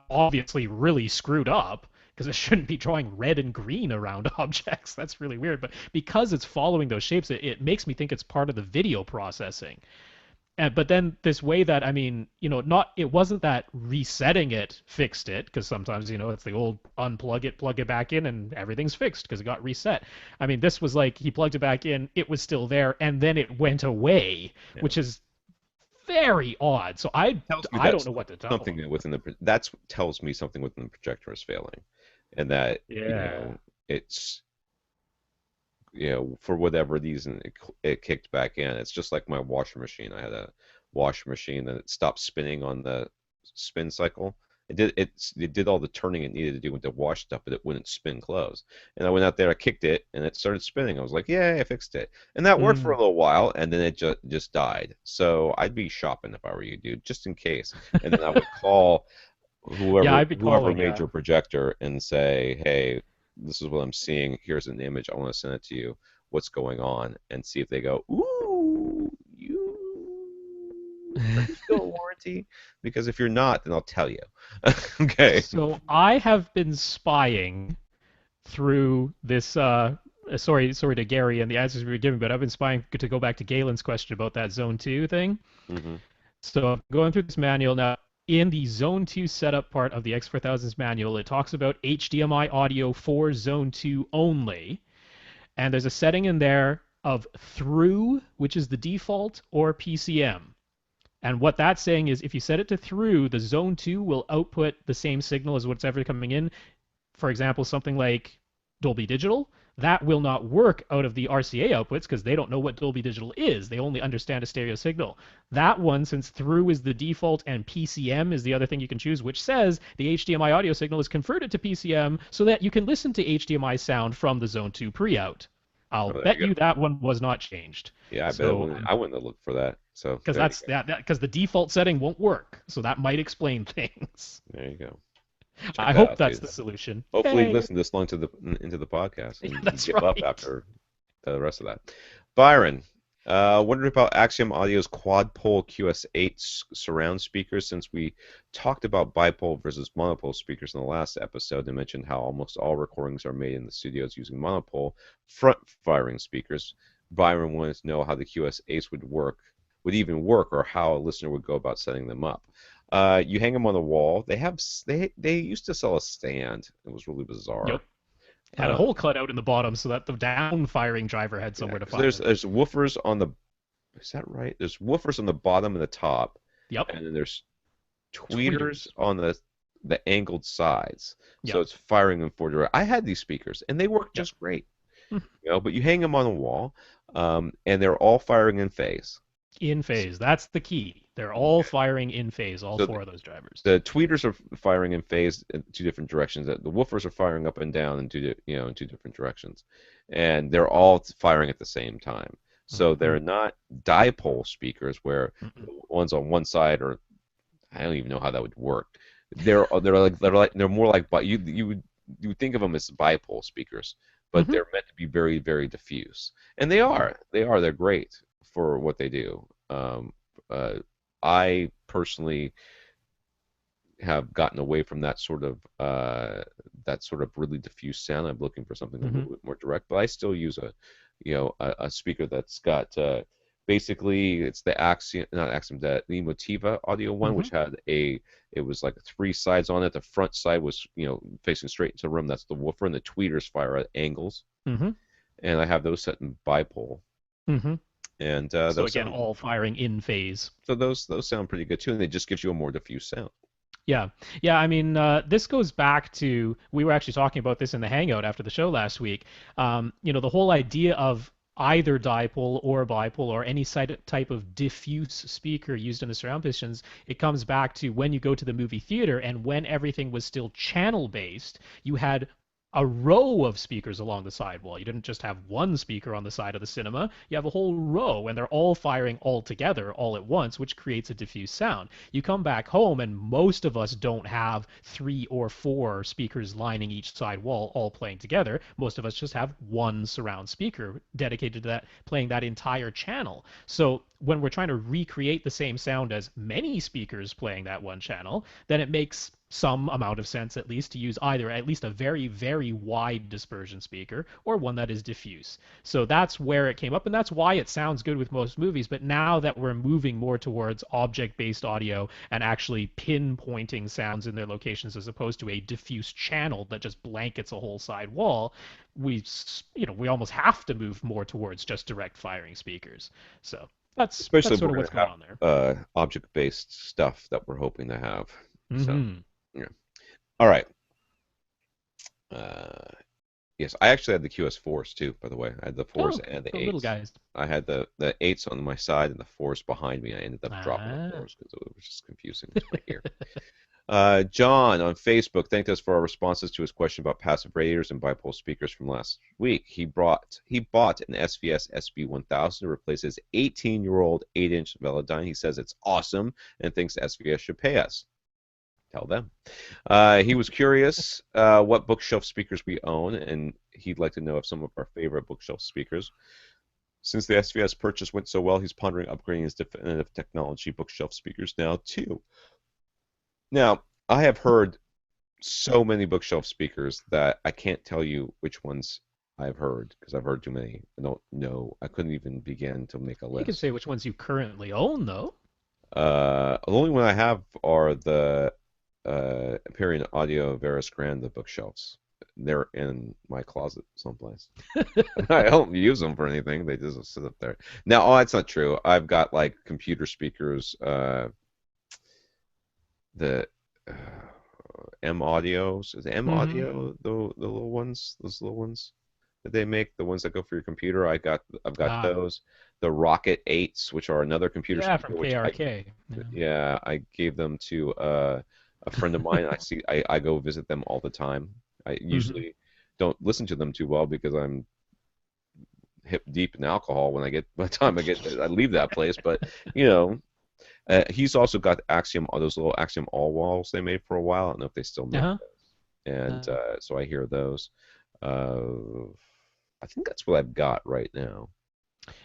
obviously really screwed up? Because it shouldn't be drawing red and green around objects. That's really weird. But because it's following those shapes, it makes me think it's part of the video processing. But then this way that I mean, not it wasn't that resetting it fixed it because sometimes it's the old unplug it, plug it back in, and everything's fixed because it got reset. I mean, this was like he plugged it back in, it was still there, and then it went away, yeah. which is very odd. So I Tells me I that don't know what to tell something him. that within the that's tells me something within the projector is failing, and that Yeah. it's for whatever reason it kicked back in. It's just like my washer machine. I had a washer machine that it stopped spinning on the spin cycle. It did all the turning it needed to do with the wash stuff, but it wouldn't spin close. And I went out there, I kicked it, and it started spinning. I was like, "Yeah, I fixed it," and that worked for a Mm. little while, and then it just died. So I'd be shopping if I were you, dude, just in case. And then I would call Yeah, whoever I'd be whoever calling. made Yeah. your projector and say, "Hey, this is what I'm seeing. Here's an image. I want to send it to you. What's going on?" And see if they go, "Ooh, are you still in warranty?" Because if you're not, then I'll tell you. Okay. So I have been spying through this. Sorry to Gary and the answers we were giving, but I've been spying to go back to Galen's question about that Zone 2 thing. Hmm. So I'm going through this manual now. In the Zone 2 setup part of the X4000's manual, it talks about HDMI audio for Zone 2 only. And there's a setting in there of through, which is the default, or PCM. And what that's saying is if you set it to through, the Zone 2 will output the same signal as what's ever coming in. For example, something like Dolby Digital, that will not work out of the RCA outputs because they don't know what Dolby Digital is. They only understand a stereo signal. That one, since through is the default and PCM is the other thing you can choose, which says the HDMI audio signal is converted to PCM so that you can listen to HDMI sound from the Zone 2 pre-out. I'll Oh, there bet you you go. that one was not changed. Yeah, I bet it So, wouldn't. I wouldn't have looked for that. So because there you that's go. that because the default setting won't work. So that might explain things. There you go. Check I that hope out, that's dude. the solution. Hopefully, you Yay! listen this long to the into the podcast Yeah, and you that's give up right. after the rest of that. Byron, wondered about Axiom Audio's quad pole QS8 surround speakers since we talked about bipole versus monopole speakers in the last episode and mentioned how almost all recordings are made in the studios using monopole front firing speakers. Byron wanted to know how the QS8s would even work, or how a listener would go about setting them up. You hang them on the wall. They used to sell a stand. It was really bizarre. Yep. Had a Um, hole cut out in the bottom so that the down firing driver had yeah, somewhere to because fire. there's woofers on the. Is that right? There's woofers on the bottom and the top, Yep. and then there's tweeters Tweeters. on the angled sides, so Yep. it's firing in four directions. I had these speakers, and they work Yep. just great, but you hang them on a wall, and they're all firing in phase. In S- phase. That's the key. They're all firing in phase, all So four of those drivers. the tweeters are firing in phase in two different directions. The woofers are firing up and down in in two different directions, and they're all firing at the same time. So Mm-hmm. they're not dipole speakers where Mm-mm. the ones on one side are, I don't even know how that would work. They're more like, but you would think of them as bipole speakers, but Mm-hmm. they're meant to be very very diffuse, and they Mm-hmm. are. They're great for what they do. Uh, I personally have gotten away from that sort of really diffuse sound. I'm looking for something a Mm-hmm. little bit more direct, but I still use a speaker that's got basically it's the Axiom, not Axiom, the Motiva audio one, Mm-hmm. which had it was like three sides on it. The front side was facing straight into the room. That's the woofer, and the tweeters fire at angles, Mm-hmm. and I have those set in bipole, Mm-hmm. and So again, all firing in phase. those sound pretty good too, and it just gives you a more diffuse sound. Yeah. Yeah. I mean, this goes back to, we were actually talking about this in the Hangout after the show last week. The whole idea of either dipole or bipole or any type of diffuse speaker used in the surround pistons, it comes back to when you go to the movie theater and when everything was still channel based, you had a row of speakers along the sidewall. You didn't just have one speaker on the side of the cinema. You have a whole row, and they're all firing all together, all at once, which creates a diffuse sound. You come back home, and most of us don't have three or four speakers lining each side wall, all playing together. Most of us just have one surround speaker dedicated to that, playing that entire channel. So when we're trying to recreate the same sound as many speakers playing that one channel, then it makes some amount of sense at least to use either at least a very very wide dispersion speaker or one that is diffuse. So that's where it came up, and that's why it sounds good with most movies. But now that we're moving more towards object based audio and actually pinpointing sounds in their locations as opposed to a diffuse channel that just blankets a whole side wall, we almost have to move more towards just direct firing speakers. So Especially that's if sort we're of going what's to going have on there. object-based stuff that we're hoping to have. So, Mm-hmm. yeah. All right. Uh, yes, I actually had the QS4s too, by the way. I had the fours Oh, and the the little eights. guys. I had the eights on my side and the fours behind me. I ended up dropping the Ah. fours because it was just confusing to my ear. John on Facebook thanked us for our responses to his question about passive radiators and bipolar speakers from last week. He bought an SVS SB1000 to replace his 18-year-old 8-inch Velodyne. He says it's awesome and thinks SVS should pay us. Tell them. He was curious what bookshelf speakers we own, and he'd like to know if some of our favorite bookshelf speakers. Since the SVS purchase went so well, he's pondering upgrading his definitive technology bookshelf speakers now too. Now, I have heard so many bookshelf speakers that I can't tell you which ones I've heard because I've heard too many. I don't know. I couldn't even begin to make a You can list. say which ones you currently own, though. The only one I have are the Empyrean Audio Veris Grande bookshelves. They're in my closet someplace. I don't use them for anything. They just sit up there. Now, oh, that's not true. I've got like computer speakers, the M Audios. Is it M Mm-hmm. Audio the little ones? Those little ones that they make, the ones that go for your computer. I've got Ah, those. The Rocket 8s, which are another computer yeah, from speaker, which I KRK. Yeah. yeah, I gave them to a friend of mine. I go visit them all the time. I Mm-hmm. usually don't listen to them too well because I'm hip deep in alcohol when I get by the time I leave that place. But you know, he's also got Axiom, those little Axiom all walls they made for a while. I don't know if they still make Uh-huh. those. And Uh, so I hear those. Uh, I think that's what I've got right now.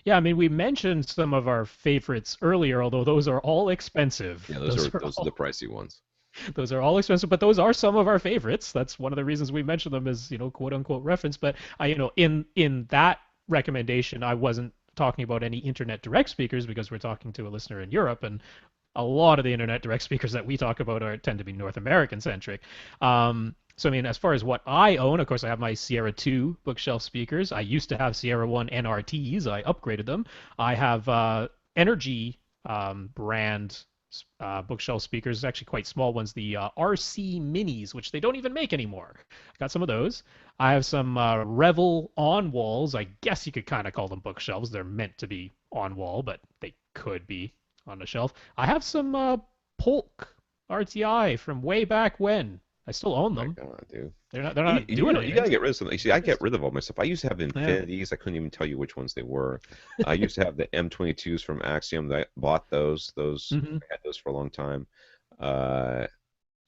yeah, I mean, we mentioned some of our favorites earlier, although those are all expensive. Yeah, those Those are are those are the all pricey ones. those are all expensive, but those are some of our favorites. That's one of the reasons we mention them as, quote unquote reference. But in that recommendation, I wasn't talking about any internet direct speakers because we're talking to a listener in Europe, and a lot of the internet direct speakers that we talk about tend to be North American centric. So I mean, as far as what I own, of course, I have my Sierra 2 bookshelf speakers. I used to have Sierra 1 NRTs. I upgraded them. I have Energy brand bookshelf speakers, actually quite small ones, the RC Minis, which they don't even make anymore. I got some of those. I have some Revel on walls. I guess you could kind of call them bookshelves. They're meant to be on wall, but they could be on the shelf. I have some Polk RTI from way back when. I still own My them. God, dude. They're You, not doing you you gotta anything. get rid of something. You see, I get Just rid of all my stuff. I used to have yeah. Infinities. I couldn't even tell you which ones they were. I used to have the M22s from Axiom. I bought those. Hmm. I had those for a long time. Uh,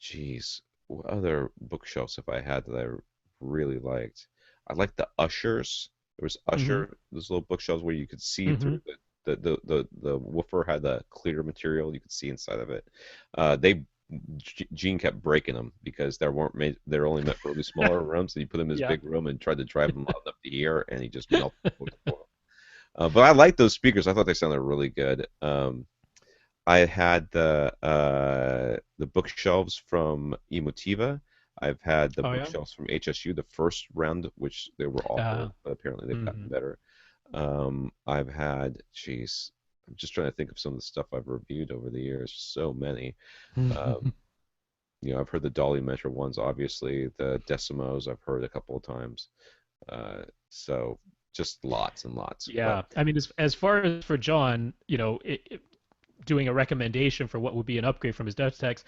Jeez, what other bookshelves have I had that I really liked? I liked the Ushers. There was Hmm. Usher, those little bookshelves where you could see Hmm. through the woofer had the clear material. You could see inside of it. Gene kept breaking them because they weren't made. They're only meant for really smaller rooms. And you put them in this Yeah. big room and tried to drive them out up the here, and he just melted the fourth wall. But I liked those speakers. I thought they sounded really good. I had the bookshelves from Emotiva. I've had the Oh yeah. bookshelves from HSU, the first round, which they were Uh, awful, but apparently they've gotten mhm. better. I've had, geez, I'm just trying to think of some of the stuff I've reviewed over the years. So many. Um, I've heard the Dolly Measure ones, obviously. The Decimos, I've heard a couple of times. So just lots and lots. But Yeah, I mean, as far as for John, doing a recommendation for what would be an upgrade from his Dutch text,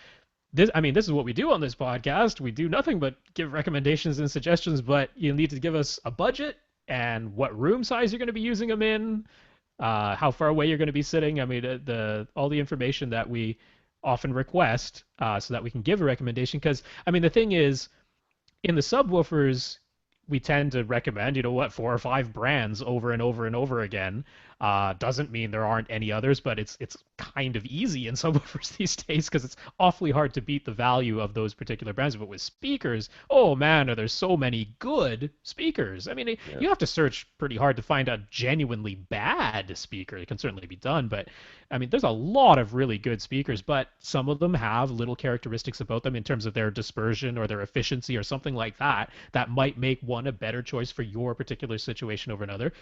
I mean, this is what we do on this podcast. We do nothing but give recommendations and suggestions, but you need to give us a budget and what room size you're going to be using them in, how far away you're going to be sitting. I mean, the all the information that we often request, so that we can give a recommendation. Because I mean, the thing is, in the subwoofers, we tend to recommend, 4 or 5 brands over and over and over again. Doesn't mean there aren't any others, but it's kind of easy in subwoofers these days because it's awfully hard to beat the value of those particular brands. But with speakers, oh man, are there so many good speakers? I mean, yeah, you have to search pretty hard to find a genuinely bad speaker. It can certainly be done, but I mean, there's a lot of really good speakers, but some of them have little characteristics about them in terms of their dispersion or their efficiency or something like that that might make one a better choice for your particular situation over another,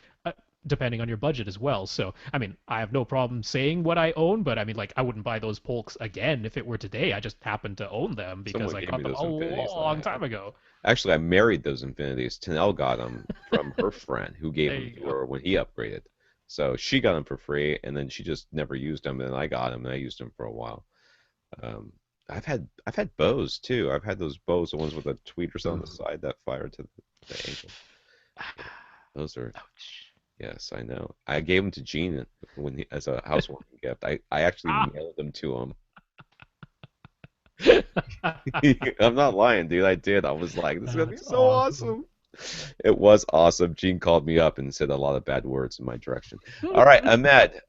depending on your budget as well. So, I mean, I have no problem saying what I own, but I mean, like, I wouldn't buy those Polks again if it were today. I just happen to own them because someone I gave me got them those a Infinities that I long had. time ago. Actually, I married those Infinities. Tanel got them from her friend who gave There them you to go. her when he upgraded. So she got them for free, and then she just never used them. And then I got them, and I used them for a while. Um, I've had bows too. I've had those bows, the ones with the tweeters on the side that fire to the ankle. Yeah, those are Ouch. yes, I know. I gave them to Gene as a housewarming gift. I actually Ah. mailed them to him. I'm not lying, dude. I did. I was like, this is gonna be That's so awesome. awesome. It was awesome. Gene called me up and said a lot of bad words in my direction. All right, Ahmed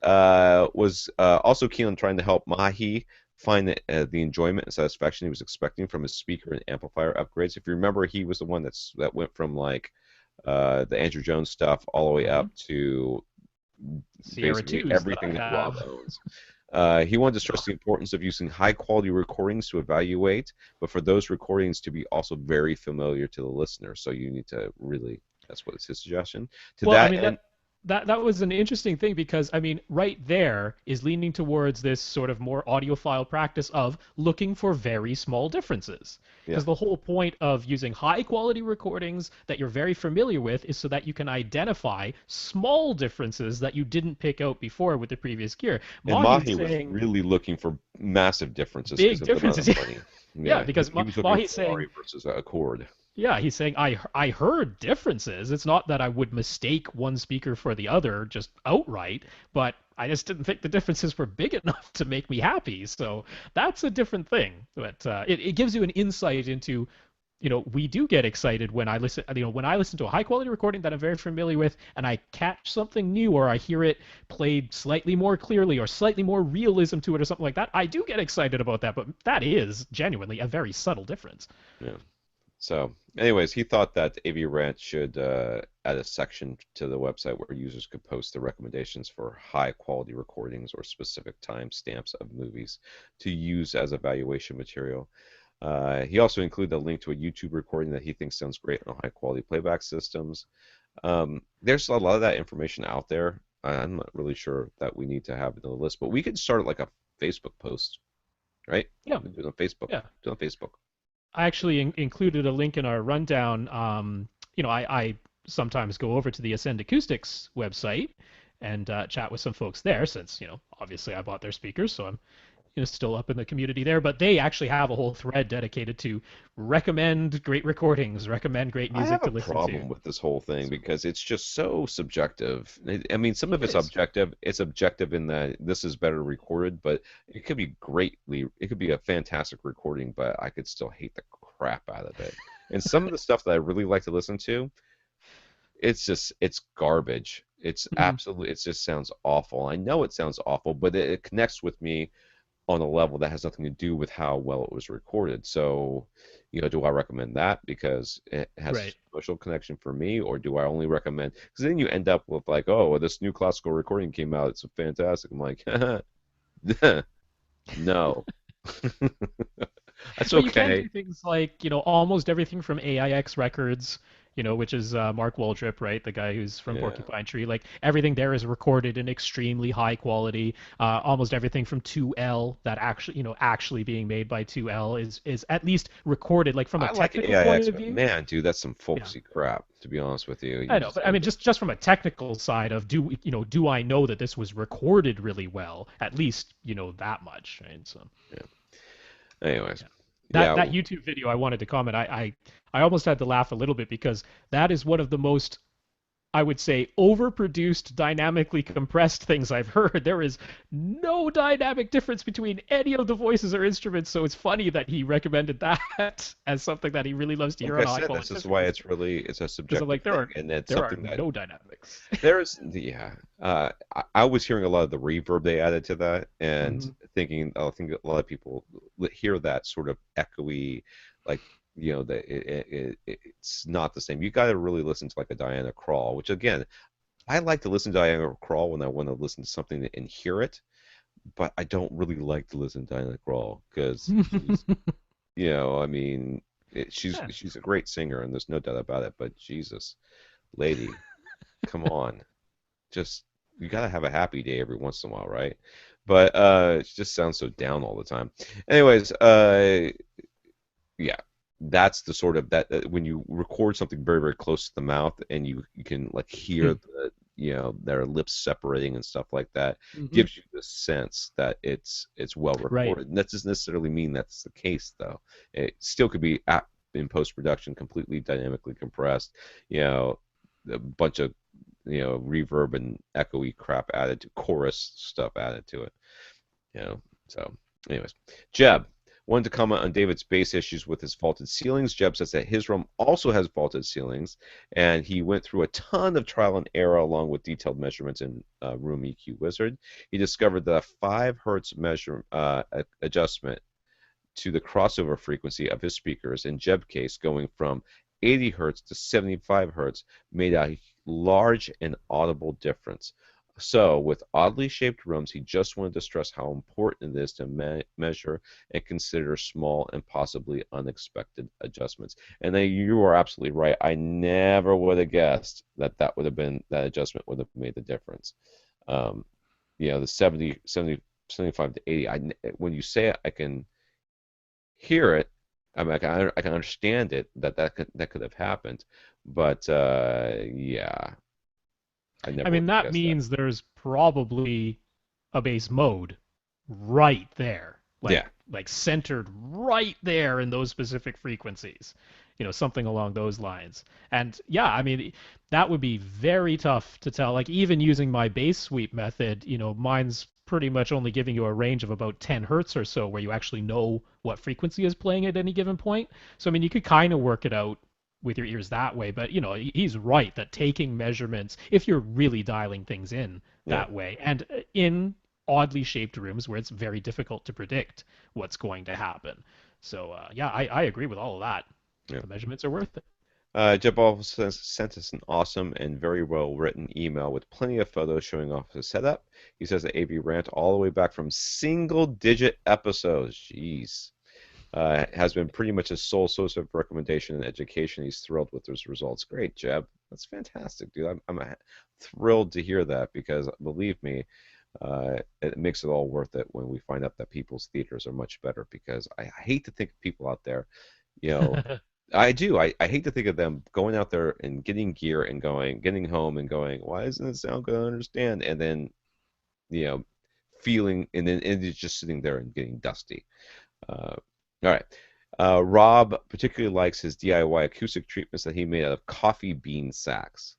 was also keen on trying to help Mahi find the enjoyment and satisfaction he was expecting from his speaker and amplifier upgrades. If you remember, he was the one that went from like the Andrew Jones stuff all the way Hmm. up to Sierra basically 2s that I everything that Rob have. owns. He wanted to stress the importance of using high quality recordings to evaluate, but for those recordings to be also very familiar to the listener. So you need to really, that's what is his suggestion. To Well, I that mean end, that was an interesting thing because I mean, right there is leaning towards this sort of more audiophile practice of looking for very small differences. yeah. Because the whole point of using high quality recordings that you're very familiar with is so that you can identify small differences that you didn't pick out before with the previous gear. And Mahi's Mahi was saying really looking for massive differences because big of the amount differences. of money. Yeah, Yeah, because he was looking Mahi's for saying Ferrari versus Accord. yeah, he's saying I heard differences. It's not that I would mistake one speaker for the other just outright, but I just didn't think the differences were big enough to make me happy. So that's a different thing. But it gives you an insight into, we do get excited when I listen, when I listen to a high quality recording that I'm very familiar with and I catch something new or I hear it played slightly more clearly or slightly more realism to it or something like that. I do get excited about that, but that is genuinely a very subtle difference. Yeah. So, anyways, he thought that AV Rant should add a section to the website where users could post their recommendations for high quality recordings or specific timestamps of movies to use as evaluation material. He also included a link to a YouTube recording that he thinks sounds great on high quality playback systems. There's a lot of that information out there. I'm not really sure that we need to have it on the list, but we could start like Facebook posts, right? Yeah, Do it on Facebook. yeah. Do it on Facebook. I actually included a link in our rundown. I sometimes go over to the Ascend Acoustics website and chat with some folks there, since obviously I bought their speakers, so I'm still up in the community there. But they actually have a whole thread dedicated to recommend great recordings, recommend great I music have a to listen to. problem with this whole thing So because it's just so subjective. I mean, some it of it's is. objective. It's objective in that this is better recorded, but it could be a fantastic recording, but I could still hate the crap out of it. And some of the stuff that I really like to listen to, it's garbage. Mhm. It just sounds awful. I know it sounds awful, but it connects with me on a level that has nothing to do with how well it was recorded. So, do I recommend that because it has Right. a social connection for me, or do I only recommend? Because then you end up with like, oh, this new classical recording came out, it's fantastic. I'm like, no, that's But you can okay. do things like, almost everything from AIX Records, which is Mark Waldrip, right? The guy who's from Yeah, Porcupine Tree. Like everything there is recorded in extremely high quality. Almost everything from 2L that actually being made by 2L is at least recorded, like from a I like technical point AIX, of but view. man, dude, that's some Yeah. folksy crap. To be honest with you, I know, but I mean, just from a technical side of do I know that this was recorded really well? At least that much, right? So yeah. Anyways, yeah. That yeah, that YouTube video I wanted to comment. I almost had to laugh a little bit because that is one of the most, I would say, overproduced, dynamically compressed things I've heard. There is no dynamic difference between any of the voices or instruments, so it's funny that he recommended that as something that he really loves to like hear I on a high said, this quality is disc. why it's a Because I'm subjective like, thing, and it's there are something that no dynamics. yeah. I was hearing a lot of the reverb they added to that, and Hmm. I think a lot of people hear that sort of echoey, like that it's not the same. You got to really listen to like a Diana Krall, which again, I like to listen to Diana Krall when I want to listen to something and hear it, but I don't really like to listen to Diana Krall because I mean, Yeah. she's a great singer, and there's no doubt about it. But Jesus, lady, come on, just you gotta have a happy day every once in a while, right? But it just sounds so down all the time. Anyways, yeah, that's the sort of that when you record something very very close to the mouth and you can like hear their lips separating and stuff like that, Hmm. gives you the sense that it's well Right. recorded. And that doesn't necessarily mean that's the case though. It still could be in post production completely dynamically compressed, you know, a bunch of reverb and echoey crap added to chorus stuff added to it. So anyways, Jeb wanted to comment on David's bass issues with his vaulted ceilings. Jeb says that his room also has vaulted ceilings, and he went through a ton of trial and error along with detailed measurements in Room EQ Wizard. He discovered that a 5 hertz measure adjustment to the crossover frequency of his speakers, in Jeb's case going from 80 hertz to 75 hertz, made a large and audible difference. So, with oddly shaped rooms, he just wanted to stress how important it is to measure and consider small and possibly unexpected adjustments. And then you are absolutely right. I never would have guessed that adjustment would have made the difference. Um, the 75 to 80. When you say it, I can hear it. I mean, I can understand it that could have happened, but yeah, I I never would mean, have that guessed that. means there's probably a bass mode right there, Yeah, like centered right there in those specific frequencies, something along those lines. And yeah, I mean, that would be very tough to tell. Like even using my bass sweep method, mine's pretty much only giving you a range of about 10 hertz or so, where you actually know what frequency is playing at any given point. So I mean, you could kind of work it out with your ears that way. But he's right that taking measurements, if you're really dialing things in yeah, that way, and in oddly shaped rooms where it's very difficult to predict what's going to happen. So yeah, I agree with all of that. yeah. The measurements are worth it. Jeb also sent us an awesome and very well written email with plenty of photos showing off his setup. He says that AV Rant all the way back from single digit episodes. Jeez. Has been pretty much his sole source of recommendation and education. He's thrilled with his results. Great, Jeb. That's fantastic, dude. I'm thrilled to hear that because believe me, it makes it all worth it when we find out that people's theaters are much better because I hate to think of people out there, you know, I do. I hate to think of them going out there and getting gear and getting home and going, why doesn't it sound good? I don't understand. And then, you know, feeling, and it's just sitting there and getting dusty. All right. Rob particularly likes his DIY acoustic treatments that he made out of coffee bean sacks.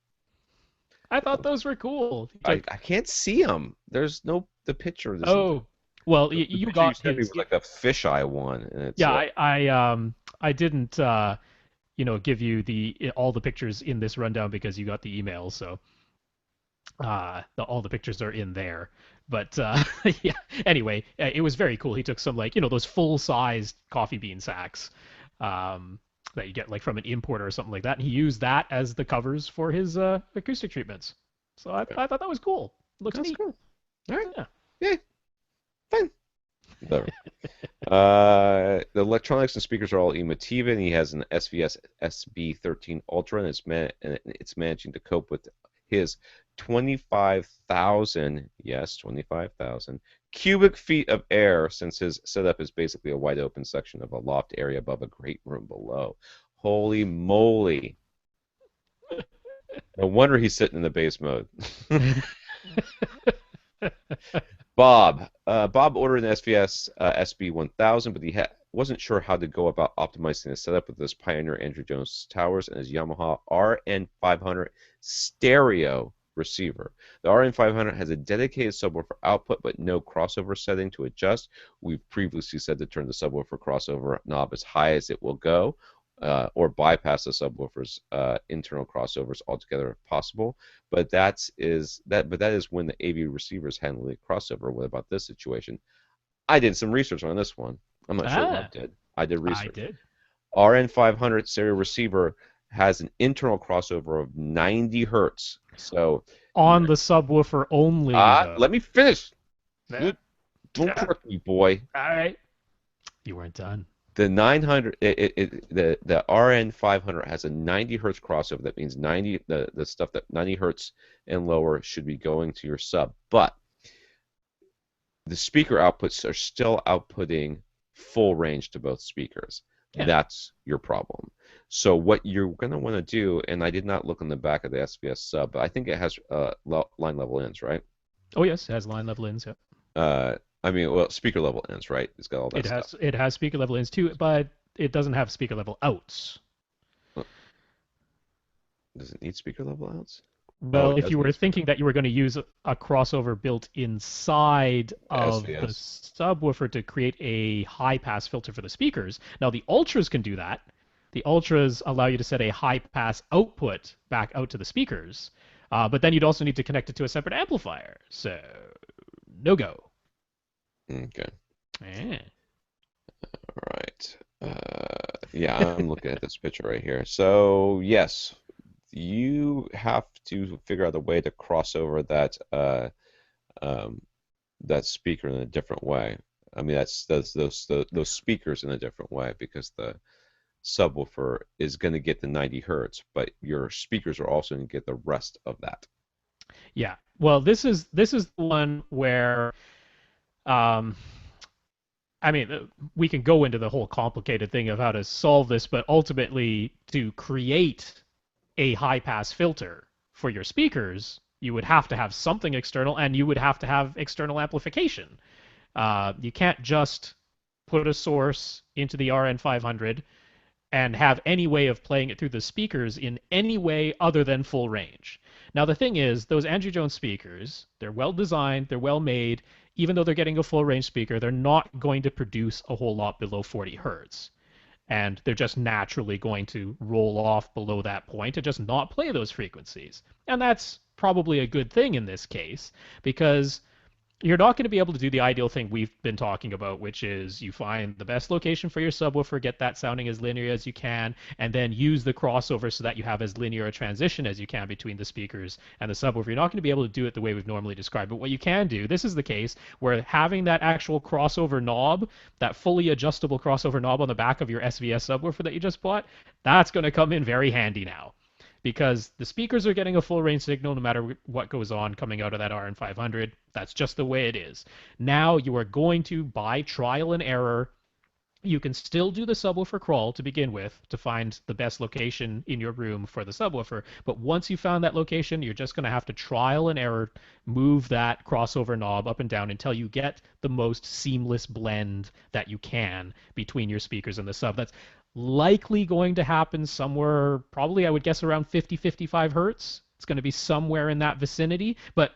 I thought those were cool. He took, I can't see them. There's no the picture doesn't. oh, well, The you picture you got sent me his. was like a fisheye one, and it's Yeah, I didn't give you the all the pictures in this rundown because you got the email, so all the pictures are in there. But yeah, anyway, it was very cool. He took some like those full-sized coffee bean sacks that you get like from an importer or something like that, and he used that as the covers for his acoustic treatments. So okay. I thought that was cool. Looks That's neat. cool. All right. Yeah. Yeah, fine. Whatever. The electronics and speakers are all Emotiva, and he has an SVS SB13 Ultra, and it's managing to cope with his 25,000, yes, 25,000 cubic feet of air, since his setup is basically a wide open section of a loft area above a great room below. Holy moly! No wonder he's sitting in the base mode. Bob ordered an SVS SB1000, but wasn't sure how to go about optimizing the setup with this Pioneer Andrew Jones towers and his Yamaha RN500 stereo receiver. The RN500 has a dedicated subwoofer output, but no crossover setting to adjust. We've previously said to turn the subwoofer crossover knob as high as it will go, or bypass the subwoofer's internal crossovers altogether if possible. But that is when the AV receivers handle the crossover. What about this situation? I did some research on this one. I'm not sure Ah, Rob did. I did I research. did. RN500 stereo receiver has an internal crossover of 90 hertz. So, On the subwoofer only, let though. me finish. Yeah. Good. Don't Yeah. correct me, boy. All right. You weren't done. The 900 the RN500 has a 90 hertz crossover. That means 90 the stuff that 90 hertz and lower should be going to your sub. But the speaker outputs are still outputting full range to both speakers. Yeah. That's your problem. So what you're going to want to do, and I did not look on the back of the SVS sub, but I think it has line level ins, right? Oh yes, it has line level ins. Yeah. I mean, well, speaker level ins, right? It's got all that stuff. It has speaker level ins too, but it doesn't have speaker level outs. Does it need speaker level outs? Oh, Well, it if does you need were speaker. thinking that you were going to use a crossover built inside of the SVS. subwoofer to create a high pass filter for the speakers, now the Ultras can do that. The Ultras allow you to set a high pass output back out to the speakers, but then you'd also need to connect it to a separate amplifier. So, no go. Okay. Eh. All right. Yeah, I'm looking at this picture right here. So, yes, you have to figure out a way to cross over um, that speaker in a different way. I mean, those speakers in a different way because the subwoofer is going to get the 90 hertz, but your speakers are also going to get the rest of that. Yeah. Well, this is the one where um, I mean, we can go into the whole complicated thing of how to solve this, but ultimately, to create a high pass filter for your speakers, you would have to have something external and you would have to have external amplification. You can't just put a source into the RN500 and have any way of playing it through the speakers in any way other than full range. Now, the thing is, those Andrew Jones speakers, they're well designed, they're well made. Even though they're getting a full range speaker, they're not going to produce a whole lot below 40 hertz. And they're just naturally going to roll off below that point and just not play those frequencies. And that's probably a good thing in this case because you're not going to be able to do the ideal thing we've been talking about, which is you find the best location for your subwoofer, get that sounding as linear as you can, and then use the crossover so that you have as linear a transition as you can between the speakers and the subwoofer. You're not going to be able to do it the way we've normally described. But what you can do, this is the case where having that actual crossover knob, that fully adjustable crossover knob on the back of your SVS subwoofer that you just bought, that's going to come in very handy now because the speakers are getting a full range signal no matter what goes on coming out of that RN500. That's just the way it is. Now you are going to, by trial and error, you can still do the subwoofer crawl to begin with to find the best location in your room for the subwoofer. But once you found that location, you're just going to have to trial and error move that crossover knob up and down until you get the most seamless blend that you can between your speakers and the sub. That's likely going to happen somewhere, probably I would guess around 50, 55 hertz. It's going to be somewhere in that vicinity. But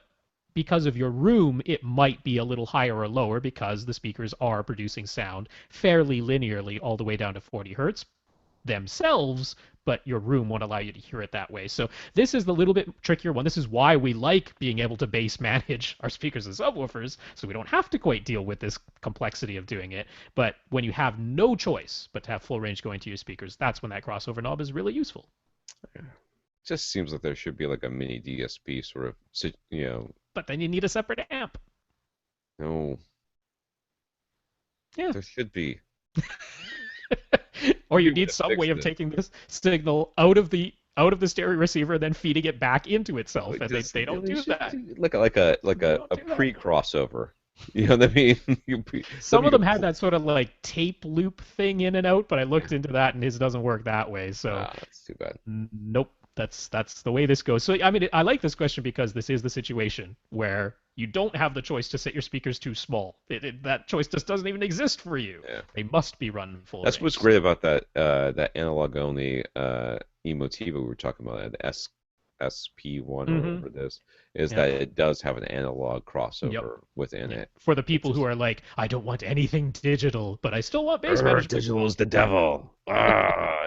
because of your room, it might be a little higher or lower because the speakers are producing sound fairly linearly all the way down to 40 hertz themselves, but your room won't allow you to hear it that way. So this is the little bit trickier one. This is why we like being able to base manage our speakers and subwoofers, so we don't have to quite deal with this complexity of doing it. But when you have no choice but to have full range going to your speakers, that's when that crossover knob is really useful. Just seems like there should be like a mini DSP sort of, But then you need a separate amp. no, Yeah. there should be. Or you We would need have some way fixed of it. taking this signal out of the stereo receiver and then feeding it back into itself, It and they, just they don't really do should that. do like They don't a do that. pre-crossover. You know what I mean? Some Something of you them could had that sort of like tape loop thing in and out, but I looked into that and his doesn't work that way. So Ah, that's too bad. nope, that's the way this goes. So I mean, I like this question because this is the situation where you don't have the choice to set your speakers too small. That choice just doesn't even exist for you. Yeah. They must be run full That's what's range. great about that analog only Emotiva we were talking about, the SP1 or Mm-hmm. whatever it is Yep. that it does have an analog Yep. crossover within Yeah. it, For the which people who is are like, I don't want anything digital, but I still want bass management. digital is the devil.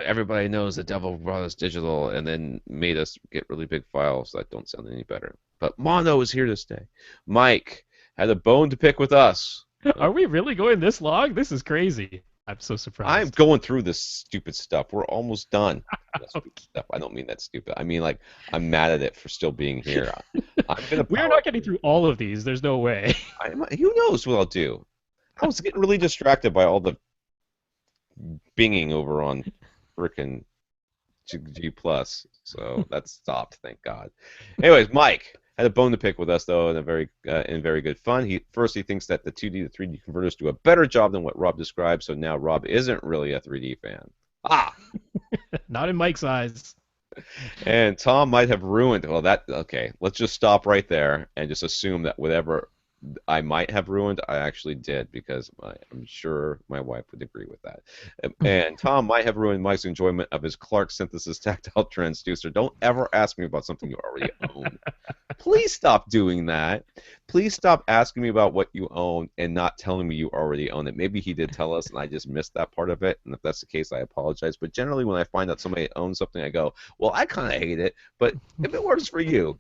Everybody knows the devil brought us digital and then made us get really big files that don't sound any better. But mono is here to stay. Mike had a bone to pick with us. Are we really going this long? This is crazy. I'm so I'm surprised. going through this stupid stuff. We're almost done. That stupid Okay. stuff. I don't mean that stupid. I mean like I'm mad at it for still being here. I'm gonna We are power not getting through. through all of these. There's no way. Who knows what I'll do? I was getting really distracted by all the binging over on frickin' G plus, so that stopped, thank God. Anyways, Mike had a bone to pick with us though, in very good fun. He thinks that the 2D to 3D converters do a better job than what Rob described, so now Rob isn't really a 3D fan. Ah, Not in Mike's eyes. and Tom might have ruined. Well, that okay. Let's just stop right there and just assume that whatever I might have ruined, I actually did because I'm sure my wife would agree with that. And Tom might have ruined Mike's enjoyment of his Clark Synthesis tactile transducer. Don't ever ask me about something you already own. Please stop doing that. Please stop asking me about what you own and not telling me you already own it. Maybe he did tell us and I just missed that part of it. And if that's the case, I apologize. But generally, when I find out somebody owns something, I go, well, I kind of hate it. But if it works for you,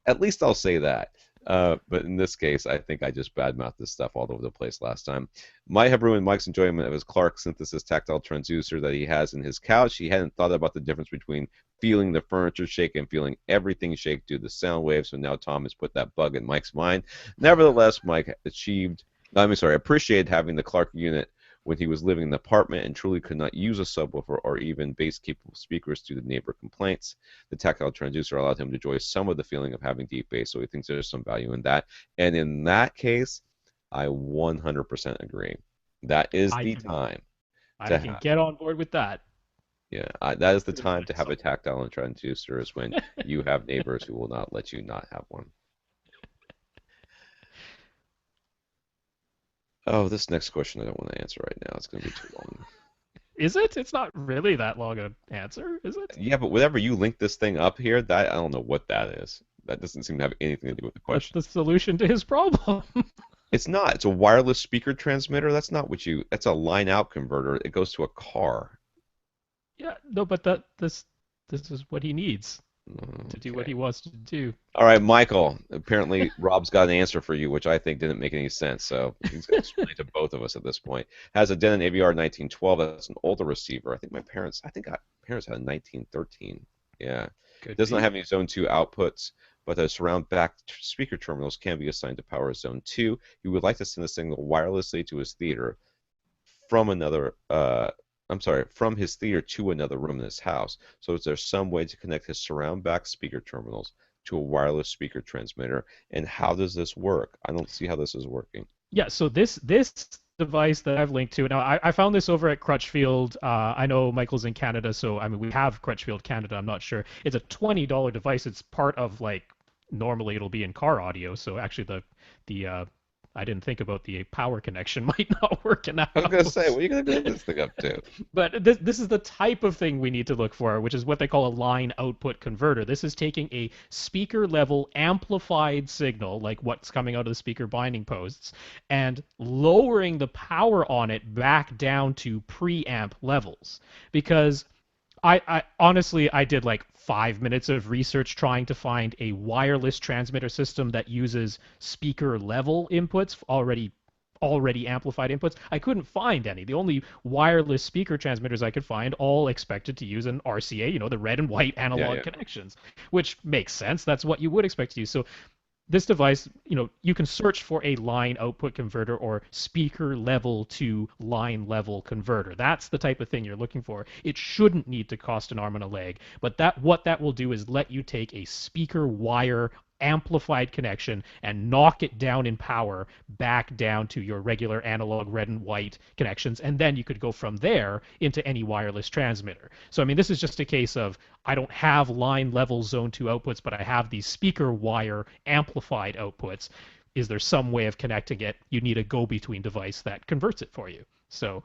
at least I'll say that. But in this case, I think I just badmouthed this stuff all over the place last time. Might have ruined Mike's enjoyment of his Clark Synthesis tactile transducer that he has in his couch. He hadn't thought about the difference between feeling the furniture shake and feeling everything shake due to the sound waves. So now Tom has put that bug in Mike's mind. Nevertheless, Mike appreciated having the Clark unit when he was living in the apartment and truly could not use a subwoofer or even bass-capable speakers due to neighbor complaints. The tactile transducer allowed him to enjoy some of the feeling of having deep bass, so he thinks there's some value in that. And in that case, I 100% agree. That is I the can time I to can have. get on board with that. Yeah, that is the Put it in time my to have a song. tactile transducer is when you have neighbors who will not let you not have one. Oh, this next question I don't want to answer right now. It's going to be too long. Is it? It's not really that long an answer, is it? Yeah, but whatever you link this thing up here, that I don't know what that is. That doesn't seem to have anything to do with the That's question. the solution to his problem. It's not. It's a wireless speaker transmitter. That's not what you. That's a line out converter. It goes to a car. Yeah, no, but this is what he needs to do what Okay. he wants to do. All right, Michael. Apparently, Rob's got an answer for you, which I think didn't make any sense. So he's going to explain it to both of us at this point. Has a Denon AVR 1912. That's an older receiver. I think my parents had a 1913. Yeah. Could Does not be. have any Zone 2 outputs, but the surround back speaker terminals can be assigned to power Zone 2. He would like to send a signal wirelessly to his theater from another I'm sorry, from his theater to another room in his house. So is there some way to connect his surround back speaker terminals to a wireless speaker transmitter? And how does this work? I don't see how this is working. Yeah, so this device that I've linked to now, I found this over at Crutchfield. I know Michael's in Canada, so I mean we have Crutchfield Canada. I'm not sure. It's a $20 device. It's part of like normally it'll be in car audio. So actually the I didn't think about the power connection might not work in a I was gonna say, house. what are you gonna hook this thing up to? But this is the type of thing we need to look for, which is what they call a line output converter. This is taking a speaker level amplified signal, like what's coming out of the speaker binding posts, and lowering the power on it back down to preamp levels. Because I honestly I did like 5 minutes of research trying to find a wireless transmitter system that uses speaker level inputs already amplified inputs. I couldn't find any. The only wireless speaker transmitters I could find all expected to use an RCA, the red and white Yeah, analog yeah. connections, which makes sense. That's what you would expect to use. So this device, you can search for a line output converter or speaker level to line level converter. That's the type of thing you're looking for. It shouldn't need to cost an arm and a leg, but what that will do is let you take a speaker wire amplified connection and knock it down in power back down to your regular analog red and white connections, and then you could go from there into any wireless transmitter. So I mean this is just a case of I don't have line level zone 2 outputs, but I have these speaker wire amplified outputs. Is there some way of connecting it? You need a go between device that converts it for you. So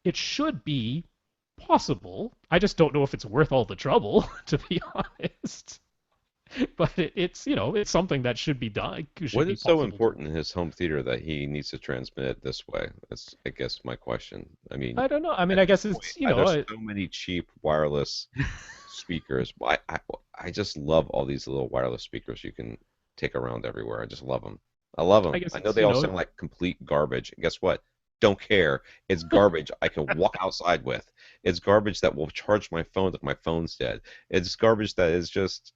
it should be possible. I just don't know if it's worth all the trouble, to be honest. But it's something that should be done. It should What be is so possible to important do. in his home theater that he needs to transmit it this way? That's, I guess, my question. I mean, I don't know. I mean, at I this guess point, it's there's so many cheap wireless speakers. I just love all these little wireless speakers you can take around everywhere. I just love them. I love I them. guess I know it's they all sound like complete garbage. And guess what? Don't care. It's garbage I can walk outside with. It's garbage that will charge my phone if my phone's dead. It's garbage that is just,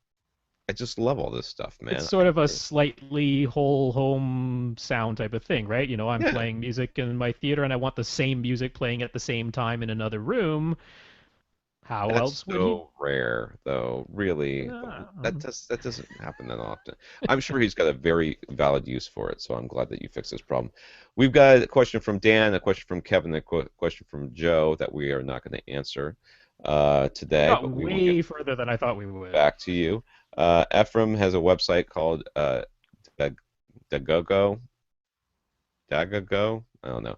I just love all this stuff, it's man. sort of a slightly whole home sound type of thing, right? I'm Yeah. playing music in my theater and I want the same music playing at the same time in another room. How That's else would he? so rare, though. Really, Uh, that doesn't happen that often. I'm sure he's got a very valid use for it, so I'm glad that you fixed this problem. We've got a question from Dan, a question from Kevin, a question from Joe that we are not going to answer we today, got but we will get way further than I thought we would. back to you. Ephraim has a website called Dag- Dagogo, Dagago, I don't know,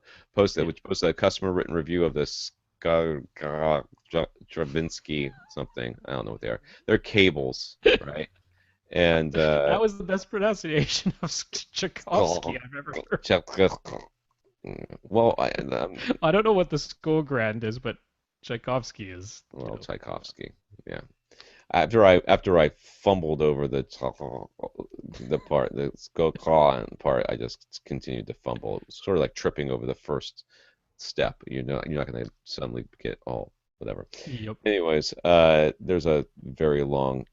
Yeah. which posted a customer written review of this Stravinsky something. I don't know what they are. They're cables, right? And That was the best pronunciation of Tchaikovsky I've ever heard. well, I don't know what the Skogrand is, but Tchaikovsky is, well, Tchaikovsky, yeah. After I fumbled over the part, the go part, I just continued to fumble. It was sort of like tripping over the first step. You're not going to suddenly get all whatever. yep. Anyways, there's a very long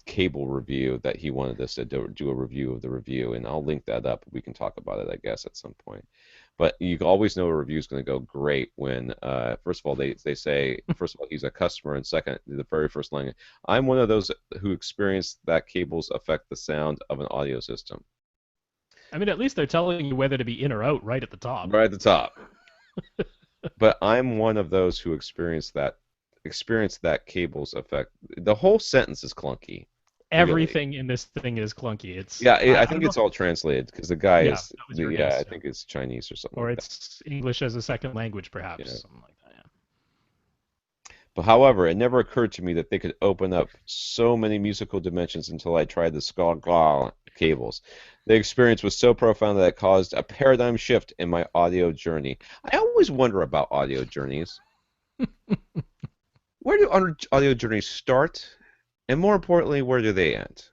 cable review that he wanted us to do a review of the review, and I'll link that up. We can talk about it, I guess, at some point. But you always know a review is going to go great when, first of all, they say, first of all, he's a customer, and second, the very first line, I'm one of those who experienced that cables affect the sound of an audio system. I mean, at least they're telling you whether to be in or out right at the top. Right at the top. But I'm one of those who experienced that cables affect. The whole sentence is clunky, really. Everything in this thing is clunky. It's Yeah, I, I I don't think know. it's all translated because the guy Yeah, is, that was your yeah, I guess. Yeah. think it's Chinese or something Or like that. it's English as a second language, Yeah. perhaps, something like that. Yeah. But however, it never occurred to me that they could open up so many musical dimensions until I tried the Skala cables. The experience was so profound that it caused a paradigm shift in my audio journey. I always wonder about audio journeys. Where do audio journeys start? And more importantly, where do they end?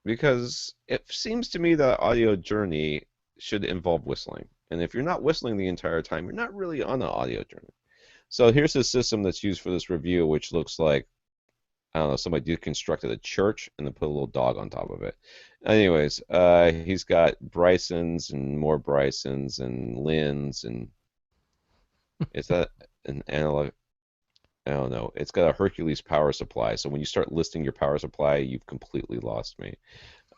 Because it seems to me that audio journey should involve whistling. And if you're not whistling the entire time, you're not really on an audio journey. So here's the system that's used for this review, which looks like, I don't know, somebody deconstructed a church and then put a little dog on top of it. Anyways, he's got Brysons and more Brysons and Lynn's, and is that an analog? I don't know. It's got a Hercules power supply. So when you start listing your power supply, you've completely lost me.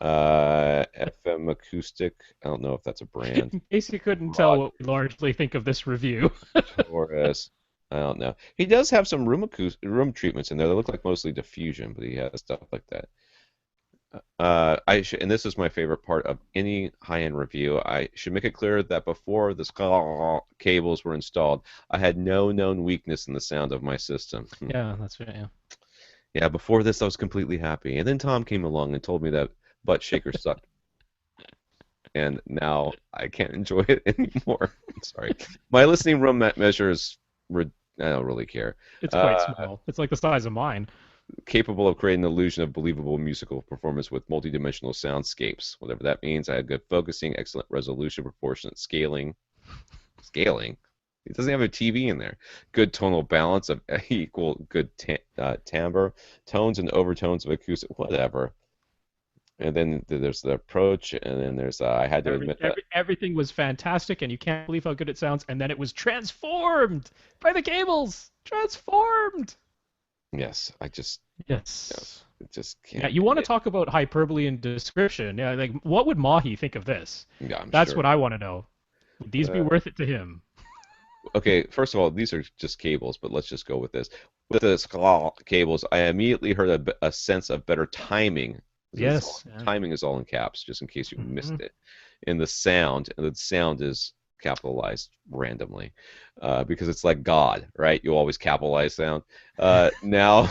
FM acoustic. I don't know if that's a brand. In case you couldn't tell Rod what we largely think of this review. Taurus. I don't know. He does have some room treatments in there that look like mostly diffusion, but he has stuff like that. And this is my favorite part of any high-end review. I should make it clear that before the cables were installed, I had no known weakness in the sound of my system. Yeah, that's right. Yeah. Yeah, before this, I was completely happy. And then Tom came along and told me that butt shaker sucked. And now I can't enjoy it anymore. Sorry. My listening room measures, I don't really care. It's quite Uh, small. It's like the size of mine. Capable of creating an illusion of believable musical performance with multidimensional soundscapes. Whatever that means. I had good focusing, excellent resolution, proportionate scaling. Scaling? It doesn't have a TV in there. Good tonal balance of equal good timbre, tones and overtones of acoustic, whatever. And then there's the approach, and then there's I had to admit that Everything was fantastic, and you can't believe how good it sounds. And then it was transformed by the cables. Transformed. yes, I just yeah, Yes. it just Yeah, can't you be want to it. talk about hyperbole and description? Yeah, like what would Mahi think of this? Yeah, I'm That's sure. what I want to know. Would these be Uh, worth it to him? okay, first of all, these are just cables, but let's just go with this. With the Skla cables, I immediately heard a sense of better timing. Yes. Yeah. Timing is all in caps, just in case you Hmm. missed it. In the sound, and the sound is capitalized randomly, because it's like God, right? You always capitalize sound. Now,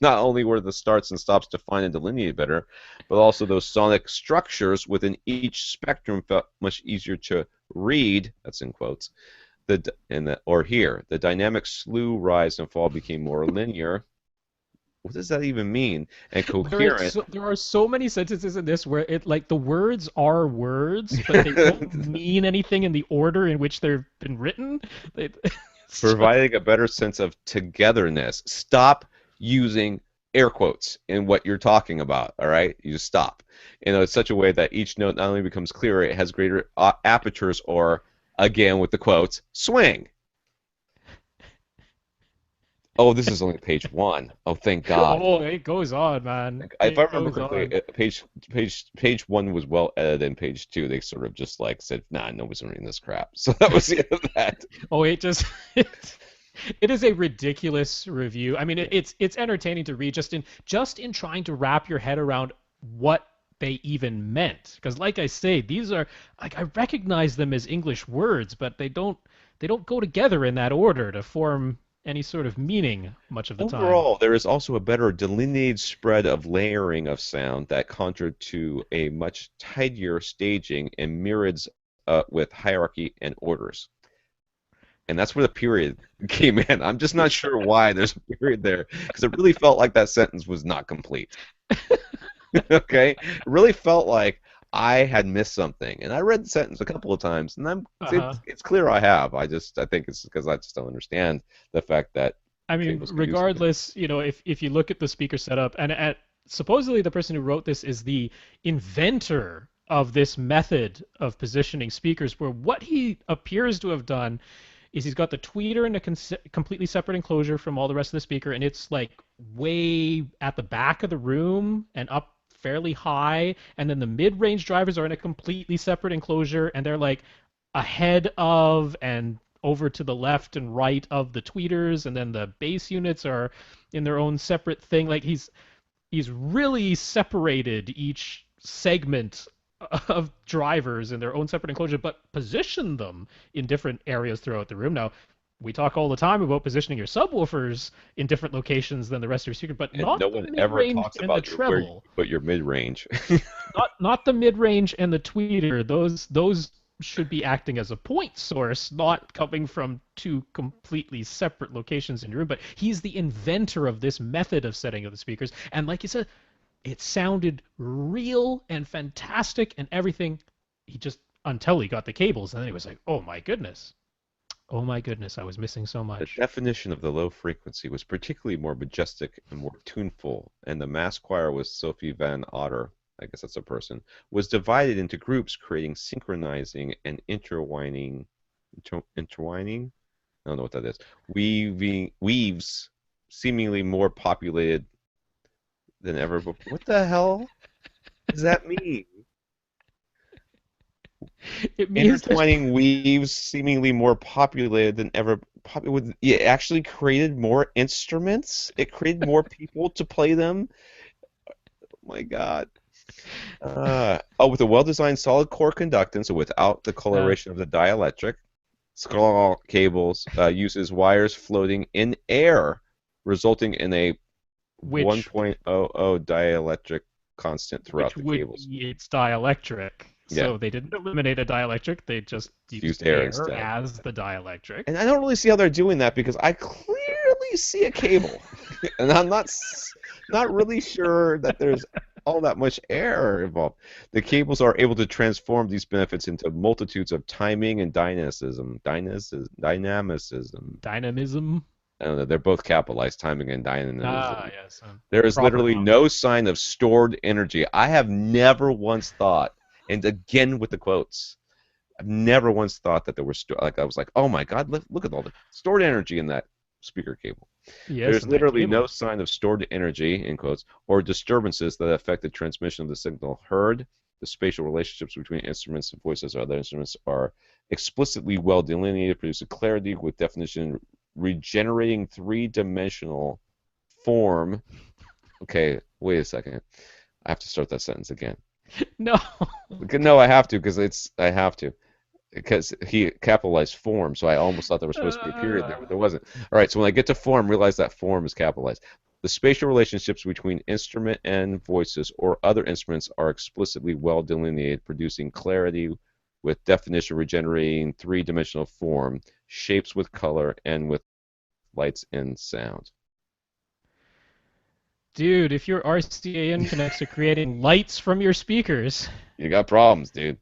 not only were the starts and stops defined and delineated better, but also those sonic structures within each spectrum felt much easier to read. That's in quotes or here, the dynamic slew rise and fall became more linear. What does that even mean? And coherent. There are so many sentences in this where it like the words are words, but they don't mean anything in the order in which they've been written. It's just, Providing a better sense of togetherness. Stop using air quotes in what you're talking about. All right, you just stop. In such a way that each note not only becomes clearer, it has greater apertures, or again with the quotes, swing. Oh, this is only page one. Oh, thank God. oh, it goes on, man. If I It remember goes correctly, on. page one was well edited, and page two they sort of just like said, "Nah, nobody's reading this crap." So that was the end of that. Oh, it just it is a ridiculous review. I mean, it's entertaining to read just in trying to wrap your head around what they even meant. Because, like I say, these are like I recognize them as English words, but they don't go together in that order to form any sort of meaning much of the time. Overall, there is also a better delineated spread of layering of sound that conjured to a much tidier staging and mirrors with hierarchy and orders. And that's where the period came in. I'm just not sure why there's a period there because it really felt like that sentence was not complete. Okay, it really felt like I had missed something, and I read the sentence a couple of times, and Uh-huh. it's clear I have. I think it's because I just don't understand the fact that I mean, cables can do something. regardless, if you look at the speaker setup, and supposedly the person who wrote this is the inventor of this method of positioning speakers, where what he appears to have done is he's got the tweeter in a completely separate enclosure from all the rest of the speaker, and it's like way at the back of the room and up fairly high, and then the mid-range drivers are in a completely separate enclosure, and they're like ahead of and over to the left and right of the tweeters, and then the bass units are in their own separate thing. Like he's really separated each segment of drivers in their own separate enclosure, but positioned them in different areas throughout the room. Now, we talk all the time about positioning your subwoofers in different locations than the rest of your speaker, but And no not the one ever mid-range talks and the about where you treble. put your mid-range. Not the mid-range and the tweeter. Those should be acting as a point source, not coming from two completely separate locations in your room. But he's the inventor of this method of setting up the speakers. And like you said, it sounded real and fantastic and everything. He just until he got the cables, and then he was like, "Oh my goodness, oh my goodness, I was missing so The much." definition of the low frequency was particularly more majestic and more tuneful, and the mass choir with Sophie van Otter, I guess that's a person, was divided into groups, creating synchronizing and intertwining. I don't know what that is. Weaves. seemingly more populated than ever before. What the hell does that mean? It means there's Intertwining weaves seemingly more populated than ever. It actually created more instruments. It created more people to play them. Oh my God. With a well-designed solid core conductance, so without the uh, coloration of the dielectric, skull cables uses wires floating in air, resulting in a which 1.00 dielectric constant throughout which the would cables. be its dielectric. Yeah, So they didn't eliminate a dielectric, they just used used air air instead. as the dielectric. And I don't really see how they're doing that because I clearly see a cable, and I'm not really sure that there's all that much air involved. The cables are able to transform these benefits into multitudes of timing and dynamicism. Dynamism. I don't know. They're both capitalized, timing and dynamism. Ah, yes. There is Proper literally noun. no sign of stored energy. I have never once thought, and again with the quotes, I've never once thought that there was like I was like, oh my God, look at all the stored energy in that speaker cable. Yes, There's and that literally cable. no sign of stored energy, in quotes, or disturbances that affect the transmission of the signal heard. The spatial relationships between instruments and voices or other instruments are explicitly well delineated, producing clarity with definition, regenerating three-dimensional form. Okay, wait a second. I have to start that sentence again. No. No, I have to I have to because he capitalized form, so I almost thought there was supposed to be a period there, Uh, but there wasn't. All right, so when I get to form, realize that form is capitalized. The spatial relationships between instrument and voices or other instruments are explicitly well delineated, producing clarity with definition, regenerating three-dimensional form, shapes with color, and with lights and sound. dude, if your RCAN connects to creating lights from your speakers. You got problems, dude.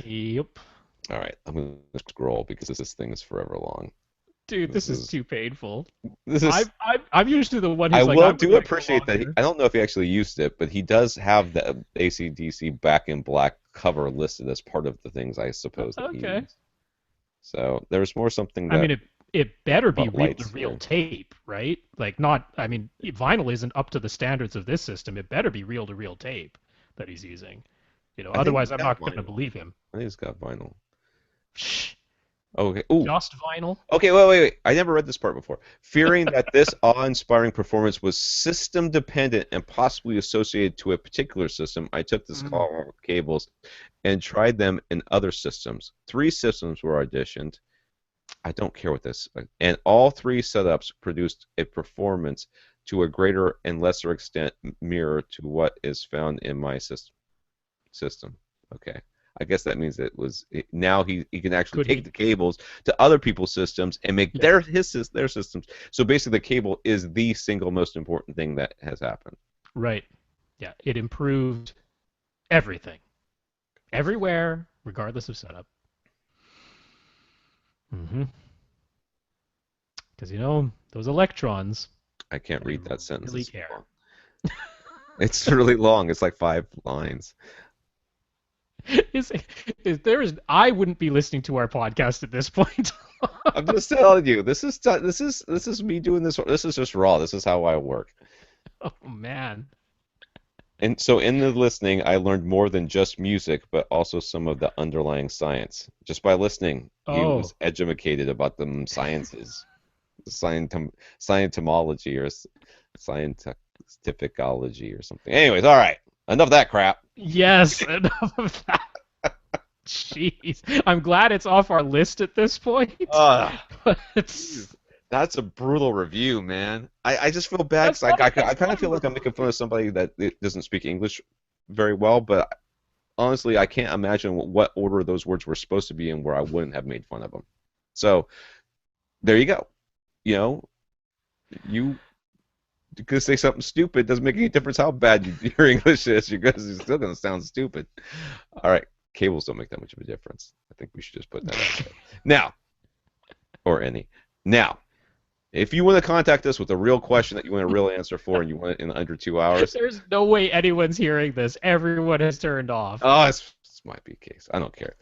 Yep. All right, I'm gonna scroll because this thing is forever long. Dude, This this is is too painful. this is I'm usually the one I who's like, will I'm do gonna go appreciate that. longer. I don't know if he actually used it, but he does have the AC/DC Back in Black cover listed as part of the things I suppose that he Okay. used. So there's more something I that mean, it better be about reel to lights reel here. tape, right? Like not. I mean, vinyl isn't up to the standards of this system. It better be reel to reel tape that he's using. I think Otherwise he's I'm got not gonna vinyl. believe him. I think he's got vinyl. Shh. Okay. Ooh. Just vinyl. Okay. Wait. I never read this part before. Fearing that this awe-inspiring performance was system dependent and possibly associated to a particular system, I took this Mm. call cables and tried them in other systems. Three systems were auditioned. I don't care what this. And all three setups produced a performance to a greater and lesser extent mirror to what is found in my system. Okay. I guess that means now he can actually Could take he? the cables to other people's systems and make Yeah. their systems. So basically, the cable is the single most important thing that has happened. Right. Yeah. It improved everything, everywhere, regardless of setup. Mm-hmm. Because those electrons, I can't they read that sentence. really It's care. long. It's really long. It's like 5 lines. is, I wouldn't be listening to our podcast at this point. I'm just telling you, this is me doing this. This is just raw. This is how I work. Oh man. And so in the listening, I learned more than just music, but also some of the underlying science. Just by listening, he was Oh, educated about the sciences, scientomology or scientificology or something. Anyways, all right, enough of that crap. yes, enough of that. Jeez. I'm glad it's off our list at this point. Ah, But jeez. That's a brutal review, man. I just feel bad because I that's kind not of a feel like I'm brutal making fun review. of somebody that doesn't speak English very well, but honestly, I can't imagine what order those words were supposed to be in where I wouldn't have made fun of them. So there you go. You know, you could say something stupid. Doesn't make any difference how bad your English is. You're still going to sound stupid. All right, cables don't make that much of a difference. I think we should just put that out there. Now, or any. Now, if you want to contact us with a real question that you want a real answer for and you want it in under 2 hours, There's no way anyone's hearing this. Everyone has turned off. oh, this might be a case. I don't care.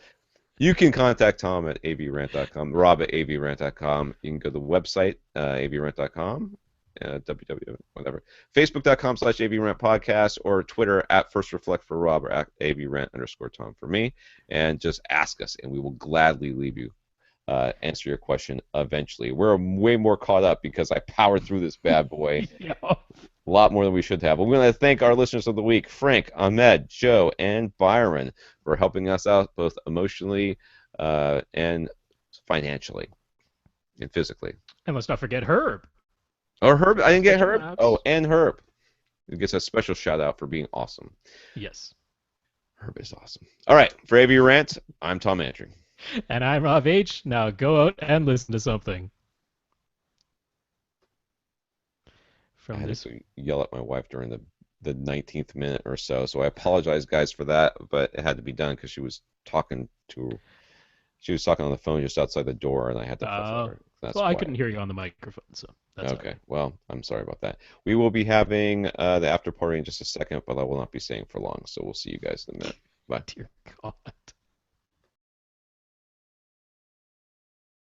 You can contact Tom at avrant.com, Rob at avrant.com. You can go to the website, avrant.com, www, whatever, facebook.com/avrant podcast, or Twitter at First Reflect for Rob or at avrant_Tom for me. And just ask us, and we will gladly leave you answer your question eventually. We're way more caught up because I powered through this bad boy Yeah. a lot more than we should have. But we want to thank our listeners of the week, Frank, Ahmed, Joe, and Byron, for helping us out both emotionally and financially and physically. And let's not forget Herb. Or Herb, I didn't get Schedule Herb. Oh, maps. and Herb. He gets a special shout out for being awesome. Yes. Herb is awesome. All right, for AV Rant, I'm Tom Antry. And I'm Rob H. Now go out and listen to something I from had this. to yell at my wife during the 19th minute or so I apologize, guys, for that, but it had to be done because she was talking on the phone just outside the door, and I had to fuss at Uh, her. That's well, I why. couldn't hear you on the microphone, so that's all Okay, right. well, I'm sorry about that. We will be having the after party in just a second, but I will not be staying for long, so we'll see you guys in a minute. Bye. Dear God.